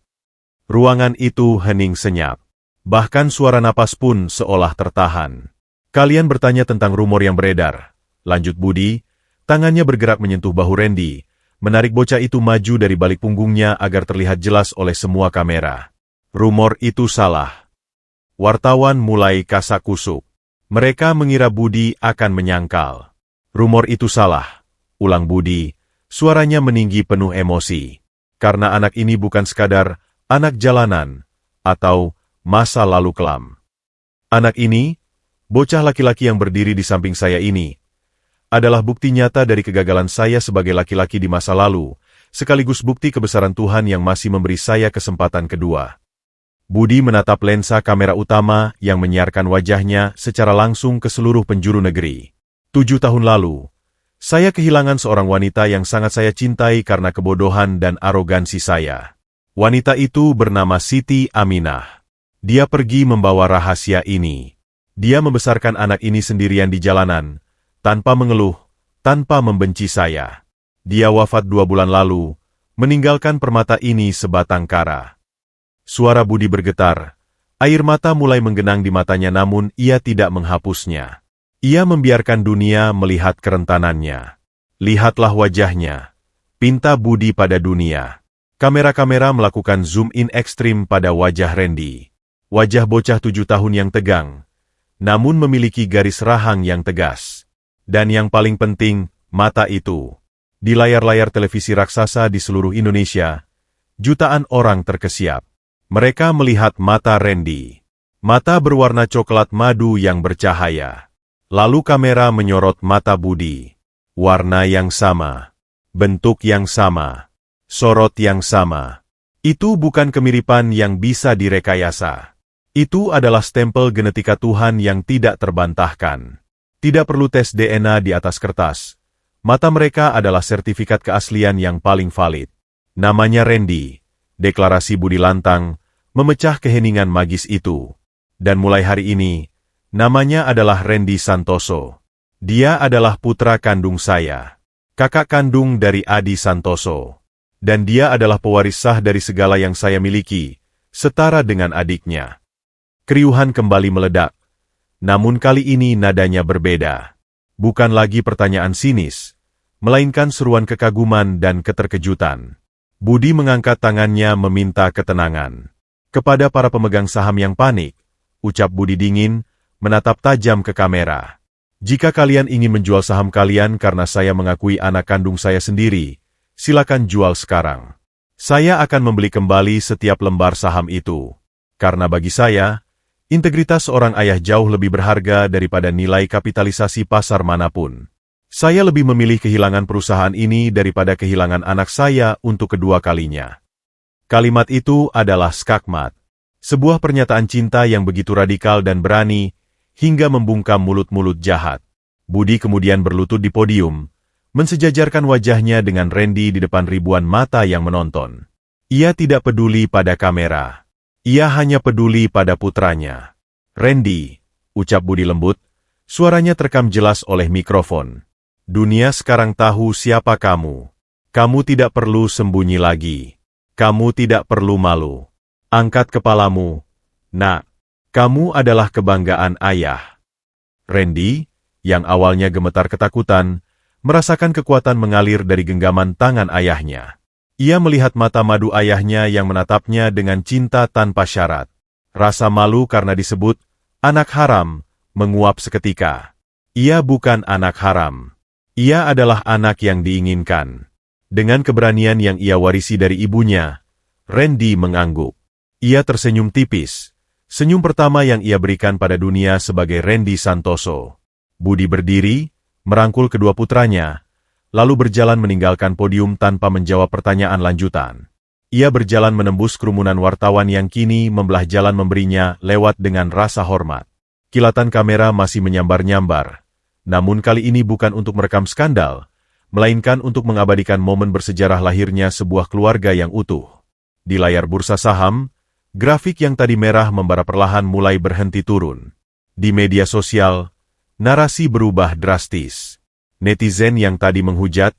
Ruangan itu hening senyap. Bahkan suara napas pun seolah tertahan. Kalian bertanya tentang rumor yang beredar. Lanjut Budi, tangannya bergerak menyentuh bahu Randy, menarik bocah itu maju dari balik punggungnya agar terlihat jelas oleh semua kamera. Rumor itu salah. Wartawan mulai kasak-kusuk. Mereka mengira Budi akan menyangkal. Rumor itu salah, ulang Budi, suaranya meninggi penuh emosi. Karena anak ini bukan sekadar anak jalanan, atau masa lalu kelam. Anak ini, bocah laki-laki yang berdiri di samping saya ini, adalah bukti nyata dari kegagalan saya sebagai laki-laki di masa lalu, sekaligus bukti kebesaran Tuhan yang masih memberi saya kesempatan kedua. Budi menatap lensa kamera utama yang menyiarkan wajahnya secara langsung ke seluruh penjuru negeri. 7 tahun lalu, saya kehilangan seorang wanita yang sangat saya cintai karena kebodohan dan arogansi saya. Wanita itu bernama Siti Aminah. Dia pergi membawa rahasia ini. Dia membesarkan anak ini sendirian di jalanan, tanpa mengeluh, tanpa membenci saya. Dia wafat 2 bulan lalu, meninggalkan permata ini sebatang kara. Suara Budi bergetar, air mata mulai menggenang di matanya namun ia tidak menghapusnya. Ia membiarkan dunia melihat kerentanannya. Lihatlah wajahnya, pinta Budi pada dunia. Kamera-kamera melakukan zoom in ekstrim pada wajah Randy. Wajah bocah 7 tahun yang tegang, namun memiliki garis rahang yang tegas. Dan yang paling penting, mata itu. Di layar-layar televisi raksasa di seluruh Indonesia, jutaan orang terkesiap. Mereka melihat mata Randy. Mata berwarna coklat madu yang bercahaya. Lalu kamera menyorot mata Budi. Warna yang sama, bentuk yang sama, sorot yang sama. Itu bukan kemiripan yang bisa direkayasa. Itu adalah stempel genetika Tuhan yang tidak terbantahkan. Tidak perlu tes DNA di atas kertas. Mata mereka adalah sertifikat keaslian yang paling valid. Namanya Randy. Deklarasi Budi lantang, memecah keheningan magis itu. Dan mulai hari ini, namanya adalah Randy Santoso. Dia adalah putra kandung saya. Kakak kandung dari Adi Santoso. Dan dia adalah pewaris sah dari segala yang saya miliki, setara dengan adiknya. Keriuhan kembali meledak. Namun kali ini nadanya berbeda. Bukan lagi pertanyaan sinis, melainkan seruan kekaguman dan keterkejutan. Budi mengangkat tangannya meminta ketenangan. Kepada para pemegang saham yang panik, ucap Budi dingin, menatap tajam ke kamera. Jika kalian ingin menjual saham kalian karena saya mengakui anak kandung saya sendiri, silakan jual sekarang. Saya akan membeli kembali setiap lembar saham itu. Karena bagi saya, integritas seorang ayah jauh lebih berharga daripada nilai kapitalisasi pasar manapun. Saya lebih memilih kehilangan perusahaan ini daripada kehilangan anak saya untuk kedua kalinya. Kalimat itu adalah skakmat. Sebuah pernyataan cinta yang begitu radikal dan berani, hingga membungkam mulut-mulut jahat. Budi kemudian berlutut di podium, mensejajarkan wajahnya dengan Randy di depan ribuan mata yang menonton. Ia tidak peduli pada kamera. Ia hanya peduli pada putranya. Randy, ucap Budi lembut, suaranya terekam jelas oleh mikrofon. Dunia sekarang tahu siapa kamu. Kamu tidak perlu sembunyi lagi. Kamu tidak perlu malu. Angkat kepalamu, nak. Kamu adalah kebanggaan ayah. Randy, yang awalnya gemetar ketakutan, merasakan kekuatan mengalir dari genggaman tangan ayahnya. Ia melihat mata madu ayahnya yang menatapnya dengan cinta tanpa syarat. Rasa malu karena disebut anak haram menguap seketika. Ia bukan anak haram. Ia adalah anak yang diinginkan. Dengan keberanian yang ia warisi dari ibunya, Randy mengangguk. Ia tersenyum tipis. Senyum pertama yang ia berikan pada dunia sebagai Randy Santoso. Budi berdiri, merangkul kedua putranya, lalu berjalan meninggalkan podium tanpa menjawab pertanyaan lanjutan. Ia berjalan menembus kerumunan wartawan yang kini membelah jalan memberinya lewat dengan rasa hormat. Kilatan kamera masih menyambar-nyambar. Namun kali ini bukan untuk merekam skandal, melainkan untuk mengabadikan momen bersejarah lahirnya sebuah keluarga yang utuh. Di layar bursa saham, grafik yang tadi merah membara perlahan mulai berhenti turun. Di media sosial, narasi berubah drastis. Netizen yang tadi menghujat,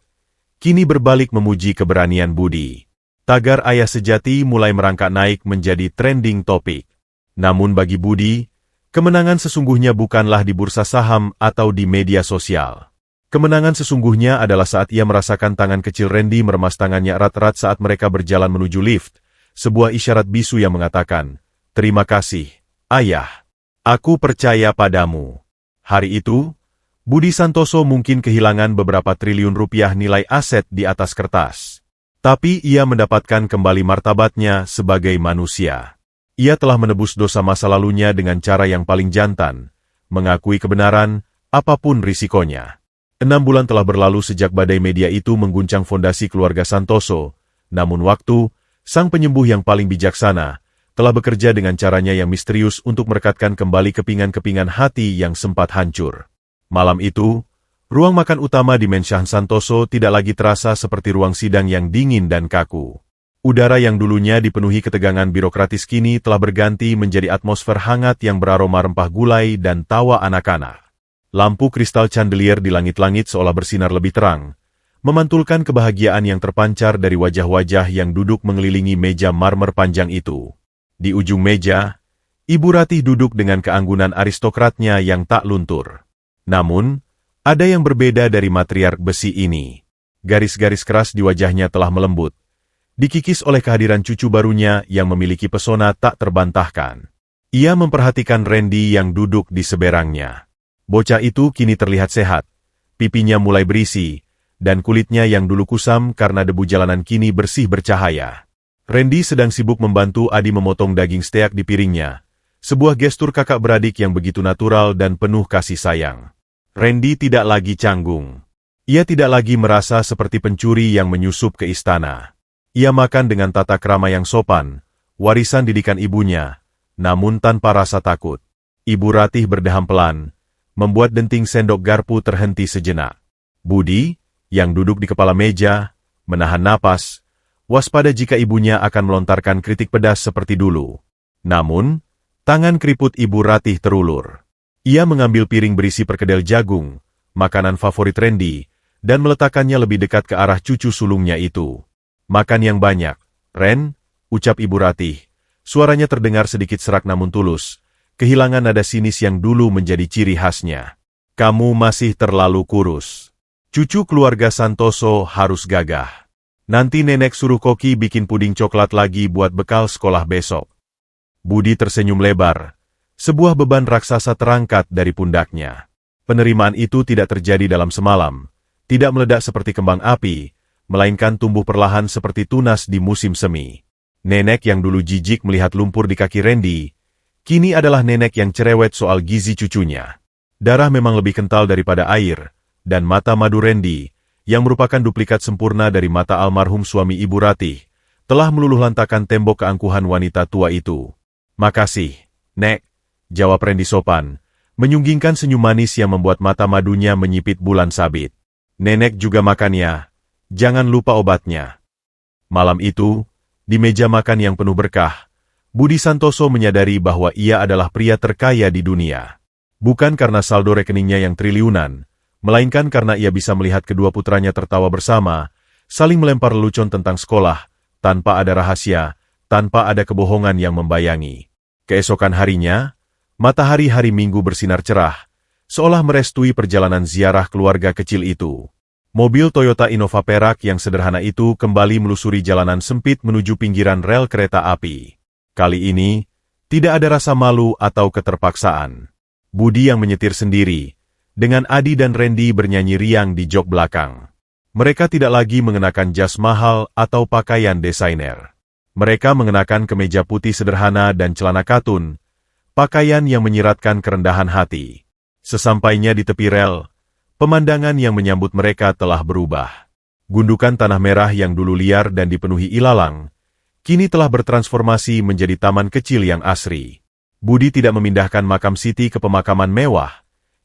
kini berbalik memuji keberanian Budi. Tagar ayah sejati mulai merangkak naik menjadi trending topik. Namun bagi Budi, kemenangan sesungguhnya bukanlah di bursa saham atau di media sosial. Kemenangan sesungguhnya adalah saat ia merasakan tangan kecil Randy meremas tangannya erat-erat saat mereka berjalan menuju lift, sebuah isyarat bisu yang mengatakan, "Terima kasih, ayah. Aku percaya padamu." Hari itu, Budi Santoso mungkin kehilangan beberapa triliun rupiah nilai aset di atas kertas. Tapi ia mendapatkan kembali martabatnya sebagai manusia. Ia telah menebus dosa masa lalunya dengan cara yang paling jantan, mengakui kebenaran, apapun risikonya. 6 bulan telah berlalu sejak badai media itu mengguncang fondasi keluarga Santoso, namun waktu, sang penyembuh yang paling bijaksana, telah bekerja dengan caranya yang misterius untuk merekatkan kembali kepingan-kepingan hati yang sempat hancur. Malam itu, ruang makan utama di Menshan Santoso tidak lagi terasa seperti ruang sidang yang dingin dan kaku. Udara yang dulunya dipenuhi ketegangan birokratis kini telah berganti menjadi atmosfer hangat yang beraroma rempah gulai dan tawa anak-anak. Lampu kristal chandelier di langit-langit seolah bersinar lebih terang, memantulkan kebahagiaan yang terpancar dari wajah-wajah yang duduk mengelilingi meja marmer panjang itu. Di ujung meja, Ibu Ratih duduk dengan keanggunan aristokratnya yang tak luntur. Namun, ada yang berbeda dari matriark besi ini. Garis-garis keras di wajahnya telah melembut, dikikis oleh kehadiran cucu barunya yang memiliki pesona tak terbantahkan. Ia memperhatikan Randy yang duduk di seberangnya. Bocah itu kini terlihat sehat, pipinya mulai berisi, dan kulitnya yang dulu kusam karena debu jalanan kini bersih bercahaya. Randy sedang sibuk membantu Adi memotong daging steak di piringnya, sebuah gestur kakak beradik yang begitu natural dan penuh kasih sayang. Randy tidak lagi canggung. Ia tidak lagi merasa seperti pencuri yang menyusup ke istana. Ia makan dengan tata krama yang sopan, warisan didikan ibunya, namun tanpa rasa takut. Ibu Ratih berdeham pelan, membuat denting sendok garpu terhenti sejenak. Budi, yang duduk di kepala meja, menahan napas, waspada jika ibunya akan melontarkan kritik pedas seperti dulu. Namun, tangan keriput Ibu Ratih terulur. Ia mengambil piring berisi perkedel jagung, makanan favorit Randy, dan meletakkannya lebih dekat ke arah cucu sulungnya itu. "Makan yang banyak, Ren," ucap Ibu Ratih. Suaranya terdengar sedikit serak namun tulus, kehilangan nada sinis yang dulu menjadi ciri khasnya. "Kamu masih terlalu kurus. Cucu keluarga Santoso harus gagah. Nanti nenek suruh Koki bikin puding coklat lagi buat bekal sekolah besok." Budi tersenyum lebar. Sebuah beban raksasa terangkat dari pundaknya. Penerimaan itu tidak terjadi dalam semalam, tidak meledak seperti kembang api, melainkan tumbuh perlahan seperti tunas di musim semi. Nenek yang dulu jijik melihat lumpur di kaki Randy, kini adalah nenek yang cerewet soal gizi cucunya. Darah memang lebih kental daripada air, dan mata madu Randy, yang merupakan duplikat sempurna dari mata almarhum suami Ibu Ratih, telah meluluhlantakan tembok keangkuhan wanita tua itu. "Makasih, Nek," jawab Randy sopan, menyunggingkan senyum manis yang membuat mata madunya menyipit bulan sabit. "Nenek juga makan ya, jangan lupa obatnya." Malam itu, di meja makan yang penuh berkah, Budi Santoso menyadari bahwa ia adalah pria terkaya di dunia. Bukan karena saldo rekeningnya yang triliunan, melainkan karena ia bisa melihat kedua putranya tertawa bersama, saling melempar lelucon tentang sekolah, tanpa ada rahasia, tanpa ada kebohongan yang membayangi. Keesokan harinya, matahari hari Minggu bersinar cerah, seolah merestui perjalanan ziarah keluarga kecil itu. Mobil Toyota Innova perak yang sederhana itu kembali melusuri jalanan sempit menuju pinggiran rel kereta api. Kali ini, tidak ada rasa malu atau keterpaksaan. Budi yang menyetir sendiri, dengan Adi dan Randy bernyanyi riang di jok belakang. Mereka tidak lagi mengenakan jas mahal atau pakaian desainer. Mereka mengenakan kemeja putih sederhana dan celana katun, pakaian yang menyiratkan kerendahan hati. Sesampainya di tepi rel, pemandangan yang menyambut mereka telah berubah. Gundukan tanah merah yang dulu liar dan dipenuhi ilalang, kini telah bertransformasi menjadi taman kecil yang asri. Budi tidak memindahkan makam Siti ke pemakaman mewah.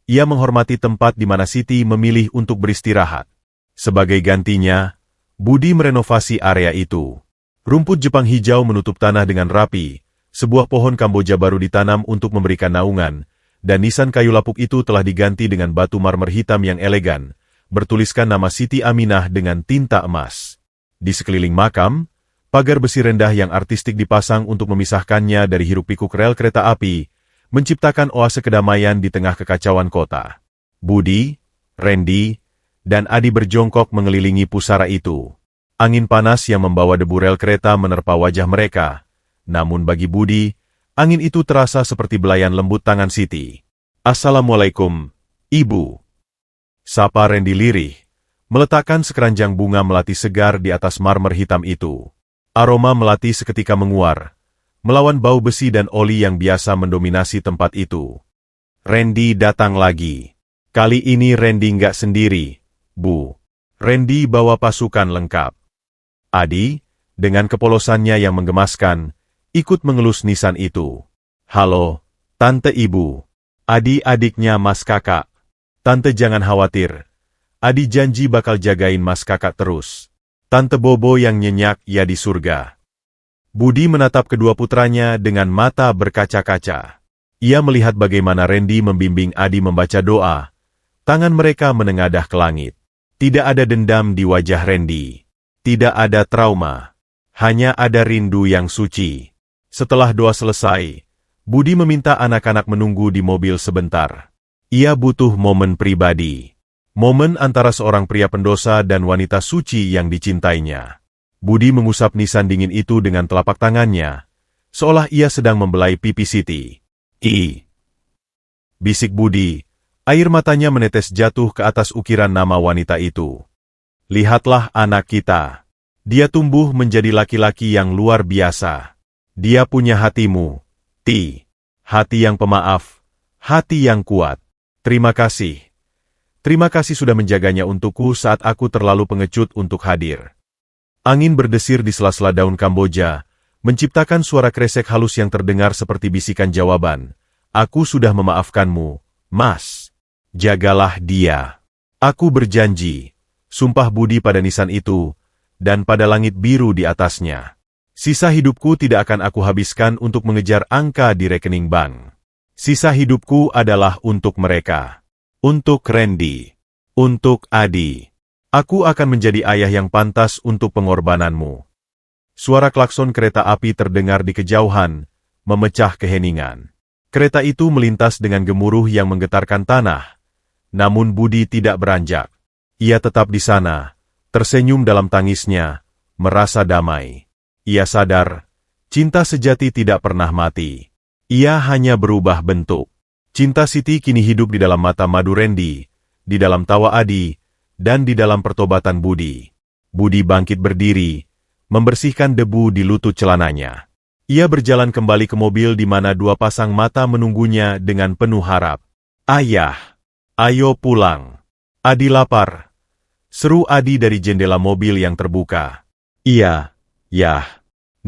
Ia menghormati tempat di mana Siti memilih untuk beristirahat. Sebagai gantinya, Budi merenovasi area itu. Rumput Jepang hijau menutup tanah dengan rapi, sebuah pohon Kamboja baru ditanam untuk memberikan naungan, dan nisan kayu lapuk itu telah diganti dengan batu marmer hitam yang elegan, bertuliskan nama Siti Aminah dengan tinta emas. Di sekeliling makam, pagar besi rendah yang artistik dipasang untuk memisahkannya dari hiruk-pikuk rel kereta api, menciptakan oase kedamaian di tengah kekacauan kota. Budi, Randy, dan Adi berjongkok mengelilingi pusara itu. Angin panas yang membawa debu rel kereta menerpa wajah mereka. Namun bagi Budi, angin itu terasa seperti belayan lembut tangan Siti. "Assalamualaikum, Ibu," sapa Randy lirih, meletakkan sekeranjang bunga melati segar di atas marmer hitam itu. Aroma melati seketika menguar, melawan bau besi dan oli yang biasa mendominasi tempat itu. Randy datang lagi. Kali ini Randy nggak sendiri, Bu. Randy bawa pasukan lengkap. Adi, dengan kepolosannya yang menggemaskan, ikut mengelus nisan itu. "Halo, Tante Ibu." "Adi adiknya Mas Kakak." "Tante jangan khawatir. Adi janji bakal jagain Mas Kakak terus." Tante Bobo yang nyenyak ya di surga. Budi menatap kedua putranya dengan mata berkaca-kaca. Ia melihat bagaimana Randy membimbing Adi membaca doa. Tangan mereka menengadah ke langit. Tidak ada dendam di wajah Randy. Tidak ada trauma. Hanya ada rindu yang suci. Setelah doa selesai, Budi meminta anak-anak menunggu di mobil sebentar. Ia butuh momen pribadi. Momen antara seorang pria pendosa dan wanita suci yang dicintainya. Budi mengusap nisan dingin itu dengan telapak tangannya, seolah ia sedang membelai pipi Siti. Bisik Budi, air matanya menetes jatuh ke atas ukiran nama wanita itu. "Lihatlah anak kita. Dia tumbuh menjadi laki-laki yang luar biasa. Dia punya hatimu, Ti. Hati yang pemaaf, hati yang kuat. Terima kasih. Terima kasih sudah menjaganya untukku saat aku terlalu pengecut untuk hadir." Angin berdesir di sela-sela daun Kamboja, menciptakan suara kresek halus yang terdengar seperti bisikan jawaban. "Aku sudah memaafkanmu, Mas. Jagalah dia. Aku berjanji." Sumpah Budi pada nisan itu, dan pada langit biru di atasnya. "Sisa hidupku tidak akan aku habiskan untuk mengejar angka di rekening bank. Sisa hidupku adalah untuk mereka. Untuk Randy. Untuk Adi. Aku akan menjadi ayah yang pantas untuk pengorbananmu." Suara klakson kereta api terdengar di kejauhan, memecah keheningan. Kereta itu melintas dengan gemuruh yang menggetarkan tanah. Namun Budi tidak beranjak. Ia tetap di sana, tersenyum dalam tangisnya, merasa damai. Ia sadar, cinta sejati tidak pernah mati. Ia hanya berubah bentuk. Cinta Siti kini hidup di dalam mata madu Randy, di dalam tawa Adi, dan di dalam pertobatan Budi. Budi bangkit berdiri, membersihkan debu di lutut celananya. Ia berjalan kembali ke mobil di mana dua pasang mata menunggunya dengan penuh harap. "Ayah, ayo pulang. Adi lapar. Seru Adi dari jendela mobil yang terbuka. Iya, yah.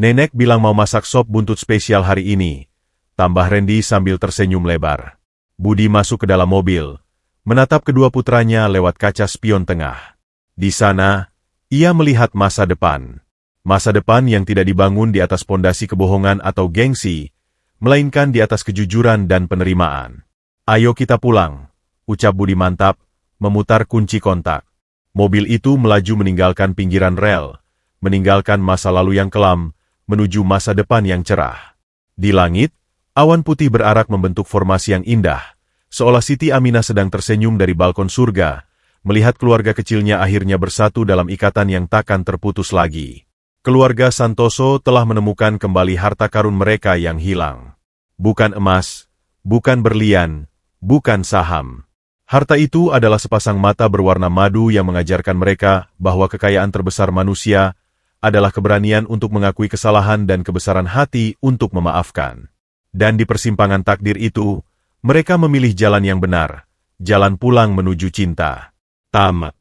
Nenek bilang mau masak sop buntut spesial hari ini. Tambah Randy sambil tersenyum lebar. Budi masuk ke dalam mobil, menatap kedua putranya lewat kaca spion tengah. Di sana, ia melihat masa depan. Masa depan yang tidak dibangun di atas pondasi kebohongan atau gengsi, melainkan di atas kejujuran dan penerimaan. Ayo kita pulang, ucap Budi mantap, memutar kunci kontak. Mobil itu melaju meninggalkan pinggiran rel, meninggalkan masa lalu yang kelam, menuju masa depan yang cerah. Di langit, awan putih berarak membentuk formasi yang indah, seolah Siti Aminah sedang tersenyum dari balkon surga, melihat keluarga kecilnya akhirnya bersatu dalam ikatan yang takkan terputus lagi. Keluarga Santoso telah menemukan kembali harta karun mereka yang hilang. Bukan emas, bukan berlian, bukan saham. Harta itu adalah sepasang mata berwarna madu yang mengajarkan mereka bahwa kekayaan terbesar manusia adalah keberanian untuk mengakui kesalahan dan kebesaran hati untuk memaafkan. Dan di persimpangan takdir itu, mereka memilih jalan yang benar, jalan pulang menuju cinta. Tamat.